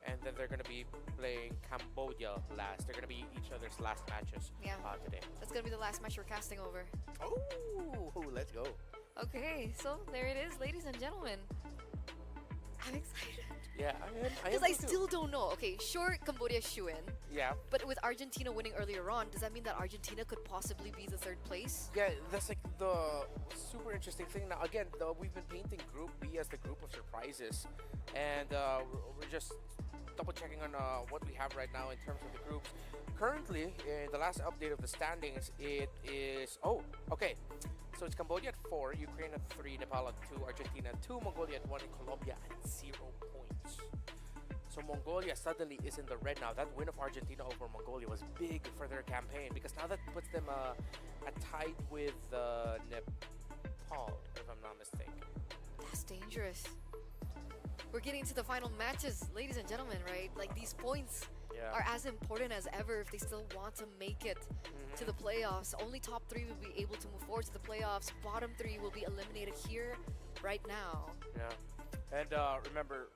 and then they're going to be playing Cambodia last. They're going to be each other's last matches today. That's going to be the last match we're casting over. Oh, let's go. Okay, so there it is, ladies and gentlemen. I'm excited. Yeah, I am. Because I still don't know. Okay, sure, Cambodia shoe-in. Yeah. But with Argentina winning earlier on, does that mean that Argentina could possibly be the 3rd place? Yeah, that's like the super interesting thing. Now, again, we've been painting Group B as the group of surprises. And we're just double-checking on what we have right now in terms of the groups. Currently, in the last update of the standings, it is... Oh, okay. So it's Cambodia at 4, Ukraine at 3, Nepal at 2, Argentina at 2, Mongolia at 1, and Colombia at 0 points. So Mongolia suddenly is in the red now. That win of Argentina over Mongolia was big for their campaign because now that puts them tied with Nepal, if I'm not mistaken. That's dangerous. We're getting to the final matches, ladies and gentlemen, right? Like, these points are as important as ever if they still want to make it to the playoffs. Only top 3 will be able to move forward to the playoffs. Bottom 3 will be eliminated here right now. Yeah. And remember,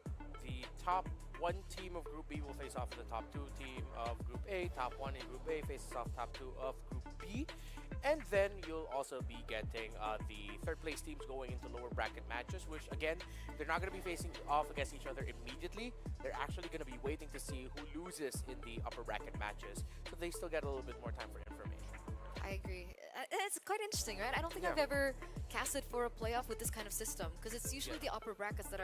the top 1 team of Group B will face off with the top 2 team of Group A. Top 1 in Group A faces off top 2 of Group B. And then you'll also be getting the third place teams going into lower bracket matches, which again, they're not going to be facing off against each other immediately. They're actually going to be waiting to see who loses in the upper bracket matches. So they still get a little bit more time for information. I agree. It's quite interesting, right? I don't think I've ever casted for a playoff with this kind of system because it's usually the upper brackets that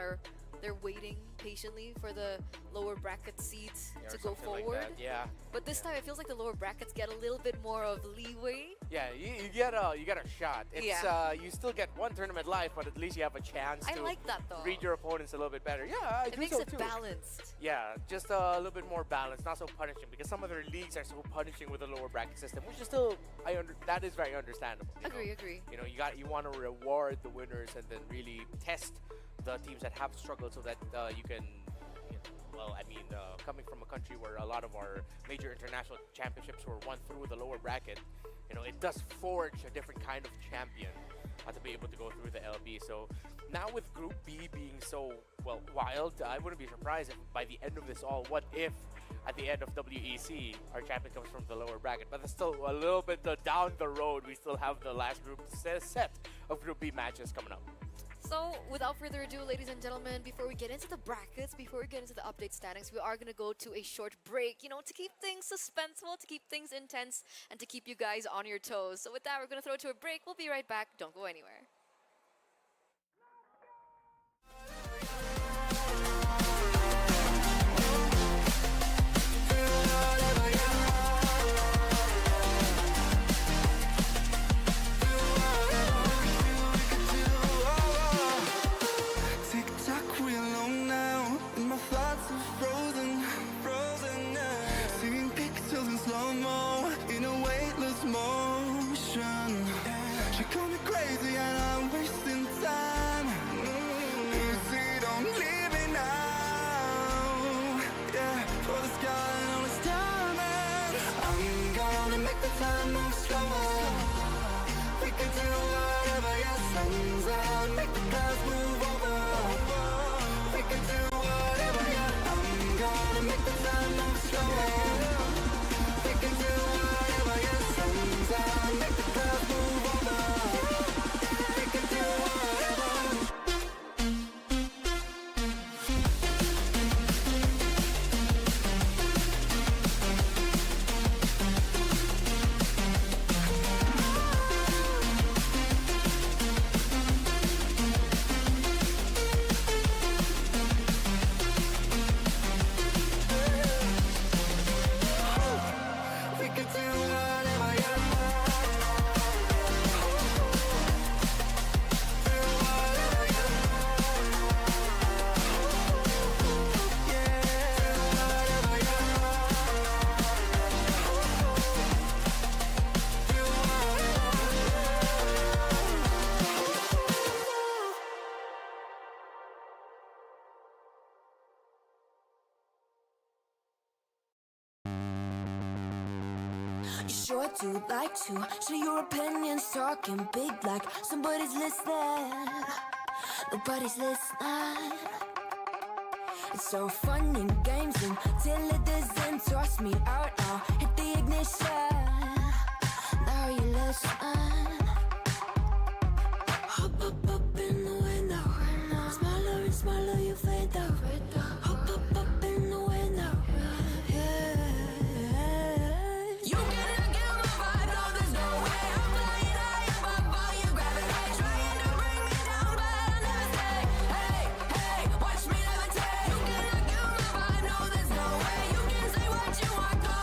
they're waiting patiently for the lower bracket seeds to go forward. Like that. But this time it feels like the lower brackets get a little bit more of leeway. Yeah, you get a shot. It's you still get 1 tournament life, but at least you have a chance I to like that though. read your opponents a little bit better. Yeah, it makes it balanced. Yeah, just a little bit more balanced, not so punishing because some of their leagues are so punishing with the lower bracket system, which is still that is very understandable. Agree. You know, you want to reward the winners and then really test the teams that have struggled so that you can, coming from a country where a lot of our major international championships were won through the lower bracket, you know, it does forge a different kind of champion to be able to go through the LB. So now with Group B being so, wild, I wouldn't be surprised if by the end of this all, what if at the end of WEC, our champion comes from the lower bracket. But that's still a little bit down the road. We still have the last group set of Group B matches coming up. So, without further ado, ladies and gentlemen, before we get into the brackets, before we get into the update standings, we are going to go to a short break, to keep things suspenseful, to keep things intense, and to keep you guys on your toes. So with that, we're going to throw it to a break. We'll be right back. Don't go anywhere. You sure do like to share your opinions, talking big like somebody's listening. Nobody's listening. It's so fun and games until it doesn't. Toss me out, I'll hit the ignition. Now you listen. Hop up in the window. Smaller and smaller you fade out. Hop up in the window. You cannot get my vibe, no there's no way. I'm flying high above all your gravity, trying to bring me down, but I'll never stay. Hey, watch me levitate. You cannot get my vibe, no there's no way. You can say what you want, go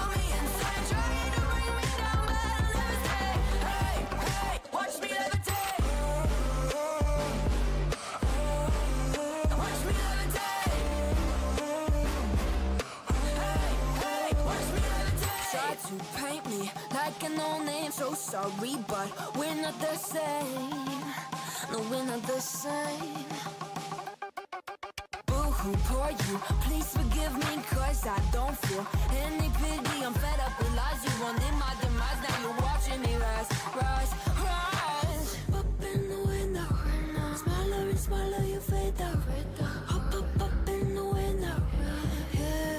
to paint me like an old name. So sorry, but we're not the same. No, we're not the same. Boo-hoo, poor you, please forgive me, cause I don't feel any pity. I'm fed up with lies, you wanted my demise. Now you're watching me rise, rise, rise. Up in the window, smaller and smaller you fade out. Up, up, up in the window, yeah.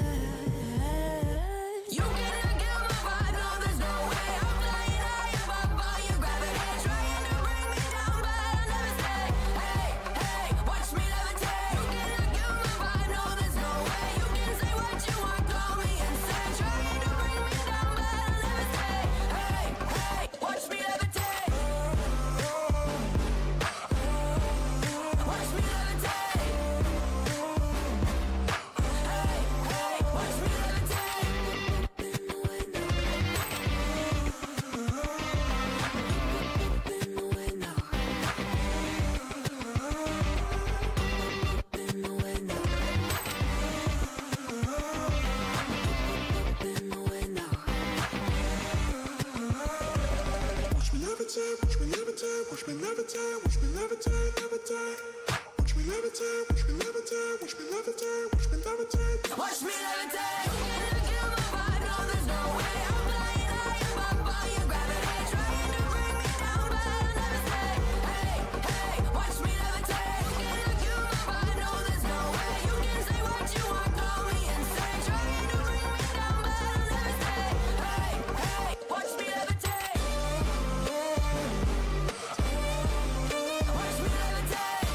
You cannot get my vibe, no, there's no way. I'm flying high above all your gravity, trying to bring me down, but I'll never stay. Hey, hey, watch me levitate. You cannot get my vibe, no, there's no way. You can say what you want, call me insane, trying to bring me down, but I'll never stay. Hey, hey, watch me levitate. Watch me levitate. Hey, hey, watch me levitate. Watch me levitate, watch me levitate, watch me levitate, watch me levitate, levitate. Watch me levitate, watch me levitate, watch me levitate, watch me levitate. Watch me levitate. You cannot kill my vibe, no, there's no way. I'm flying high above all your gravity, trying to bring me down, but I'll never stay. Hey, hey, watch me levitate. You cannot kill my vibe, no, there's no way. You can say what you want, call me insane, trying to bring me down, but I'll never stay. Hey, hey, watch me levitate. Watch me levitate.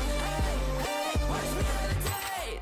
Hey, hey, watch me levitate.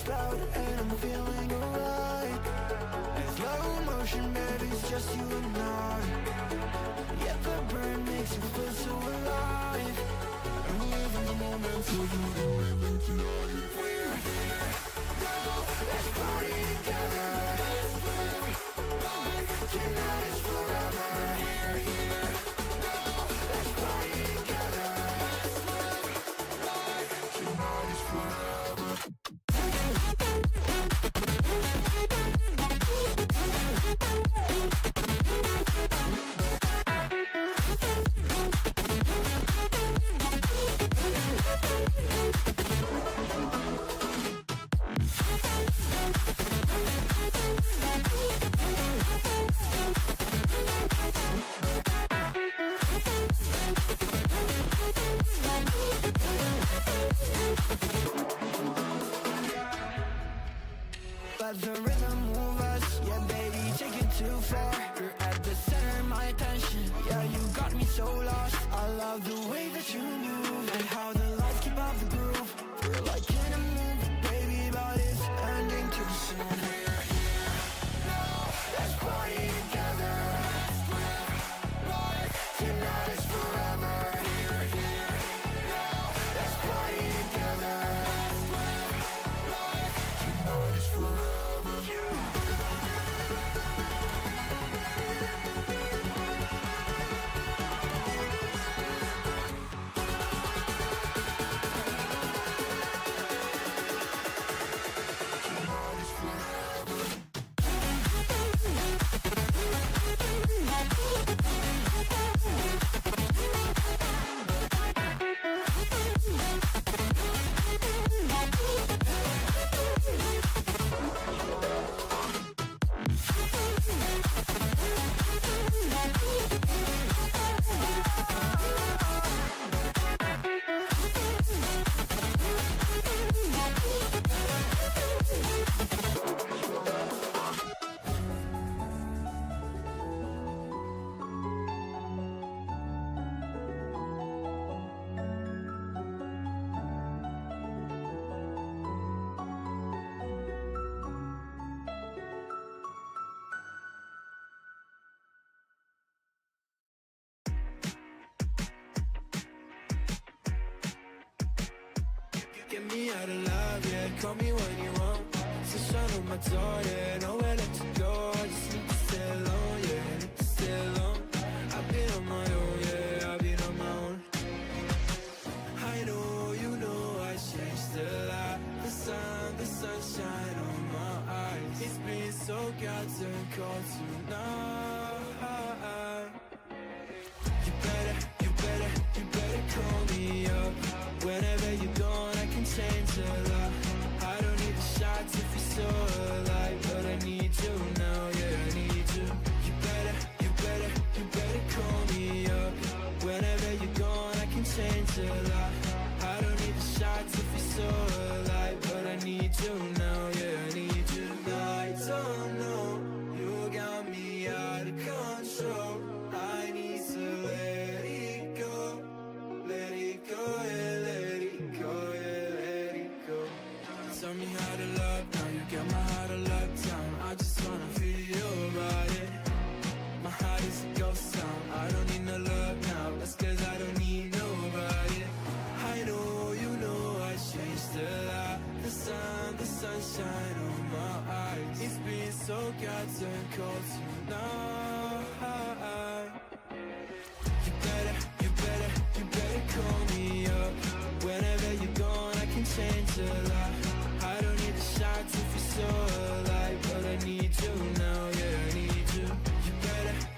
loud and I'm feeling alright. In slow motion, baby, it's just you and I. Yeah, the burn makes you feel so alive. I'm living the moment so you can live it tonight. We're here now, let's party together. Tonight is forever. We're here now, let's party together. Tonight is forever. Let the rhythm move us, yeah baby, take it too far. You're at the center of my attention, yeah you got me so lost. I love the way that you move and how the lights keep up the groove. We're like in a movie, baby, but it's ending too soon. We're here now, let's party together. Tonight is forever. We're here now, let's party together. Tonight is forever. Get me out of love, yeah, call me when you want. Sunshine on my door, yeah, nowhere left to go. I just need to stay alone, yeah, need to stay alone. I've been on my own, yeah, I've been on my own. I know, you know, I changed a lot. The sunshine on my eyes. It's been so goddamn cold tonight. You better call me up. Whenever you're gone, I can change a lot. I don't need the shots if you're so alive, but I need you now, yeah, I need you. You better call me up. Whenever you're gone, I can change a lot. I don't need the shots if you're so alive, but I need you now, yeah, I need you. I don't know, you got me out of control. I need to let it go, yeah, let it go, yeah, let it go. Tell me how to love now, you got my heart on lockdown. I just wanna feel your body. My heart is a ghost town, I don't need no love now. That's cause I don't need nobody. I know, you know, I changed a lot. The sunshine on my eyes. It's been so goddamn cold tonight. You better call me up. Whenever you're gone, I can change a lot. I don't need the shots if you're so alive, but I need you now, yeah, I need you.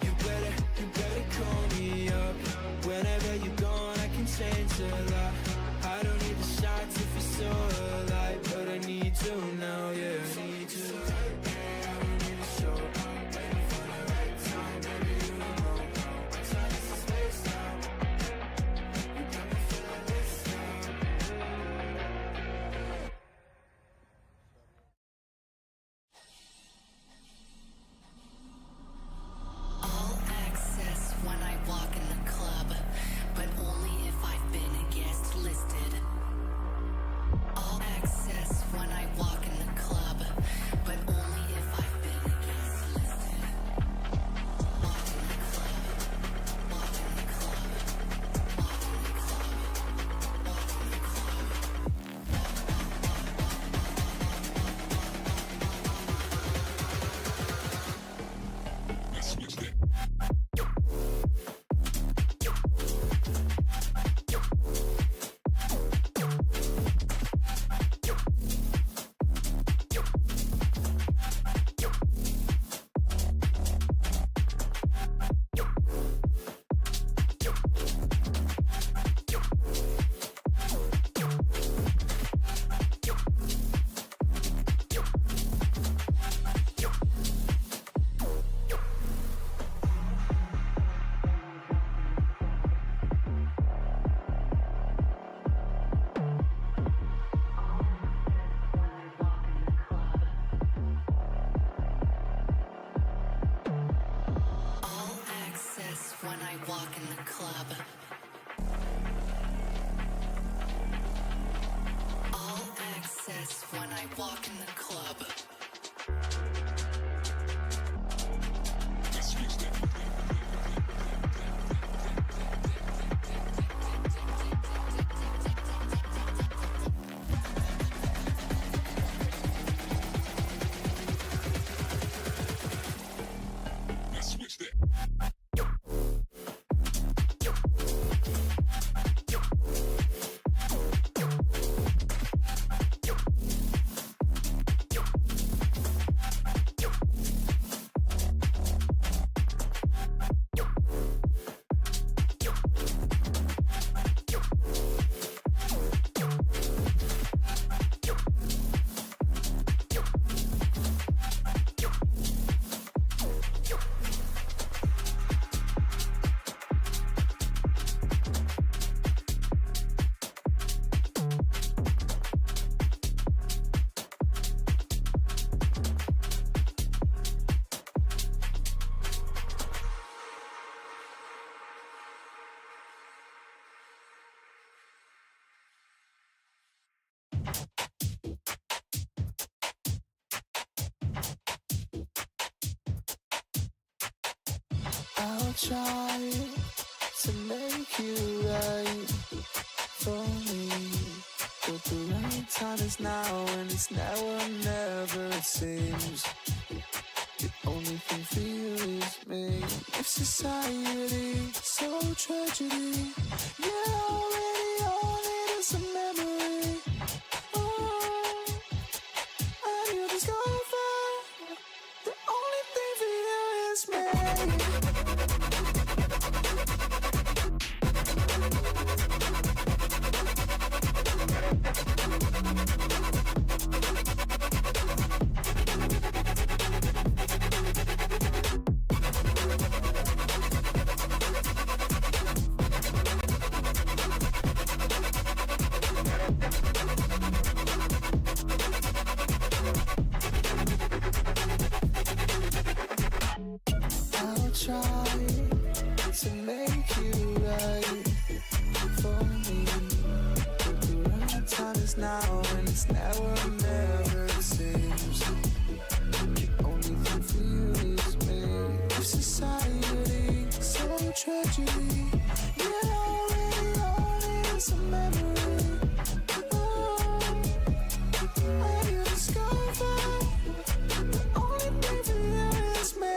You better call me up. Whenever you're gone, I can change a lot. I don't need the shots if you're so alive, but I need you now, yeah, I need you. I don't need a show, I'm waiting for the right time, baby, you know. My time is space now. You got me feeling this now. walk in the club. All access when I walk in the club. I'll try to make you right for me, but the right time is now, and it's now or never, it seems. The only thing for you is me. If society so tragedy, you're already on it as a memory. Oh, and you discover the only thing for you is me. I'll try to make you right for me, but the right time is now, and it's now or never, it seems. The only thing for you is me. If society so tragedy, you're already on it as a memory. Oh, and you discover the only thing for you is me.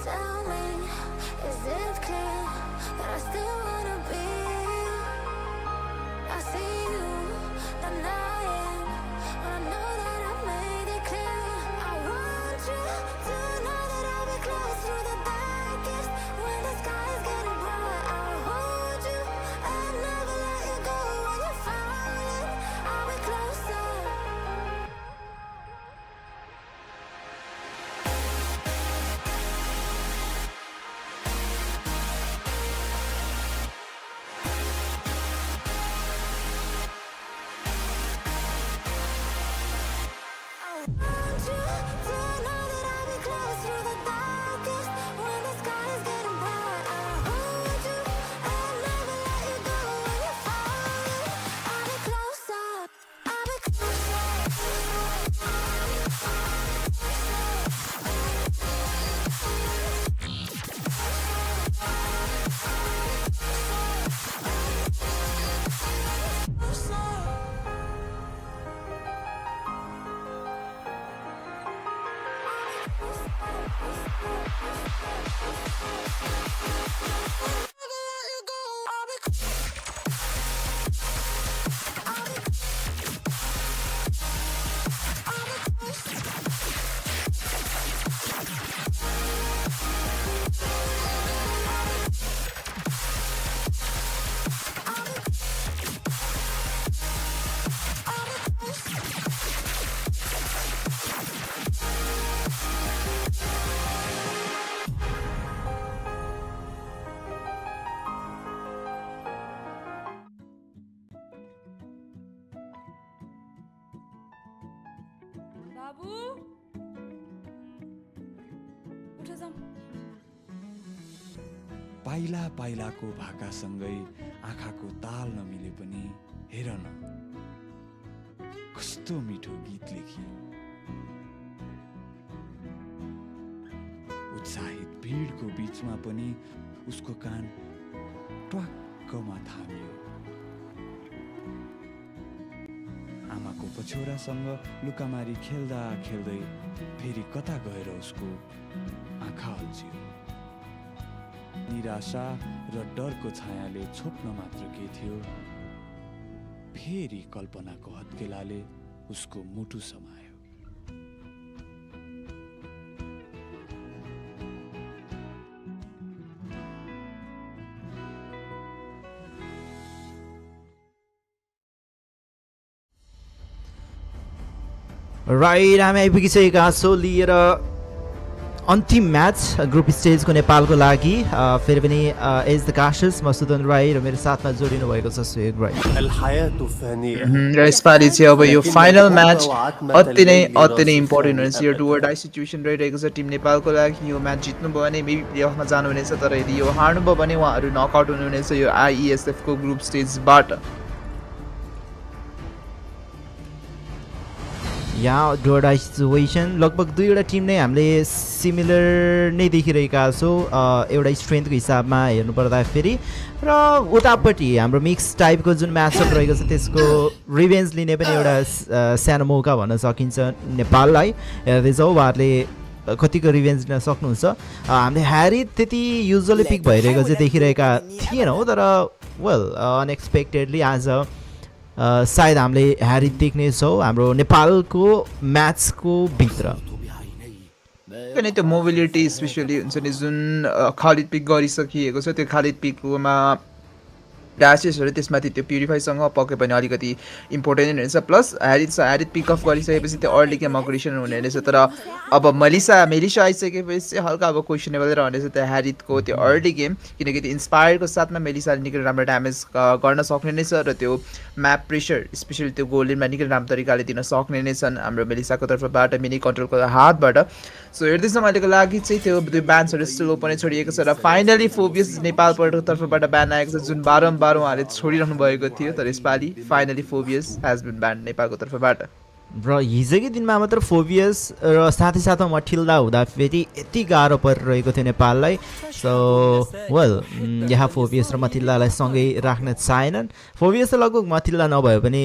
Tell me, is it clear that I still wanna be? I see you denying, but I know that I've made it clear. I want you to know that I'll be close through the darkest. When the sky is getting bright, I'll hold you and never let you go. When you're falling, I'll be closer. बाबु उठ जाऊ पाइला पाइलाको भाकासँगै आँखाको ताल नमिले पनि हेर न कस्तो मिठो गीत लेखियो उत्साहित भिडको बीचमा पनि उसको कान ट्वाक्कमा थामियो आमाको पछौरासँग लुकामारी खेल्दा खेल्दै फेरि कता गएर उसको आँखा अल्झियो निराशा र डरको छायाले छोप्न मात्र के थियो फेरि कल्पनाको हत्केलाले उसको मुटु समायो राइट हामी आइपुगिसकेका छौँ लिएर अन्तिम म्याच ग्रुप स्टेजको नेपालको लागि फेरि पनि एज द कास्टर्स म सुदन राई र मेरो साथमा जोडिनु भएको छ सुयोग राई र यसपालि चाहिँ अब यो फाइनल म्याच अति नै इम्पोर्टेन्ट हुन्छ यो डु अर डाई सिचुएसन रहिरहेको छ टिम नेपालको लागि यो म्याच जित्नुभयो भने मेबी प्लेअफमा जानुहुनेछ तर यदि यो हार्नुभयो भने उहाँहरू नकआउट हुनुहुनेछ यो IESF को ग्रुप स्टेजबाट यहाँ डोडा सिचुएसन लगभग दुईवटा टिम नै हामीले सिमिलर नै देखिरहेका छौँ एउटा स्ट्रेन्थको हिसाबमा हेर्नुपर्दा फेरि र उतापट्टि हाम्रो मिक्स टाइपको जुन म्याचअप रहेको छ त्यसको रिभेन्ज लिने पनि एउटा सानो मौका भन्न सकिन्छ नेपाललाई हेर्दैछौँ उहाँहरूले कतिको रिभेन्ज लिन सक्नुहुन्छ हामीले ह्यारी त्यति युजली पिक भइरहेको चाहिँ देखिरहेका थिएनौँ तर वेल अनएक्सपेक्टेडली आज सायद हामीले ह्यारी देख्नेछौँ हाम्रो नेपालको म्याचको भित्र किन त्यो मोबिलिटी स्पेसली हुन्छ नि जुन खालिद पिक गरिसकिएको छ त्यो खालिद पिकमा ड्यासेसहरू त्यसमाथि त्यो प्युरिफाईसँग पक्कै पनि अलिकति इम्पोर्टेन्ट हुनेछ प्लस ह्यारिड पिक अफ गरिसकेपछि त्यो अर्ली गेम अग्रेसन हुने रहेछ तर अब मेलिसा आइसकेपछि चाहिँ हल्का अब क्वेसनेबल रहनेछ त्यो ह्यारिडको त्यो अर्ली गेम किनकि त्यो इन्सपायरको साथमा मेलिसाले निकै राम्रो ड्यामेज गर्न सक्ने नै छ र त्यो म्याप प्रेसर स्पेसली त्यो गोलमा निकै राम्रो तरिकाले दिन सक्ने नै छन् हाम्रो मेलिसाको तर्फबाट मिनी कन्ट्रोलको हातबाट सो हेर्दैछौँ अहिलेको लागि चाहिँ त्यो दुई ब्यान्सहरू स्टिल ओपनै छोडिएको छ र फाइनली फोबियस नेपालको तर्फबाट ब्यान आएको छ जुन बारम्बार उहाँले छोडिरहनु भएको थियो तर यसपालि finally Phoveus has been banned नेपालको तर्फबाट र हिजोकै दिनमा मात्र फोबियस र साथै साथमा मठिल्दा हुँदाखेरि यति गाह्रो परिरहेको थियो नेपाललाई सो वेल यहाँ फोबियस र मथिल्दालाई सँगै राख्न चाहेनन् फोबियस त लगभग मथिल्दा नभए पनि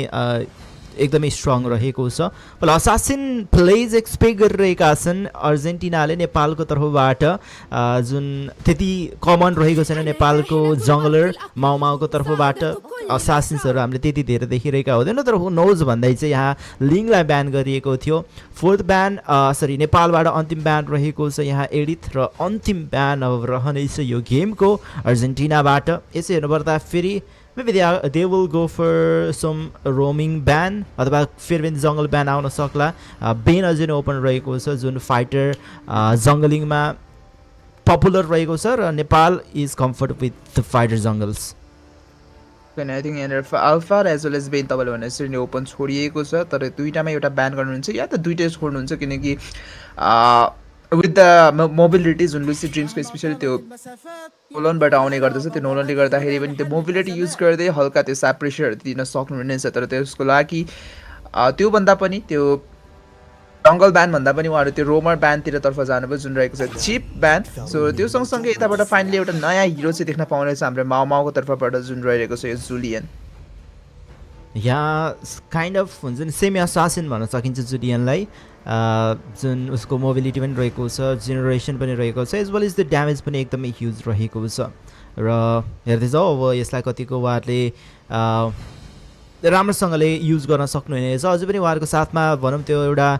एकदमै स्ट्रङ रहेको छ ल असासिन प्लेज एक्सपेक्ट गरिरहेका छन् अर्जेन्टिनाले नेपालको तर्फबाट जुन त्यति कमन रहेको छैन नेपालको जङ्गलर माउमाउको तर्फबाट असासिन्सहरू हामीले त्यति धेरै देखिरहेका हुँदैन तर नोज भन्दै चाहिँ यहाँ लिङलाई ब्यान गरिएको थियो फोर्थ ब्यान नेपालबाट अन्तिम ब्यान रहेको छ यहाँ एडिथ र अन्तिम ब्यान अब रहनेछ यो गेमको अर्जेन्टिनाबाट यसो हेर्नुपर्दा फेरि maybe they will go for some roaming ban अथवा फेरि पनि जङ्गल ब्यान आउन सक्ला बेन अझै नै ओपन रहेको छ जुन फाइटर जङ्गलिङमा पपुलर रहेको छ र Nepal is comfort with the fighter jungles I think यहाँनिर Alpha as well as Ben तपाईँले भने जसरी ओपन छोडिएको छ तर दुईवटामा एउटा ब्यान गर्नुहुन्छ या त दुइटै छोड्नुहुन्छ किनकि विथ द मोबिलिटी जुन लुसी ड्रिम्सको स्पेसली त्यो नोलनबाट आउने गर्दछ त्यो नोलनले गर्दाखेरि पनि त्यो मोबिलिटी युज गर्दै हल्का त्यो स्याप प्रेसरहरू दिन सक्नुहुनेछ तर त्यसको लागि त्योभन्दा पनि त्यो जङ्गल ब्यान भन्दा पनि उहाँहरू त्यो रोमर ब्यानतिर तर्फ जानुभयो जुन रहेको छ चिप ब्यान सो त्यो सँगसँगै यताबाट फाइनली एउटा नयाँ हिरो चाहिँ देख्न पाउनेछ हाम्रो माउमाउको तर्फबाट जुन रहेको छ यो जुलियन यहाँ काइन्ड अफ हुन्छ नि सेमी असासिन भन्न सकिन्छ जुलियनलाई जुन उसको मोबिलिटी पनि रहेको छ जेनेरेसन पनि रहेको छ as well as the damage पनि एकदमै ह्युज रहेको छ र हेर्दैछौँ अब यसलाई कतिको उहाँहरूले राम्रोसँगले युज गर्न सक्नुहुनेछ अझै पनि उहाँहरूको साथमा भनौँ त्यो एउटा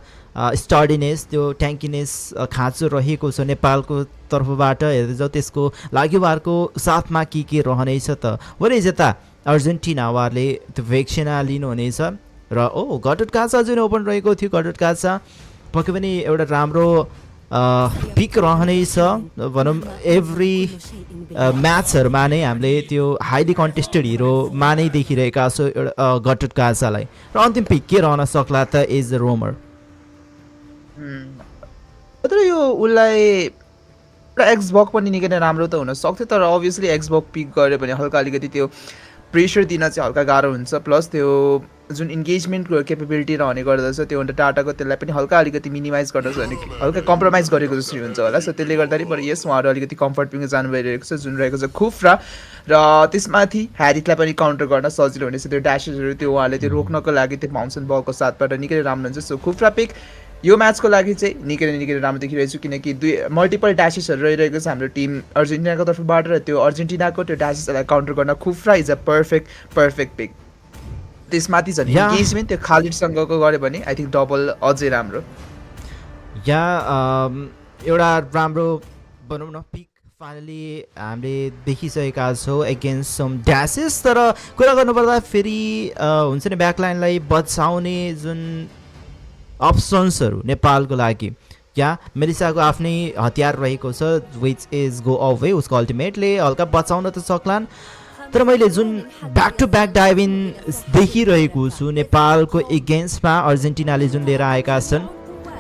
स्टर्डिनेस त्यो ट्याङ्किनेस खाँचो रहेको छ नेपालको तर्फबाट हेर्दैछौँ त्यसको लागि उहाँहरूको साथमा के रहनेछ त वरै यता अर्जेन्टिना उहाँहरूले त्यो भेक्सिना लिनुहुनेछ र गटुट कासा जुन ओपन रहेको थियो गटुट कासा पक्कै पनि एउटा राम्रो पिक रहनेछ भनौँ एभ्री म्याचहरूमा नै हामीले त्यो हाइली कन्टेस्टेड हिरोमा नै देखिरहेका छौँ एउटा गटुट कासालाई र अन्तिम पिक के रहन सक्ला त इज द रोमर तर यो उसलाई एउटा एक्सबक्स पनि निकै नै राम्रो त हुन सक्थ्यो तर अभियसली एक्सबक्स पिक गर्यो भने हल्का अलिकति त्यो प्रेसर दिन चाहिँ हल्का गाह्रो हुन्छ प्लस त्यो जुन इन्गेजमेन्टको केपेबिलिटी रहने गर्दछ त्यो अन्त टाटाको त्यसलाई पनि हल्का अलिकति मिनिमाइज गर्दछ भने हल्का कम्प्रोमाइज गरेको जस्तो हुन्छ होला सो त्यसले गर्दाखेरि बरु यस उहाँहरू अलिकति कम्फर्ट पिङ जानु भइरहेको छ जुन रहेको छ खुफ्रा र त्यसमाथि ह्यारिकलाई पनि काउन्टर गर्न सजिलो हुनेछ त्यो ड्यासेसहरू त्यो उहाँले त्यो रोक्नको लागि त्यो बाउन्सन बलको साथबाट निकै राम्रो हुन्छ सो खुफ्रा पिक यो म्याचको लागि चाहिँ निकै राम्रो देखिरहेको छु किनकि मल्टिपल ड्यासेसहरू रहिरहेको छ हाम्रो टिम अर्जेन्टिनाको तर्फबाट र त्यो अर्जेन्टिनाको त्यो ड्यासेसहरूलाई काउन्टर गर्न खुफ्रा इज अ पर्फेक्ट पिक त्यसमाथि झन् इन्गेजमेन्ट त्यो खालिदसँगको गऱ्यो भने आई थिङ्क डबल अझै राम्रो एउटा राम्रो भनौँ न पिक फाइनली हामीले देखिसकेका छौँ एगेन्स्ट सम ड्यासेस तर कुरा गर्नुपर्दा फेरि हुन्छ नि ब्याकलाइनलाई बचाउने जुन अप्सन्सहरू नेपालको लागि या मेलिसाको आफ्नै हतियार रहेको छ विच इज गो अवे उसको अल्टिमेटले हल्का बचाउन त सक्लान् तर मैले जुन ब्याक टु ब्याक डाइभिङ देखिरहेको छु नेपालको एगेन्स्टमा अर्जेन्टिनाले जुन लिएर आएका छन्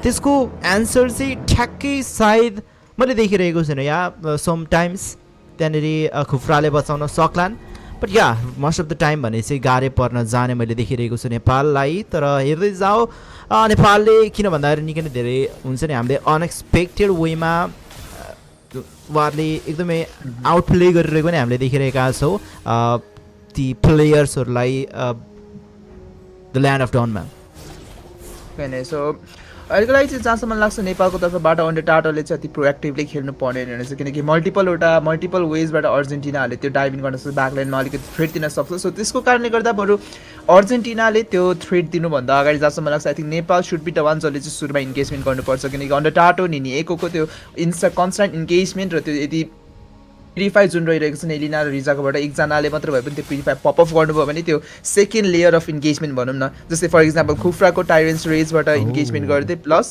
त्यसको एन्सर चाहिँ ठ्याक्कै सायद मैले देखिरहेको छुइनँ या समटाइम्स त्यहाँनिर खुफ्राले बचाउन सक्लान् बट या मोस्ट अफ द टाइम भने चाहिँ गाह्रै पर्न जाने मैले देखिरहेको छु नेपाललाई तर हेर्दै जाऊ नेपालले किन भन्दाखेरि निकै नै धेरै हुन्छ नि हामीले अनएक्सपेक्टेड वेमा उहाँहरूले एकदमै आउटप्ले गरिरहेको पनि हामीले देखिरहेका छौँ ती प्लेयर्सहरूलाई द ल्यान्ड अफ डनमा सो अहिलेको लागि चाहिँ जहाँसम्म लाग्छ नेपालको तर्फबाट अन्डर टाटाले चाहिँ अति प्रोएक्टिभली खेल्नु पर्ने रहेछ किनकि मल्टिपल वेजबाट अर्जेन्टिनाहरूले त्यो डाइभिङ गर्न सक्छ ब्याकलाइनमा अलिकति थ्रेट दिन सक्छ सो त्यसको कारणले गर्दा बरु अर्जेन्टिनाले त्यो थ्रेट दिनुभन्दा अगाडि जहाँसम्म लाग्छ I think Nepal should be the one जसले चाहिँ सुरुमा इन्गेजमेन्ट गर्नुपर्छ किनकि अन्डर टाटो निएको त्यो कन्सटेन्ट इन्गेजमेन्ट र त्यो यदि प्युरिफाई जुन रहिरहेको छ एलिना र रिजाकोबाट एकजनाले मात्र भए पनि त्यो प्युरिफाई पपअप गर्नुभयो भने त्यो सेकेन्ड लेयर अफ इन्गेजमेन्ट भनौँ न जस्तै फर इक्जाम्पल खुफ्राको टाइरेन्स रेजबाट इन्गेजमेन्ट गर्दै प्लस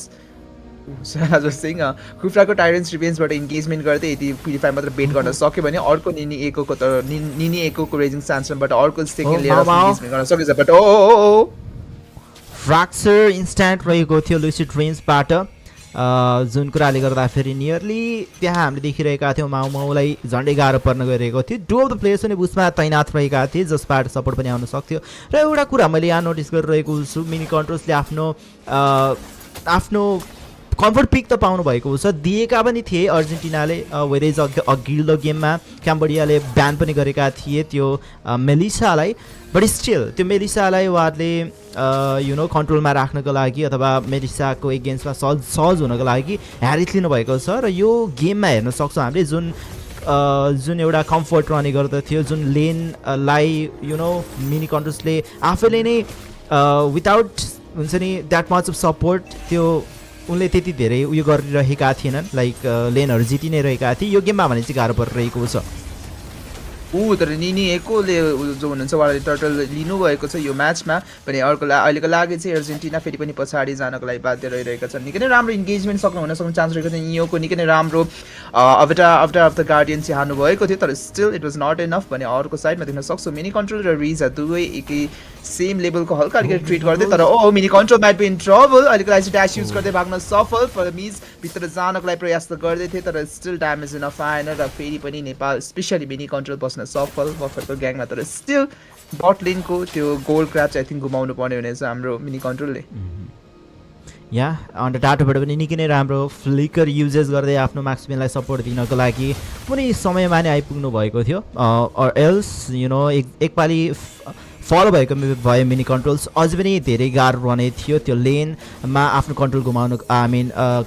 जस्तै खुफ्राको टाइरेन्स रिभेन्सबाट इन्गेजमेन्ट गर्दै यदि प्युरिफाई मात्र बेट गर्न सक्यो भने अर्को निनी एकोको रेजिङ चान्सबाट अर्को सेकेन्ड लेयर अफ इन्गेजमेन्ट गर्न सकिन्छ बट फ्र्याक्चर इन्स्ट्यान्ट रहेको थियो लुसिड रेन्जबाट जुन कुराले गर्दाखेरि नियरली त्यहाँ हामीले देखिरहेका थियौँ माउलाई झन्डै गाह्रो पर्न गइरहेको थियो टु अफ द प्लेयर्स पनि बुस्टमा तैनात रहेका थिए जसबाट सपोर्ट पनि आउन सक्थ्यो र एउटा कुरा मैले यहाँ नोटिस गरिरहेको छु मिनी कन्ट्रोल्सले आफ्नो कम्फर्ट पिक त पाउनु भएको छ दिएका पनि थिए अर्जेन्टिनाले वेरेज अघिल्लो गेममा क्याम्बोडियाले ब्यान पनि गरेका थिए त्यो मेलिसालाई बट स्टिल त्यो मेलिसालाई उहाँहरूले कन्ट्रोलमा राख्नको लागि अथवा मेलिसाको एगेन्स्टमा सहज हुनको लागि ह्यारिस लिनुभएको छ र यो गेममा हेर्न सक्छौँ हामीले जुन एउटा कम्फर्ट रहने गर्दथ्यो जुन लेनलाई मिनी कन्ट्रोल्सले आफैले नै विदाउट हुन्छ नि द्याट मच अफ सपोर्ट त्यो उनले त्यति धेरै उयो गरिरहेका थिएनन् लाइक लेनहरू जिति नै रहेका थिए यो गेममा भने चाहिँ गाह्रो परिरहेको छ तर निनी एकोले जो हुनुहुन्छ उहाँले टर्टल लिनुभएको छ यो म्याचमा पनि अहिलेको लागि चाहिँ अर्जेन्टिना फेरि पनि पछाडि जानको लागि बाध्य रहिरहेका छन् निकै नै राम्रो इन्गेजमेन्ट हुन सक्ने चान्स रहेको थियो नियोको निकै नै राम्रो आफ्टर अफ द गार्डियन चाहिँ हार्नु भएको थियो तर still it was not enough भने अर्को साइडमा देख्न सक्छौँ मिनी कन्ट्रोल र रिज दुवै एकै सेम लेभलको हल्का अलिकति ट्रिट गर्दै तर mini control might be in trouble अलिकति चाहिँ ड्यास युज गर्दै भाग्न सफल फर मिज भित्र जानको लागि प्रयास त गर्दै थिए तर स्टिल ड्यामेज इन आएन र फेरि पनि नेपाल स्पेसली मिनी कन्ट्रोल बस्न सफल बफरको ग्याङमा तर स्टिल डट लिनको त्यो गोल क्राच आई थिङ्क गुमाउनु पर्ने हुनेछ हाम्रो मिनी कन्ट्रोलले यहाँ अन्डर टाटोबाट पनि निकै नै राम्रो फ्लिकर युजेस गर्दै आफ्नो मार्क्सम्यानलाई सपोर्ट दिनको लागि कुनै समयमा नै आइपुग्नु भएको थियो एल्स एकपालि फलो भएको भए मिनी कन्ट्रोल्स अझ पनि धेरै गाह्रो रहने थियो त्यो लेनमा आफ्नो कन्ट्रोल गुमाउनु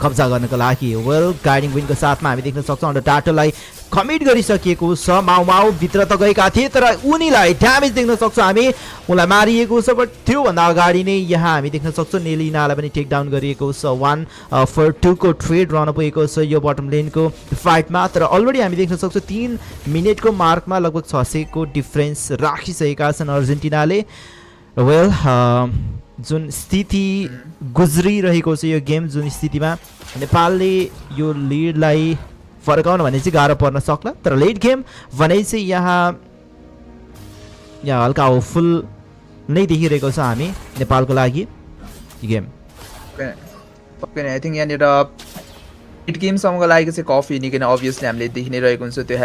कब्जा गर्नको लागि वेल गाइडिङ विनको साथमा हामी देख्न सक्छौँ अन्डर टाटोलाई कमिट गरिसकिएको छ माउ भित्र त गएका थिए तर उनीलाई ड्यामेज देख्न सक्छौँ हामी उनलाई मारिएको छ बट त्योभन्दा अगाडि नै यहाँ हामी देख्न सक्छौँ नेलिनालाई पनि टेक डाउन गरिएको छ 1-for-2 को ट्रेड रहन पुगेको छ यो बटम लेनको फाइटमा तर अलरेडी हामी देख्न सक्छौँ 3 मिनटको मार्कमा लगभग 600 को डिफरेन्स राखिसकेका छन् अर्जेन्टिनाले वेल जुन स्थिति गुज्रिरहेको छ यो गेम जुन स्थितिमा नेपालले यो लिडलाई फर्काउन भने चाहिँ गाह्रो पर्न सक्ला तर लेट गेम भने चाहिँ यहाँ हल्का होपफुल नै देखिरहेको छ हामी नेपालको लागि गेम Okay, I think यहाँनिर हिट गेमसम्मको लागि चाहिँ कफी निकै नै अभियसली हामीले देखि नै रहेको हुन्छ त्यो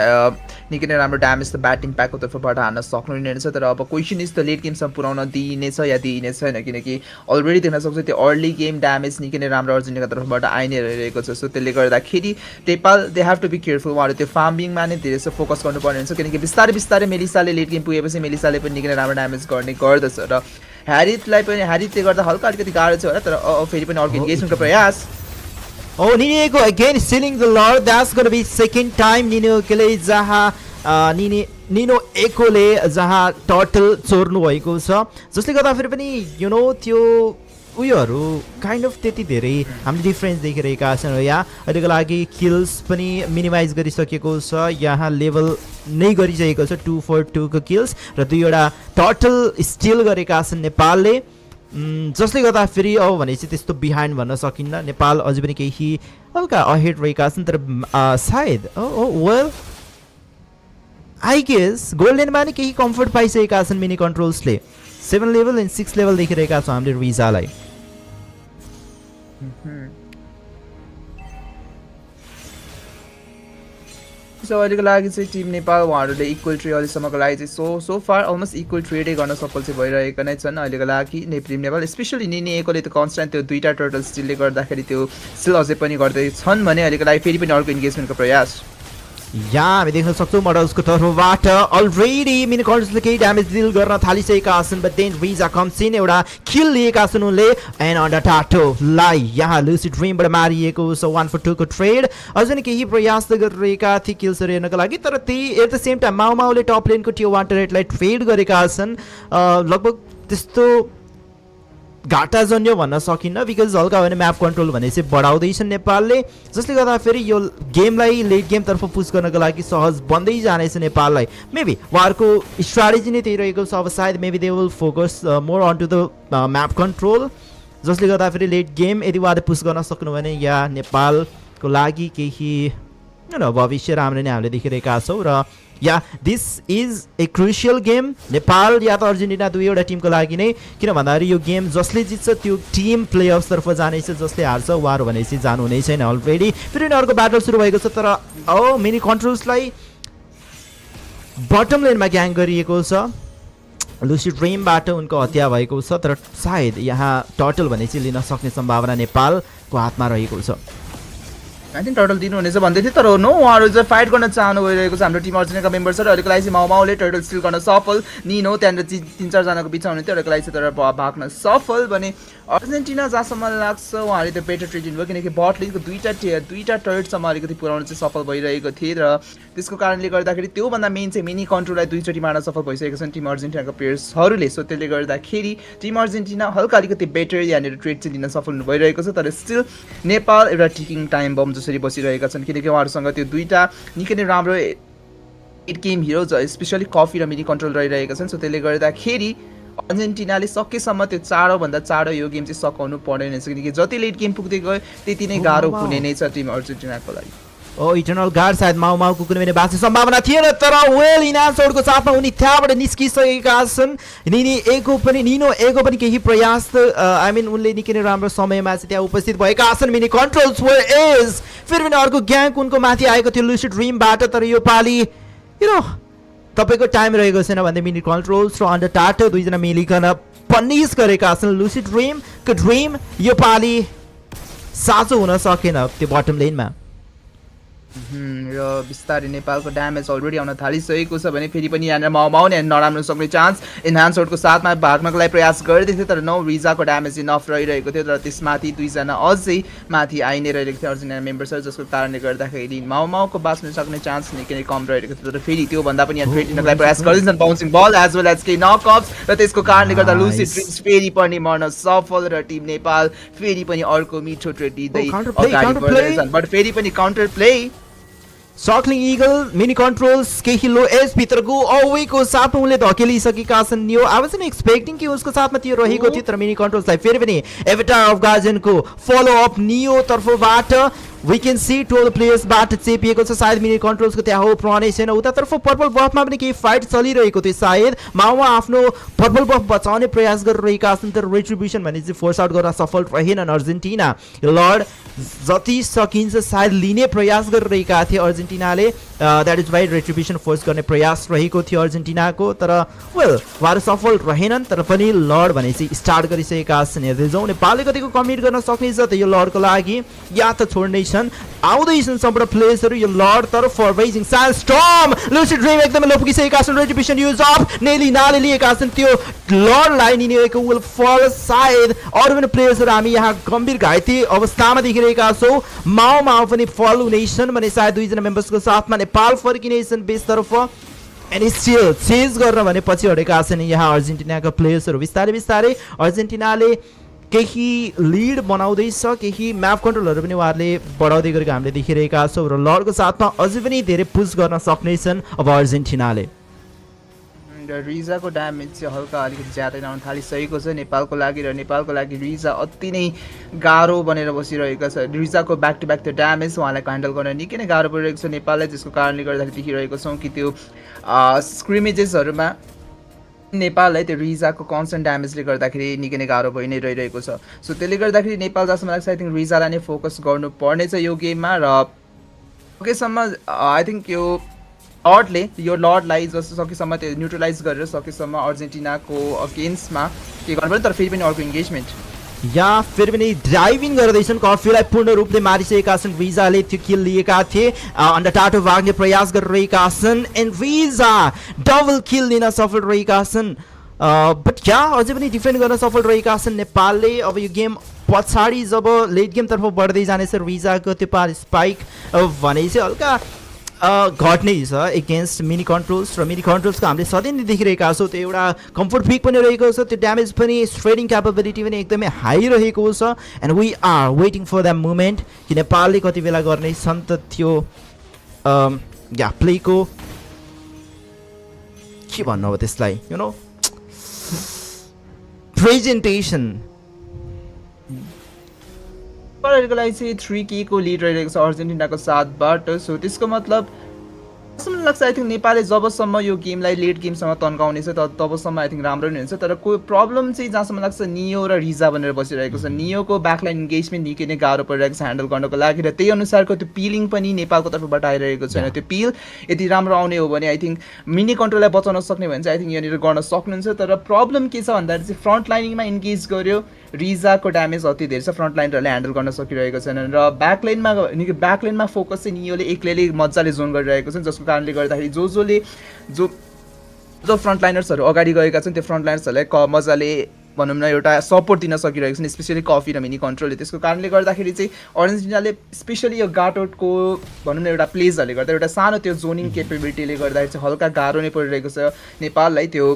निकै नै राम्रो ड्यामेज त ब्याटिङ प्याकको तर्फबाट हान्न सक्नु नै छ तर अब क्वेसन इज त लेट गेमसम्म पुऱ्याउन दिइनेछ या दिइने छैन किनकि अलरेडी देख्न सक्छ त्यो अर्ली गेम ड्यामेज निकै नै राम्रो अर्जेन्टिनाको तर्फबाट आइ नै रहिरहेको छ सो त्यसले गर्दाखेरि Nepal they have to be careful उहाँहरू त्यो फार्मिङमा नै धेरै जस्तो फोकस गर्नुपर्ने हुन्छ किनकि बिस्तारै बिस्तारै मेलिसाले लेट गेम पुगेपछि मेलिसाले पनि निकै नै राम्रो ड्यामेज गर्ने गर्दछ र ह्यारितले गर्दा हल्का अलिकति गाह्रो छ होला तर फेरि पनि अर्को इन्गेजमेन्टको प्रयास Oh, Nino again stealing the Lord. That's gonna be second time Nino Kele Zaha Nino Ekole Zaha turtle चोर्नु भएको छ जसले गर्दा फेरि पनि यु नो त्यो उयोहरु काइन्ड अफ त्यति धेरै हामीले डिफरेन्स देखिरहेका छौं या अहिलेको लागि किल्स पनि मिनिमाइज गरिसकेको छ यहाँ लेभल नै गरिसकेको छ 242 को किल्स र दुईवटा टर्टल स्टिल गरेका छन् नेपालले जसले गर्दा फेरि अब भने चाहिँ त्यस्तो बिहाइन्ड भन्न सकिन्न नेपाल अझै पनि केही हल्का अहेड रहेका छन् तर सायद वेल आई गेस गोल्डनमा नि केही कम्फर्ट पाइसकेका छन् मिनी कन्ट्रोल्सले 7 लेभल एन्ड 6 लेभल देखिरहेका छौँ हामीले रिजालाई सो अहिलेको लागि चाहिँ टिम नेपाल उहाँहरूले इक्वल ट्रेड अहिलेसम्मको लागि चाहिँ सो फार अलमोस्ट इक्वल ट्रेडै गर्न सफल चाहिँ भइरहेका नै छन् अहिलेको लागि टिम नेपाल स्पेसली निनी एकोले त्यो कन्स्ट्यान्ट त्यो दुईटा टर्टल स्टिलले गर्दाखेरि त्यो स्टिल अझै पनि गर्दैछन् भने अहिलेको लागि फेरि पनि अर्को इन्गेजमेन्टको प्रयास यहाँ हामी देख्न सक्छौँ मोडल्सको तर्फबाट अलरेडी मिनी कन्ट्रोल्सले केही ड्यामेज डिल गर्न थालिसकेका छन् but then Riza comes in एउटा किल लिएका छन् उनले एन्ड अन्डर टाटोलाई यहाँ लुसी ड्रिमबाट मारिएको छ 1 for 2 को ट्रेड अझ पनि केही प्रयास गरिरहेका थिए किल्सहरू हेर्नको लागि तर त्यही एट द सेम टाइम माउले टप लेनको टियर 1 टरेटलाई ट्रेड गरेका छन् लगभग त्यस्तो घाटाजन्य भन्न सकिन्न बिकज हल्का भने म्याप कन्ट्रोल भने चाहिँ बढाउँदैछन् नेपालले जसले गर्दा फेरि यो गेमलाई लेट गेमतर्फ पुस गर्नको लागि सहज बन्दै जानेछ नेपाललाई मेबी उहाँहरूको स्ट्राटेजी नै त्यही रहेको छ अब सायद maybe they will focus more on to the map control जसले गर्दा फेरि लेट गेम यदि उहाँले पुस गर्न सक्नु भने या नेपालको लागि केही भविष्य राम्रो नै हामीले देखिरहेका छौँ र या this is a crucial game Nepal या त अर्जेन्टिना दुईवटा टिमको लागि नै किन भन्दाखेरि यो गेम जसले जित्छ त्यो टिम प्लेअफ्सतर्फ जानेछ जसले हार्छ उहाँहरू भनेपछि जानु हुनै छैन अलरेडी फेरि अर्को ब्याटल सुरु भएको छ तर मिनी कन्ट्रोल्सलाई बटम लेनमा ग्याङ गरिएको छ लुसी ड्रिमबाट उनको हत्या भएको छ तर सायद यहाँ टर्टल भने चाहिँ लिन सक्ने सम्भावना नेपालको हातमा रहेको छ आई थिङ्क टर्टल दिनुहुनेछ भन्दै थियो तर नो उहाँहरू चाहिँ फाइट गर्न चाहनु गइरहेको छ हाम्रो टिम अर्जेन्टिनाका मेम्बर्सहरू अहिलेको लागि चाहिँ माउले टर्टल स्टिल गर्न सफल निनो त्यहाँनिर 3-4जनाको बिचमा हुने थियो अहिलेको लागि चाहिँ तर भाग्न सफल भने अर्जेन्टिना जहाँसम्म लाग्छ उहाँहरूले त्यो बेटर ट्रिट दिनुभयो किनकि बट लिगको दुईटा टर्टसम्म अलिकति पुऱ्याउन चाहिँ सफल भइरहेको थिए र त्यसको कारणले गर्दाखेरि त्योभन्दा मेन चाहिँ मिनी कन्ट्रोललाई दुईचोटि मार्न सफल भइसकेको छन् टिम अर्जेन्टिनाको प्लेयर्सहरूले सो त्यसले गर्दाखेरि टिम अर्जेन्टिना हल्का अलिकति बेटर यहाँनिर ट्रेड चाहिँ दिन सफल भइरहेको छ तर स्टिल नेपाल एउटा टिकिङ टाइम बम जसरी बसिरहेका छन् किनकि उहाँहरूसँग त्यो दुईटा निकै नै राम्रो एट गेम हिरोज स्पेसली कफी र मिनी कन्ट्रोल रहिरहेका छन् सो त्यसले गर्दाखेरि अर्जेन्टिनाले सकेसम्म त्यो चाँडोभन्दा चाँडो यो गेम चाहिँ सकाउनु पर्दैन रहेछ किनकि जति लेट गेम पुग्दै गयो त्यति नै गाह्रो हुने नै छ टिम अर्जेन्टिनाको लागि इटर्नल गार्ड सायद माउको कुनै पनि बाँच्ने सम्भावना थिएन तर वेल इनान्सोडको साथमा उनी त्यहाँबाट निस्किसकेका छन् निनो एगो पनि केही प्रयास आई मिन उनले निकै नै राम्रो समयमा चाहिँ त्यहाँ उपस्थित भएका छन् मिनी कन्ट्रोल्स वेयर इज फेरि पनि अर्को ग्याङ उनको माथि आएको थियो लुसी ड्रिमबाट तर यो पाली तपाईँको टाइम रहेको छैन भन्दै मिनी कन्ट्रोल्स र अन्डर टाटो दुईजना मिलिकन पनिस गरेका छन् लुसी ड्रिम यो पाली साँचो हुन सकेन त्यो बटम लेनमा र बिस्तारै नेपालको ड्यामेज अलरेडी आउन थालिसकेको छ भने फेरि पनि यहाँनिर माउने नराम्रो सक्ने चान्स इन्हान्सोडको साथमा भाग्नको लागि प्रयास गर्दै थियो तर रिजाको ड्यामेज इनफ रहिरहेको थियो तर त्यसमाथि दुईजना अझै माथि आइ नै रहेको थियो अर्जेन्टिना मेम्बर्सहरू जसको कारणले गर्दाखेरि माउको बाँच्न सक्ने चान्स निकै नै कम रहेको थियो तर फेरि त्योभन्दा पनि यहाँ ट्रेड लिनको लागि प्रयास गर्दैछन् बाउन्सिङ बल एज वेल एज केही नकअप्स र त्यसको कारणले गर्दा लुसी ड्रिम्स फेरि पनि मर्न सफल र टिम नेपाल फेरि पनि अर्को मिठो ट्रेड दिँदै अगाडि बढ्दैछन् बट फेरि पनि counter play circling eagle mini controls केही लो एज भित्रको अवेको साथमा उनले धकेलिसकेका छन् नियो आई वाज एक्सपेक्टिङ कि उसको साथमा त्यो रहेको थियो तर मिनी कन्ट्रोल्सलाई फेरि पनि avatar of गार्जियनको follow up neo तर्फबाट we can see 12 players बाट चेपिएको छ सायद मिनी कन्ट्रोल्सको त्यहाँ हो प्रहनै छैन उतातर्फ पर्पल बफमा पनि केही फाइट चलिरहेको थियो सायद माउमा आफ्नो पर्पल बफ बचाउने प्रयास गरिरहेका छन् तर रिट्रिब्युसन भने चाहिँ फोर्स आउट गर्न सफल रहेनन् अर्जेन्टिना लर्ड जति सकिन्छ सायद लिने प्रयास गरिरहेका थिए अर्जेन्टिनाले द्याट इज वाइ रिट्रिब्युसन फोर्स गर्ने प्रयास रहेको थियो अर्जेन्टिनाको तर वेल उहाँहरू सफल रहेनन् तर पनि लर्ड भने चाहिँ स्टार्ट गरिसकेका छन् हेर्दै जाउँ नेपालले कतिको कमिट गर्न सक्नेछ त यो लर्डको लागि या त छोड्नै छन् आउँदैछन् सम्पूर्ण प्लेयर्सहरू यो लर्ड तर्फ राइजिङ सान स्टर्म लुसी ड्रिम एकदमै लो पुगिसकेका छन् रिट्रिब्युसन युज अफ नेली नाले लिएका छन् त्यो लर्डलाई निनेको विल फल सायद अरू पनि प्लेयर्सहरू हामी यहाँ गम्भीर घाइते अवस्थामा देखिरहेका छौँ माओ पनि फल हुनेछन् भने सायद दुईजना मेम्बर्सको साथमा नेपाल फर्किनेछन् बेसतर्फ एन्ड स्टिल चेज गर्न भने पछि हटेका छन् यहाँ अर्जेन्टिनाका प्लेयर्सहरू बिस्तारै बिस्तारै अर्जेन्टिनाले केही लिड बनाउँदैछ केही म्याप कन्ट्रोलहरू पनि उहाँहरूले बढाउँदै गरेको हामीले देखिरहेका छौँ र लर्डको साथमा अझै पनि धेरै पुस गर्न सक्नेछन् अब अर्जेन्टिनाले रिजाको ड्यामेज चाहिँ हल्का अलिकति ज्यादै आउन थालिसकेको छ नेपालको लागि र नेपालको लागि रिजा अति नै गाह्रो बनेर बसिरहेको छ रिजाको ब्याक टु ब्याक त्यो ड्यामेज उहाँलाई ह्यान्डल गर्न निकै नै गाह्रो परिरहेको छ नेपाललाई जसको कारणले गर्दाखेरि देखिरहेको छौँ कि त्यो स्क्रिमेजेसहरूमा नेपाललाई त्यो रिजाको कन्सटेन्ट ड्यामेजले गर्दाखेरि निकै नै गाह्रो भइ नै रहिरहेको छ सो त्यसले गर्दाखेरि नेपाल जसम्म लाग्छ आई थिङ्क रिजालाई नै फोकस गर्नुपर्नेछ यो गेममा र सकेसम्म आई थिङ्क यो लर्डलाई जस्तो सकेसम्म त्यो न्युट्रलाइज गरेर सकेसम्म अर्जेन्टिनाको अगेन्स्टमा के गर्नुपर्छ तर फेरि पनि अर्को इन्गेजमेन्ट या फेरि पनि ड्राइभिङ गर्दैछन् कफीलाई पूर्ण रूपले मारिसकेका छन् रिजाले त्यो किल लिएका थिए अन्डर टाटो भाग्ने प्रयास गरिरहेका छन् एन्ड रिजा डबल किल लिन सफल रहेका छन् बट क्या अझै पनि डिफेन्ड गर्न सफल रहेका छन् नेपालले अब यो गेम पछाडि जब लेट गेमतर्फ बढ्दै जानेछ रिजाको त्यो पार स्पाइक भने चाहिँ हल्का घट्नै छ एगेन्स्ट मिनी कन्ट्रोल्स र मिनी कन्ट्रोल्सको हामीले सधैँ नै देखिरहेका छौँ त्यो एउटा कम्फोर्ट पिक पनि रहेको छ त्यो ड्यामेज पनि स्ट्रेडिङ क्यापेबिलिटी पनि एकदमै हाई रहेको छ and we are waiting for that moment कि नेपालले कति बेला गर्नेछन् त त्यो प्लेको के भन्नु अब त्यसलाई यु नो प्रेजेन्टेसन को लागि चाहिँ 3K को लिड रहेको छ अर्जेन्टिनाको साथबाट सो त्यसको मतलब जसम्म लाग्छ आई थिङ्क नेपालले जबसम्म यो गेमलाई लेट गेमसम्म तन्काउनेछ तबसम्म आई थिङ्क राम्रो नै हुन्छ तर कोही प्रब्लम चाहिँ जहाँसम्म लाग्छ नियो र रिजा भनेर बसिरहेको छ नियोको ब्याकलाइन इन्गेजमेन्ट निकै नै गाह्रो परिरहेको छ ह्यान्डल गर्नको लागि र त्यही अनुसारको त्यो पिलिङ पनि नेपालको तर्फबाट आइरहेको छैन त्यो पिल यदि राम्रो आउने हो भने आई थिङ्क मिनी कन्ट्रोललाई बचाउन सक्ने भने चाहिँ आई थिङ्क यहाँनिर गर्न सक्नुहुन्छ तर प्रब्लम के छ भन्दाखेरि चाहिँ फ्रन्ट लाइनिङमा इन्गेज गर्यो रिजाको ड्यामेज अति धेरै छ फ्रन्ट लाइनहरूले ह्यान्डल गर्न सकिरहेको छैन र ब्याकलाइनमा फोकस चाहिँ नियोले एक्लैले मजाले जोन गरिरहेको छ जसको कारणले गर्दाखेरि जो फ्रन्ट लाइनर्सहरू अगाडि गएका छन् त्यो फ्रन्ट लाइनर्सहरूलाई मजाले भनौँ न एउटा सपोर्ट दिन सकिरहेको छन् स्पेसली कफी र मिनी कन्ट्रोलले त्यसको कारणले गर्दाखेरि चाहिँ अर्जेन्टिनाले स्पेसली यो गाटोटको भनौँ न एउटा प्लेजहरूले गर्दा एउटा सानो त्यो जोनिङ केपेबिलिटीले गर्दाखेरि चाहिँ हल्का गाह्रो नै परिरहेको छ नेपाललाई त्यो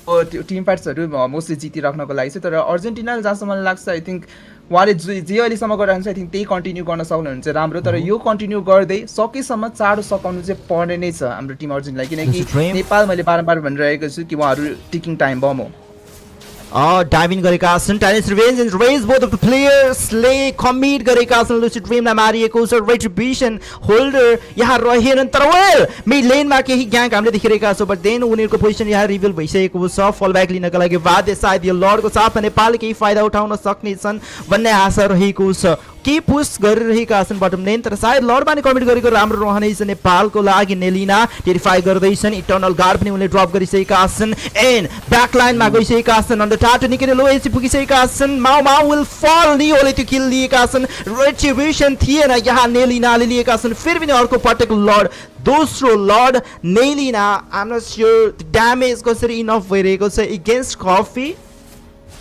टिम फाइट्सहरू मोस्टली जितिराख्नको लागि चाहिँ तर अर्जेन्टिनाले जहाँसम्म लाग्छ आई थिङ्क उहाँले जे अहिलेसम्म गरिरहन्छ आई थिङ्क त्यही कन्टिन्यू गर्न सक्नुहुन्छ राम्रो तर यो कन्टिन्यू गर्दै सकेसम्म चाँडो सकाउनु चाहिँ पर्ने नै छ हाम्रो टिम अर्जेन्टिनालाई किनकि नेपाल मैले बारम्बार भनिरहेको छु कि उहाँहरू टिकिङ टाइम बम हो डाइभिङ गरेका छन् टाइनिस revenge and rage both of the प्लेयर्सले कमिट गरेका छन् लुसी ड्रिमलाई मारिएको छ रिट्रिब्युसन होल्डर यहाँ रहेनन् तर वेल मिड लेनमा केही ग्याङ हामीले देखिरहेका छौँ बट देन उनीहरूको पोजिसन यहाँ रिभिल भइसकेको छ फल ब्याक लिनका लागि बाध्य सायद यो लर्डको साथमा नेपालले केही फाइदा उठाउन सक्नेछन् भन्ने आशा रहेको छ के पुस गरिरहेका छन् बटम लेन तर सायद लर्डमा नै कमिट गरेको राम्रो रहनेछ नेपालको लागि नेलिना टेरिफाई गर्दैछन् इटर्नल गार्ड पनि उनले ड्रप गरिसकेका छन् एन्ड ब्याक लाइनमा गइसकेका छन् अन्डर टाटो निकै नै लो एसी पुगिसकेका छन् माउ विल फल नियोले त्यो किल लिएका छन् रिट्रिब्युसन थिएन यहाँ नेलिनाले लिएका छन् फेरि पनि अर्को पटक लर्ड दोस्रो लर्ड नेलिना I am not sure damage कसरी इनफ भइरहेको छ एगेन्स्ट कफी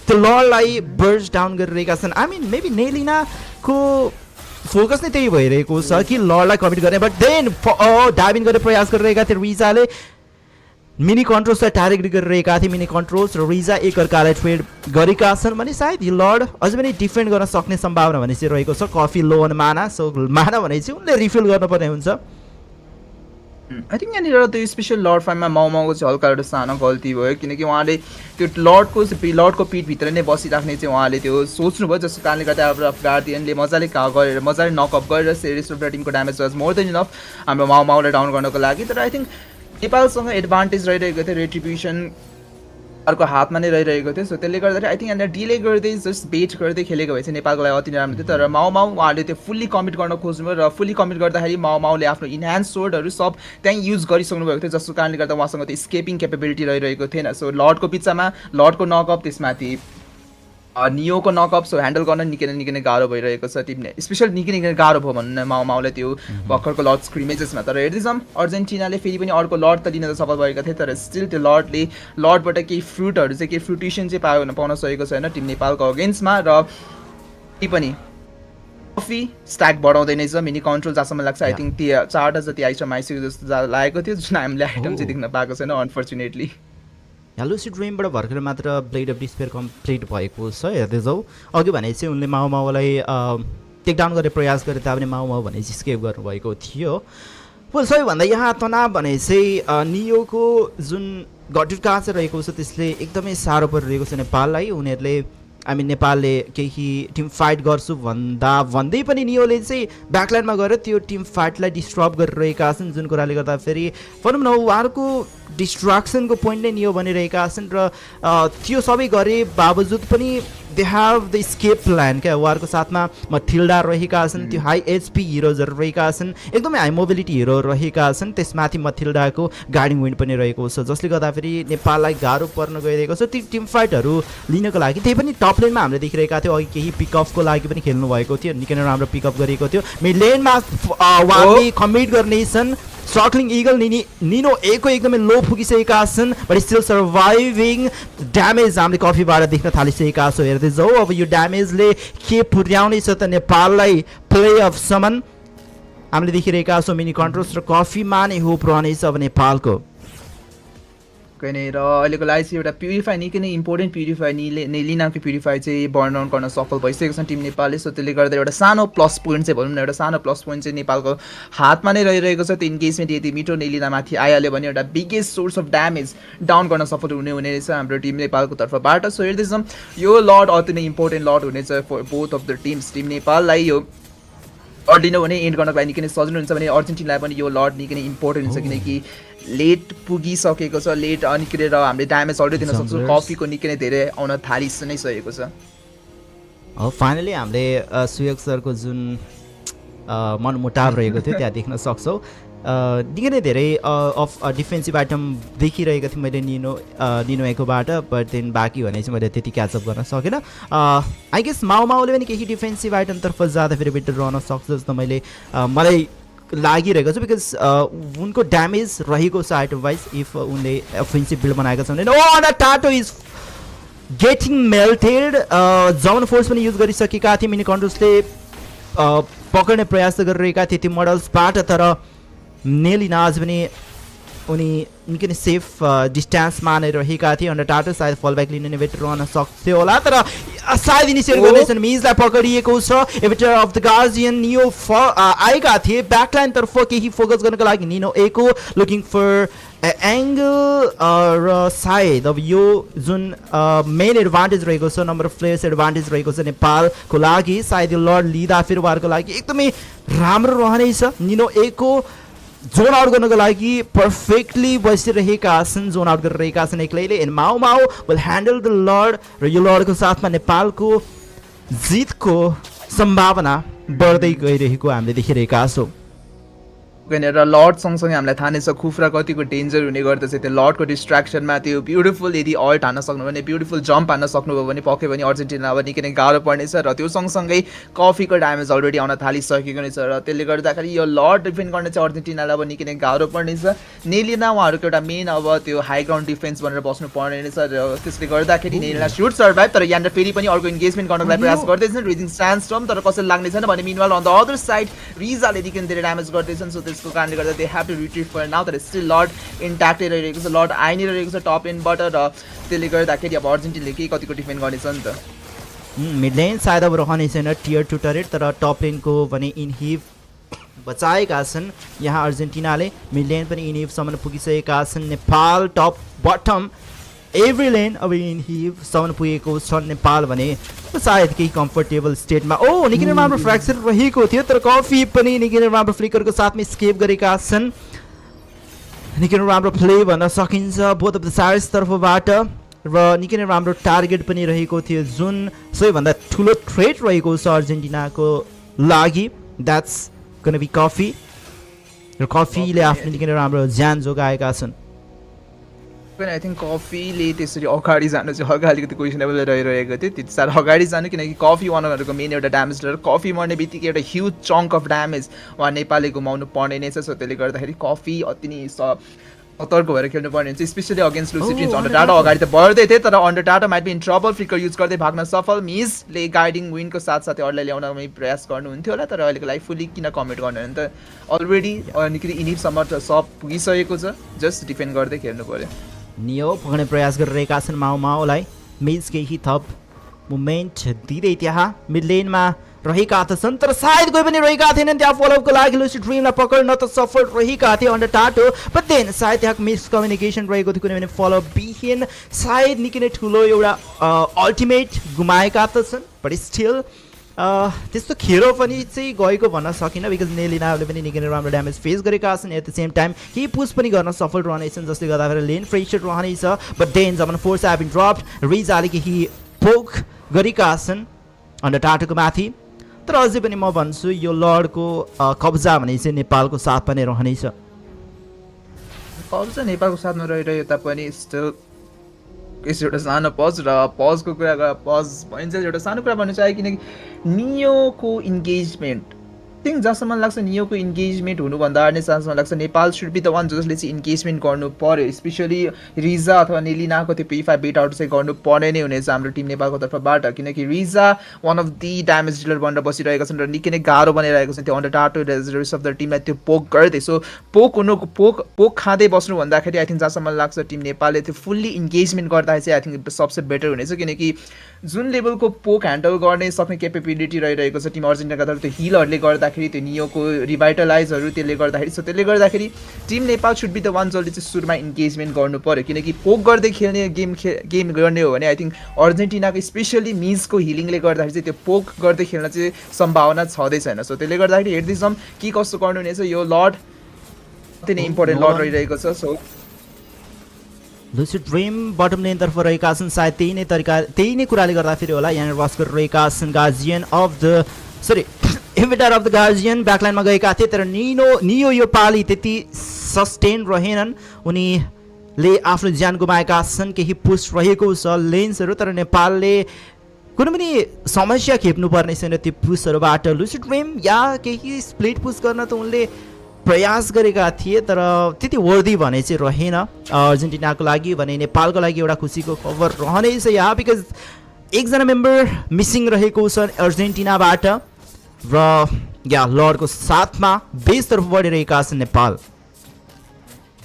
त्यो लर्डलाई बर्स्ट डाउन गरिरहेका छन् आई मिन मेबी नेलिनाको फोकस नै त्यही भइरहेको छ कि लर्डलाई कमिट गर्ने बट देन डाइभिङ गर्ने प्रयास गरिरहेका थिए रिजाले मिनी कन्ट्रोल्सलाई टार्गेट गरिरहेका थिए मिनी कन्ट्रोल्स र रिजा एकअर्कालाई ट्रेड गरेका छन् भने सायद यो लर्ड अझै पनि डिफेन्ड गर्न सक्ने सम्भावना भने चाहिँ रहेको छ कफी लो अन माना सो माना भने चाहिँ उनले रिफिल गर्नुपर्ने हुन्छ आई थिङ्क यहाँनिर त्यो स्पेसल लर्ड फाइममा माउमाउको चाहिँ हल्का एउटा सानो गल्ती भयो किनकि उहाँले त्यो लर्डको पिठभित्र नै बसिराख्ने चाहिँ उहाँले त्यो सोच्नुभयो जसको कारणले गर्दा अब गार्डियनले मजाले नकअप गरेर सेरिस र टिमको damage was more than enough हाम्रो माउमाउलाई डाउन गर्नको लागि तर आई थिङ्क नेपालसँग एडभान्टेज रहिरहेको थियो रेट्रिब्युसन अर्को हातमा नै रहिरहेको थियो सो त्यसले गर्दाखेरि आई थिङ्क यहाँनिर डिले गर्दै जस्ट बेट गर्दै खेलेको भए चाहिँ नेपालको लागि अति नै राम्रो थियो तर माउ उहाँले त्यो फुल्ली कमिट गर्न खोज्नुभयो र फुल्ली कमिट गर्दाखेरि माउले आफ्नो इन्हान्स सोर्डहरू सब त्यहीँ युज गरिसक्नु भएको थियो जसको कारणले गर्दा उहाँसँग त्यो स्केपिङ क्यापेबिलिटी रहिरहेको थिएन सो लर्डको बिचमा लर्डको नकअप त्यसमाथि नियोको नकअप सो ह्यान्डल गर्न निकै नै गाह्रो भइरहेको छ टिमले स्पेसल निकै गाह्रो भयो भन्नु माउले त्यो भर्खरको लर्ड स्क्रिमेजेसमा तर हेर्दैछौँ अर्जेन्टिनाले फेरि पनि अर्को लर्ड त दिन त सफल भएका थिए तर स्टिल त्यो लर्डबाट केही फ्रुटहरू चाहिँ केही फ्रुटिसन चाहिँ पाउन सकेको छैन टिम नेपालको अगेन्स्टमा र ती पनि कफी स्ट्याक बढाउँदै नै छ मिनी कन्ट्रोल जहाँसम्म लाग्छ आई थिङ्क त्यो 4टा जति आइटम आइसक्यो जस्तो लागेको थियो जुन हामीले आइटम चाहिँ देख्न पाएको छैन अनफर्चुनेटली लुसिड ड्रिमबाट भर्खर मात्र ब्लेड अफ डिस्पेयर कम्प्लिट भएको छ हेर्दै जाउँ अघि भने चाहिँ उनले माउलाई टेकडाउन गर्ने प्रयास गरे तापनि माउ भने चाहिँ स्केप गर्नुभएको थियो वेल सबैभन्दा यहाँ तनाव भने चाहिँ नियोको जुन गटुट कहाँ चाहिँ रहेको छ त्यसले एकदमै साह्रो परिरहेको छ नेपाललाई उनीहरूले नेपालले केही टिम फाइट गर्छु भन्दै पनि नियोले चाहिँ ब्याकलाइनमा गएर त्यो टिम फाइटलाई डिस्टर्ब गरिरहेका छन् जुन कुराले गर्दा फेरि भनौँ न उहाँहरूको डिस्ट्राक्सनको पोइन्ट नै नियो बनिरहेका छन् र त्यो सबै गरे बावजुद पनि they have the escape plan क्या उहाँहरूको साथमा मथिल्डा रहेका छन् त्यो हाई एचपी हिरोजहरू रहेका छन् एकदमै हाई मोबिलिटी हिरो रहेका छन् त्यसमाथि मथिल्डाको गार्डिङ विन्ड पनि रहेको छ जसले गर्दाखेरि नेपाललाई गाह्रो पर्न गइरहेको छ ती टिम फाइटहरू लिनको लागि त्यही पनि टप लेनमा हामीले देखिरहेका थियौँ अघि केही पिकअपको लागि पनि खेल्नु भएको थियो निकै नै राम्रो पिकअप गरिएको थियो मिड लेनमा उहाँले कमिट गर्नेछन् सर्कलिङ इगल निनो एको एकदमै लो पुगिसकेका छन् बट स्टिल सर्भाइभिङ ड्यामेज हामीले कफीबाट देख्न थालिसकेका छौँ हेर्दै जाउँ अब यो ड्यामेजले के पुर्याउनेछ त नेपाललाई प्ले अफ समन हामीले देखिरहेका छौँ मिनी कन्ट्रोल्स र कफीमा नै होप रहनेछ अब नेपालको र अहिलेको लागि चाहिँ एउटा प्युरिफाई निकै नै इम्पोर्टेन्ट प्युरिफाई नेलिनाको प्युरिफाई चाहिँ बर्न आउट गर्न सफल भइसकेको छ टिम नेपालले सो त्यसले गर्दा एउटा सानो प्लस पोइन्ट चाहिँ भनौँ न एउटा सानो प्लस पोइन्ट चाहिँ नेपालको हातमा नै रहिरहेको छ त्यो इन्गेजमेन्ट यदि मिठो नेलिनामाथि आइहाल्यो भने एउटा biggest source of damage down गर्न सफल हुने रहेछ हाम्रो टिम नेपालको तर्फबाट सो हेर्दैछौँ यो लर्ड अति नै इम्पोर्टेन्ट लर्ड हुनेछ for both of the teams team नेपाललाई यो लर्ड लिनु भने एन्ड गर्नको लागि निकै नै सजिलो हुन्छ भने अर्जेन्टिनालाई पनि यो लर्ड निकै नै इम्पोर्टेन्ट हुन्छ किनकि लेट पुगिसकेको छ लेट निक्लेर हामीले ड्यामेज अलरेडी दिन सक्छौँ कफीको निकै नै धेरै आउन थालिस नै सकेको छ फाइनली हामीले सुयोग सरको जुन मनमुटाव रहेको थियो त्यहाँ देख्न सक्छौँ निकै नै धेरै अफ डिफेन्सिभ आइटम देखिरहेको थिएँ मैले निनो एकोबाट बट देन बाँकी भने चाहिँ मैले त्यति क्याचअप गर्न सकेन आई गेस माउले पनि केही डिफेन्सिभ आइटमतर्फ जाँदा फेरि बेटर रहन सक्छ जस्तो मलाई लागिरहेको छ बिकज उनको ड्यामेज रहेको छ आइटम वाइज इफ उनले अफेन्सिभ बिल्ड बनाएको छ भने टाटो इज गेटिङ मेल्टेड जमन फोर्स पनि युज गरिसकेका थिए मिनी कन्ट्रोल्सले पक्र्ने प्रयास गरिरहेका थिए त्यो मोडल्सबाट तर नेलिना अझ पनि उनी निकै नै सेफ डिस्टेन्समा नै रहेका थिए अन्डर टाटो सायद फल ब्याक लिने बेटर रहन सक्थ्यो होला तर सायद इनिसिएट गर्दैछन् मिजलाई पक्रिएको छ एभिटर अफ द गार्जियन नियो आएका थिए ब्याकलाइनतर्फ केही फोकस गर्नको लागि निनो एको लुकिङ फर एङ्गल र सायद अब यो जुन मेन एडभान्टेज रहेको छ नम्बर अफ प्लेयर्स एडभान्टेज रहेको छ नेपालको लागि सायद यो लर्ड लिँदा फेरि उहाँहरूको लागि एकदमै राम्रो रहनेछ निनो एको जोन आउट गर्नको लागि पर्फेक्टली बसिरहेका छन् जोन आउट गरिरहेका छन् एक्लैले and Mau will handle the lord र यो लर्डको साथमा नेपालको जितको सम्भावना बढ्दै गइरहेको हामीले देखिरहेका छौँ र लर्ड सँगसँगै हामीलाई थाहा नै छ खुफ्रा कतिको डेन्जर हुने गर्दछ त्यो लर्डको डिस्ट्र्याक्सनमा त्यो ब्युटिफुल यदि अल्ट हान्न सक्नुभयो भने ब्युटिफुल जम्प हान्न सक्नुभयो भने पक्कै पनि अर्जेन्टिना अब निकै नै गाह्रो पर्नेछ र त्यो सँगसँगै कफीको ड्यामेज अलरेडी आउन थालिसकेको नै छ र त्यसले गर्दाखेरि यो लर्ड डिफेन्ड गर्ने चाहिँ अर्जेन्टिनालाई अब निकै नै गाह्रो पर्नेछ नेलिना उहाँहरूको एउटा मेन अब त्यो हाई ग्राउन्ड डिफेन्स भनेर बस्नु पर्ने रहेछ र त्यसले गर्दाखेरि नेलिना सुड सर्भाइभ तर यहाँनिर फेरि पनि अर्को इन्गेजमेन्ट गर्नको लागि प्रयास गर्दैछन् रिजिङ स्ट्यान्डस्टर्म तर कसैले लाग्ने छैन भने मिनवाल अन द अदर साइड रिजाले निकै धेरै ड्यामेज गर्दैछन् सो त्यसको कारणले गर्दा they have to retrieve for now तर स्टिल लर्ड इन्ट्याक्टै रहिरहेको छ लर्ड आइ नै रहेको छ टप एन्डबाट र त्यसले गर्दाखेरि अब अर्जेन्टिनाले केही कतिको डिफेन्ड गर्नेछ नि त मिड लेन सायद अब रहने छैन टियर 2 टरेट तर टप लेनको भने इनहिब बचाएका छन् यहाँ अर्जेन्टिनाले मिड लेन पनि इनहिबसम्म पुगिसकेका छन् नेपाल टप बटम एभ्री लेन अब इनहिबसम्म पुगेको छ नेपाल भने सायद केही कम्फर्टेबल स्टेटमा निकै नै राम्रो फ्र्याक्चर रहेको थियो तर कफी पनि निकै नै राम्रो फ्लिकरको साथमा स्केप गरेका छन् निकै नै राम्रो प्ले भन्न सकिन्छ बोथ अफ द साइड्स तर्फबाट र निकै नै राम्रो टार्गेट पनि रहेको थियो जुन सबैभन्दा ठुलो थ्रेट रहेको छ अर्जेन्टिनाको लागि द्याट्स गन बी कफी र कफीले आफ्नो निकै नै राम्रो ज्यान जोगाएका छन् आई थिङ्क कफीले त्यसरी अगाडि जानु चाहिँ हल्का अलिकति क्वेसनेबल रहिरहेको थियो त्यति साह्रो अगाडि जानु किनकि कफी वानरहरूको मेन एउटा ड्यामेज र कफी मर्ने बित्तिकै एउटा ह्युज चङ्क अफ ड्यामेज उहाँ नेपालले गुमाउनु पर्ने नै छ सो त्यसले गर्दाखेरि कफी अति नै सतर्क भएर खेल्नु पर्ने हुन्छ स्पेसली अगेन्स्ट लुसिट्रिन्स अन्डर टाटो अगाडि त बढ्दै थियो तर अन्डर टाटो might be in trouble flicker use गर्दै भाग्न सफल मिसले गाइडिङ विनको साथसाथै अरूलाई ल्याउनमै प्रयास गर्नुहुन्थ्यो होला तर अहिलेको लागि फुल्ली किन कमिट गर्नु भने त अलरेडी निकै इनिफसम्म सब पुगिसकेको छ जस्ट डिफेन्ड गर्दै खेल्नु पर्यो नियो पक्ने प्रयास गरिरहेका छन् माओलाई मिस केही थप मुभमेन्ट दिँदै त्यहाँ मिड लेनमा रहेका छन् तर सायद कोही पनि रहेका थिएनन् त्यहाँ फलोअपको लागि लुसी ड्रिमलाई पक्र्न त सफल रहेका थिए अन्डर टाटो बट देन सायद त्यहाँ मिसकम्युनिकेसन रहेको थियो कुनै पनि फलोअप बिहेन सायद निकै नै ठुलो एउटा अल्टिमेट गुमाएका त छन् बट स्टिल त्यस्तो खेरो पनि चाहिँ गएको भन्न सकिनँ बिकज नेलिनाले पनि निकै नै राम्रो ड्यामेज फेस गरेका छन् एट द सेम टाइम केही पुस पनि गर्न सफल रहनेछन् जसले गर्दाखेरि लेन प्रेसर रहनेछ बट देन जब फोर्स हेभ बिन ड्रप्ड रिजाले केही पोक गरेका छन् अन्डर टाटोको माथि तर अझै पनि म भन्छु यो लर्डको कब्जा भने चाहिँ नेपालको साथमा नै रहनेछ कब्जा नेपालको साथमा रहिरह्यो तापनि स्टिल यसो एउटा सानो पज र पजको कुरा पज भनिन्छ एउटा सानो कुरा भन्नु चाहे किनकि नियोको इन्गेजमेन्ट थिङ्क जहाँसम्म लाग्छ नियोको इन्गेजमेन्ट हुनुभन्दा नै जहाँसम्म लाग्छ Nepal should be the one जसले चाहिँ इन्गेजमेन्ट गर्नु पर्यो स्पेसली रिजा अथवा नेलिनाको त्यो P5 बेट आउट चाहिँ गर्नु पर्ने नै हुनेछ हाम्रो टिम नेपालको तर्फबाट किनकि रिजा one of the damage dealer बनेर बसिरहेका छन् र निकै नै गाह्रो बनिरहेको छ त्यो अन्डर टाटो रेस्ट अफ द टिमलाई त्यो पोक गर्दै सो पोक खाँदै बस्नु भन्दाखेरि आई थिङ्क जहाँसम्म लाग्छ टिम नेपालले त्यो फुल्ली इन्गेजमेन्ट गर्दाखेरि चाहिँ आई थिङ्क सबसे बेटर हुनेछ किनकि जुन लेभलको पोक ह्यान्डल गर्ने सक्ने केपेबिलिटी रहिरहेको छ टिम अर्जेन्टिनाका तर्फ त्यो हिलहरूले गर्दाखेरि त्यो नियोको रिभाइटलाइजहरू त्यसले गर्दाखेरि सो त्यसले गर्दाखेरि team Nepal should be the one जसले चाहिँ सुरुमा इन्गेजमेन्ट गर्नु पर्यो किनकि पोक गर्दै खेल्ने गेम गर्ने हो भने आई थिङ्क अर्जेन्टिनाको स्पेसली मिसको हिलिङले गर्दाखेरि चाहिँ त्यो पोक गर्दै खेल्न चाहिँ सम्भावना छँदै छैन सो त्यसले गर्दाखेरि हेर्दैछौँ के कस्तो गर्नु हुनेछ यो लर्ड अति नै इम्पोर्टेन्ट लर्ड रहिरहेको छ सो लुसी ड्रिम बटम लेनतर्फ रहेका छन् सायद त्यही नै कुराले गर्दाखेरि होला यहाँ रस गरिरहेका छन् guardian of the invader of the guardian ब्याकलाइनमा गएका थिए तर नियो यो पाली त्यति सस्टेन रहेनन् उनीले आफ्नो ज्यान गुमाएका छन् केही पुस रहेको छ लेन्सहरू तर नेपालले कुनै पनि समस्या खेप्नु पर्ने छैन त्यो पुसहरूबाट लुसी ड्रिम या केही स्प्लिट पुस गर्न त उनले प्रयास गरेका थिए तर त्यति वर्दी भने चाहिँ रहेन अर्जेन्टिनाको लागि भने नेपालको लागि एउटा खुसीको खबर रहनेछ यहाँ बिकज एकजना मेम्बर मिसिङ रहेको छ अर्जेन्टिनाबाट र या लर्डको साथमा बेसतर्फ बढिरहेका छन् नेपाल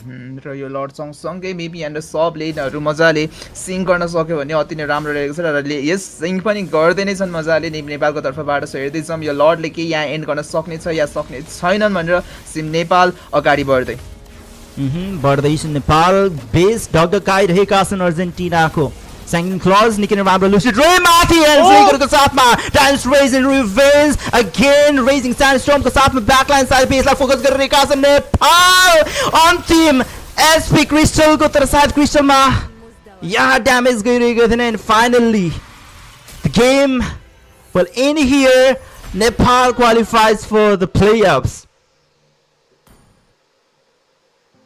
र यो लर्ड सँगसँगै मेबी यहाँनिर सब लेनहरू मजाले सिङ गर्न सक्यो भने अति नै राम्रो रहेको छ र यस सिङ पनि गर्दै नै छन् मजाले नेपालको तर्फबाट सो हेर्दैछौँ यो लर्डले केही यहाँ एन्ड गर्न सक्नेछ या सक्ने छैनन् भनेर सिम नेपाल अगाडि बढ्दैछ नेपाल बेस ढकढकाइरहेका छन् अर्जेन्टिनाको Sangin Claus, Nick and Rambo, Lucy, Dre Marty, and Flicker Kasatma, Dance raising revenge, again raising Sandstorm, Kasatma, backline side base, like focus, Garikas and Nepal on team SP Crystal, go to the side, Crystal Ma, yeah, damage, and finally, the game will end here. Nepal qualifies for the playoffs.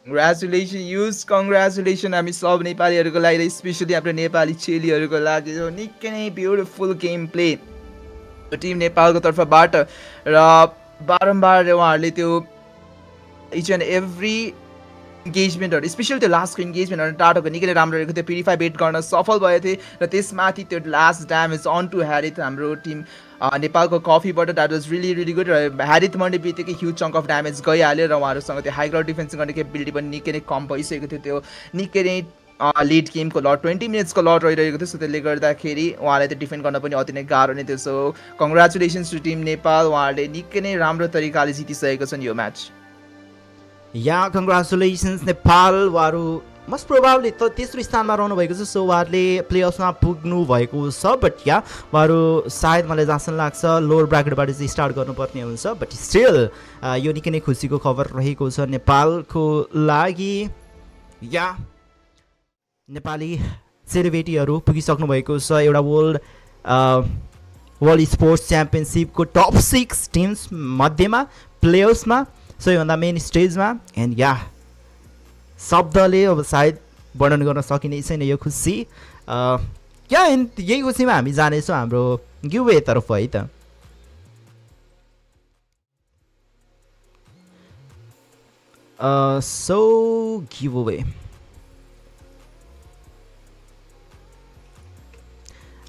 Congratulations हामी सब नेपालीहरूको लागि specially हाम्रो नेपाली चेलीहरूको लागि निकै नै beautiful game play Tim नेपालको तर्फबाट र बारम्बार उहाँहरूले त्यो इच एन्ड एभ्री इन्गेजमेन्टहरू स्पेसली त्यो लास्टको इन्गेजमेन्टहरू टाटोको निकै राम्रो रहेको थियो प्युरिफाई बेट गर्न सफल भएको थिए र त्यसमाथि त्यो last damage on to Harith हाम्रो टिम नेपालको कफीबाट that was really really good र ह्यारिथ मर्ने बित्तिकै ह्युज चङ्क अफ ड्यामेज गइहाल्यो र उहाँहरूसँग त्यो हाई ग्राउन्ड डिफेन्स गर्ने केपेबिलिटी पनि निकै नै कम भइसकेको थियो त्यो निकै नै लेट गेमको लट 20 मिनट्सको लट रहिरहेको थियो सो त्यसले गर्दाखेरि उहाँलाई त्यो डिफेन्ड गर्न पनि अति नै गाह्रो नै थियो सो कङ्ग्रेचुलेसन्स टु टिम नेपाल उहाँहरूले निकै नै राम्रो तरिकाले जितिसकेको छन् यो म्याच या कङ्ग्रेचुलेसन्स नेपाल उहाँहरू मोस्ट प्रोभाब्ली त तेस्रो स्थानमा रहनु भएको छ सो उहाँहरूले प्लेअफमा पुग्नु भएको छ बट या उहाँहरू सायद मलाई जहाँसम्म लाग्छ लोवर ब्राकेटबाट चाहिँ स्टार्ट गर्नुपर्ने हुन्छ बट स्टिल यो निकै नै खुसीको खबर रहेको छ नेपालको लागि या नेपाली सेलिब्रेटीहरू पुगिसक्नु भएको छ एउटा वर्ल्ड स्पोर्ट्स च्याम्पियनसिपको टप 6 टिम्स मध्येमा प्लेयर्समा सबैभन्दा मेन स्टेजमा एन्ड या शब्दले अब सायद वर्णन गर्न सकिने छैन यो खुसी या यही खुसीमा हामी जानेछौँ हाम्रो गिभवे तर्फ है त सो गिभवे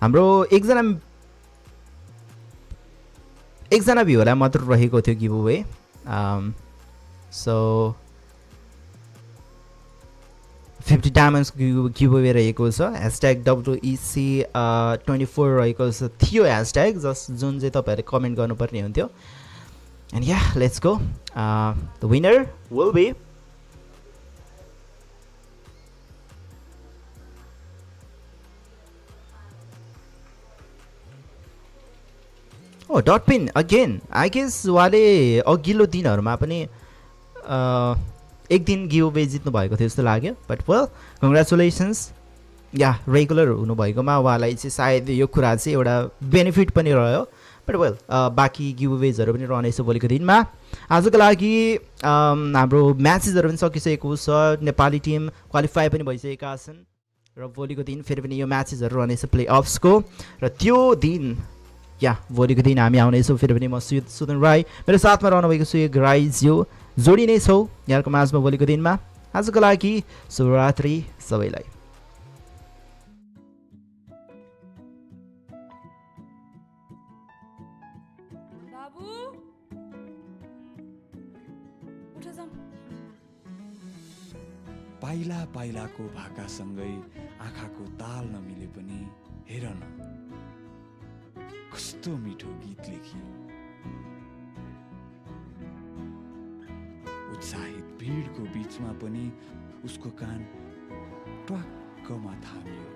हाम्रो एकजना भ्युहरूलाई मात्र रहेको थियो गिभवे सो 50 डायमन्ड्स गिभवे रहेको छ ह्यासट्याग WEC 24 रहेको थियो ह्यासट्याग जुन चाहिँ तपाईँहरूले कमेन्ट गर्नुपर्ने हुन्थ्यो and yeah let's go the winner will be डटपिन अगेन आई गेस उहाँले अघिल्लो दिनहरूमा पनि एक दिन गिभवे जित्नु भएको थियो जस्तो लाग्यो बट वेल कङ्ग्रेचुलेसन्स या रेगुलर हुनुभएकोमा उहाँलाई चाहिँ सायद यो कुरा चाहिँ एउटा बेनिफिट पनि रह्यो बट वेल बाँकी गिभवेजहरू पनि रहनेछ भोलिको दिनमा आजको लागि हाम्रो म्याचेसहरू पनि सकिसकेको छ नेपाली टिम क्वालिफाई पनि भइसकेका छन् र भोलिको दिन फेरि पनि यो म्याचेसहरू रहनेछ प्ले अफ्सको र त्यो दिन या भोलिको दिन हामी आउनेछौँ फेरि पनि म सुदन राई मेरो साथमा रहनुभएको छु यो राइज यो जोडी नै छौँ यहाँको माझमा भोलिको दिनमा आजको लागि शुभरात्रि सबैलाई पाइला पाइलाको भाकासँगै आँखाको ताल नमिले पनि हेर न कस्तो मिठो गीत लेखियो उत्साहित भिडको बीचमा पनि उसको कान ट्वाक्कमा थामियो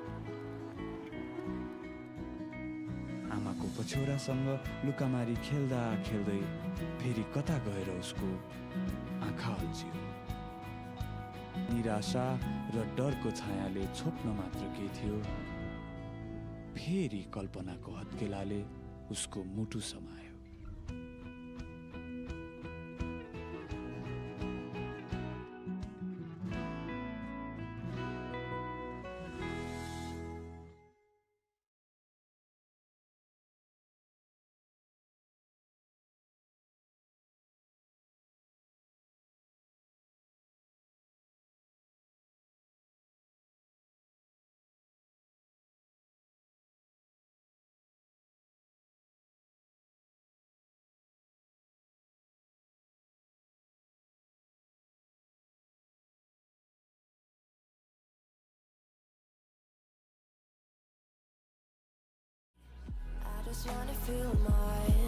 आमाको पछौरासँग लुकामारी खेल्दा खेल्दै फेरि कता गएर उसको आँखा अल्झियो निराशा र डरको छायाले छोप्न मात्र के थियो फेरि कल्पनाको हत्केलाले उसको मुटु समायो Just wanna feel my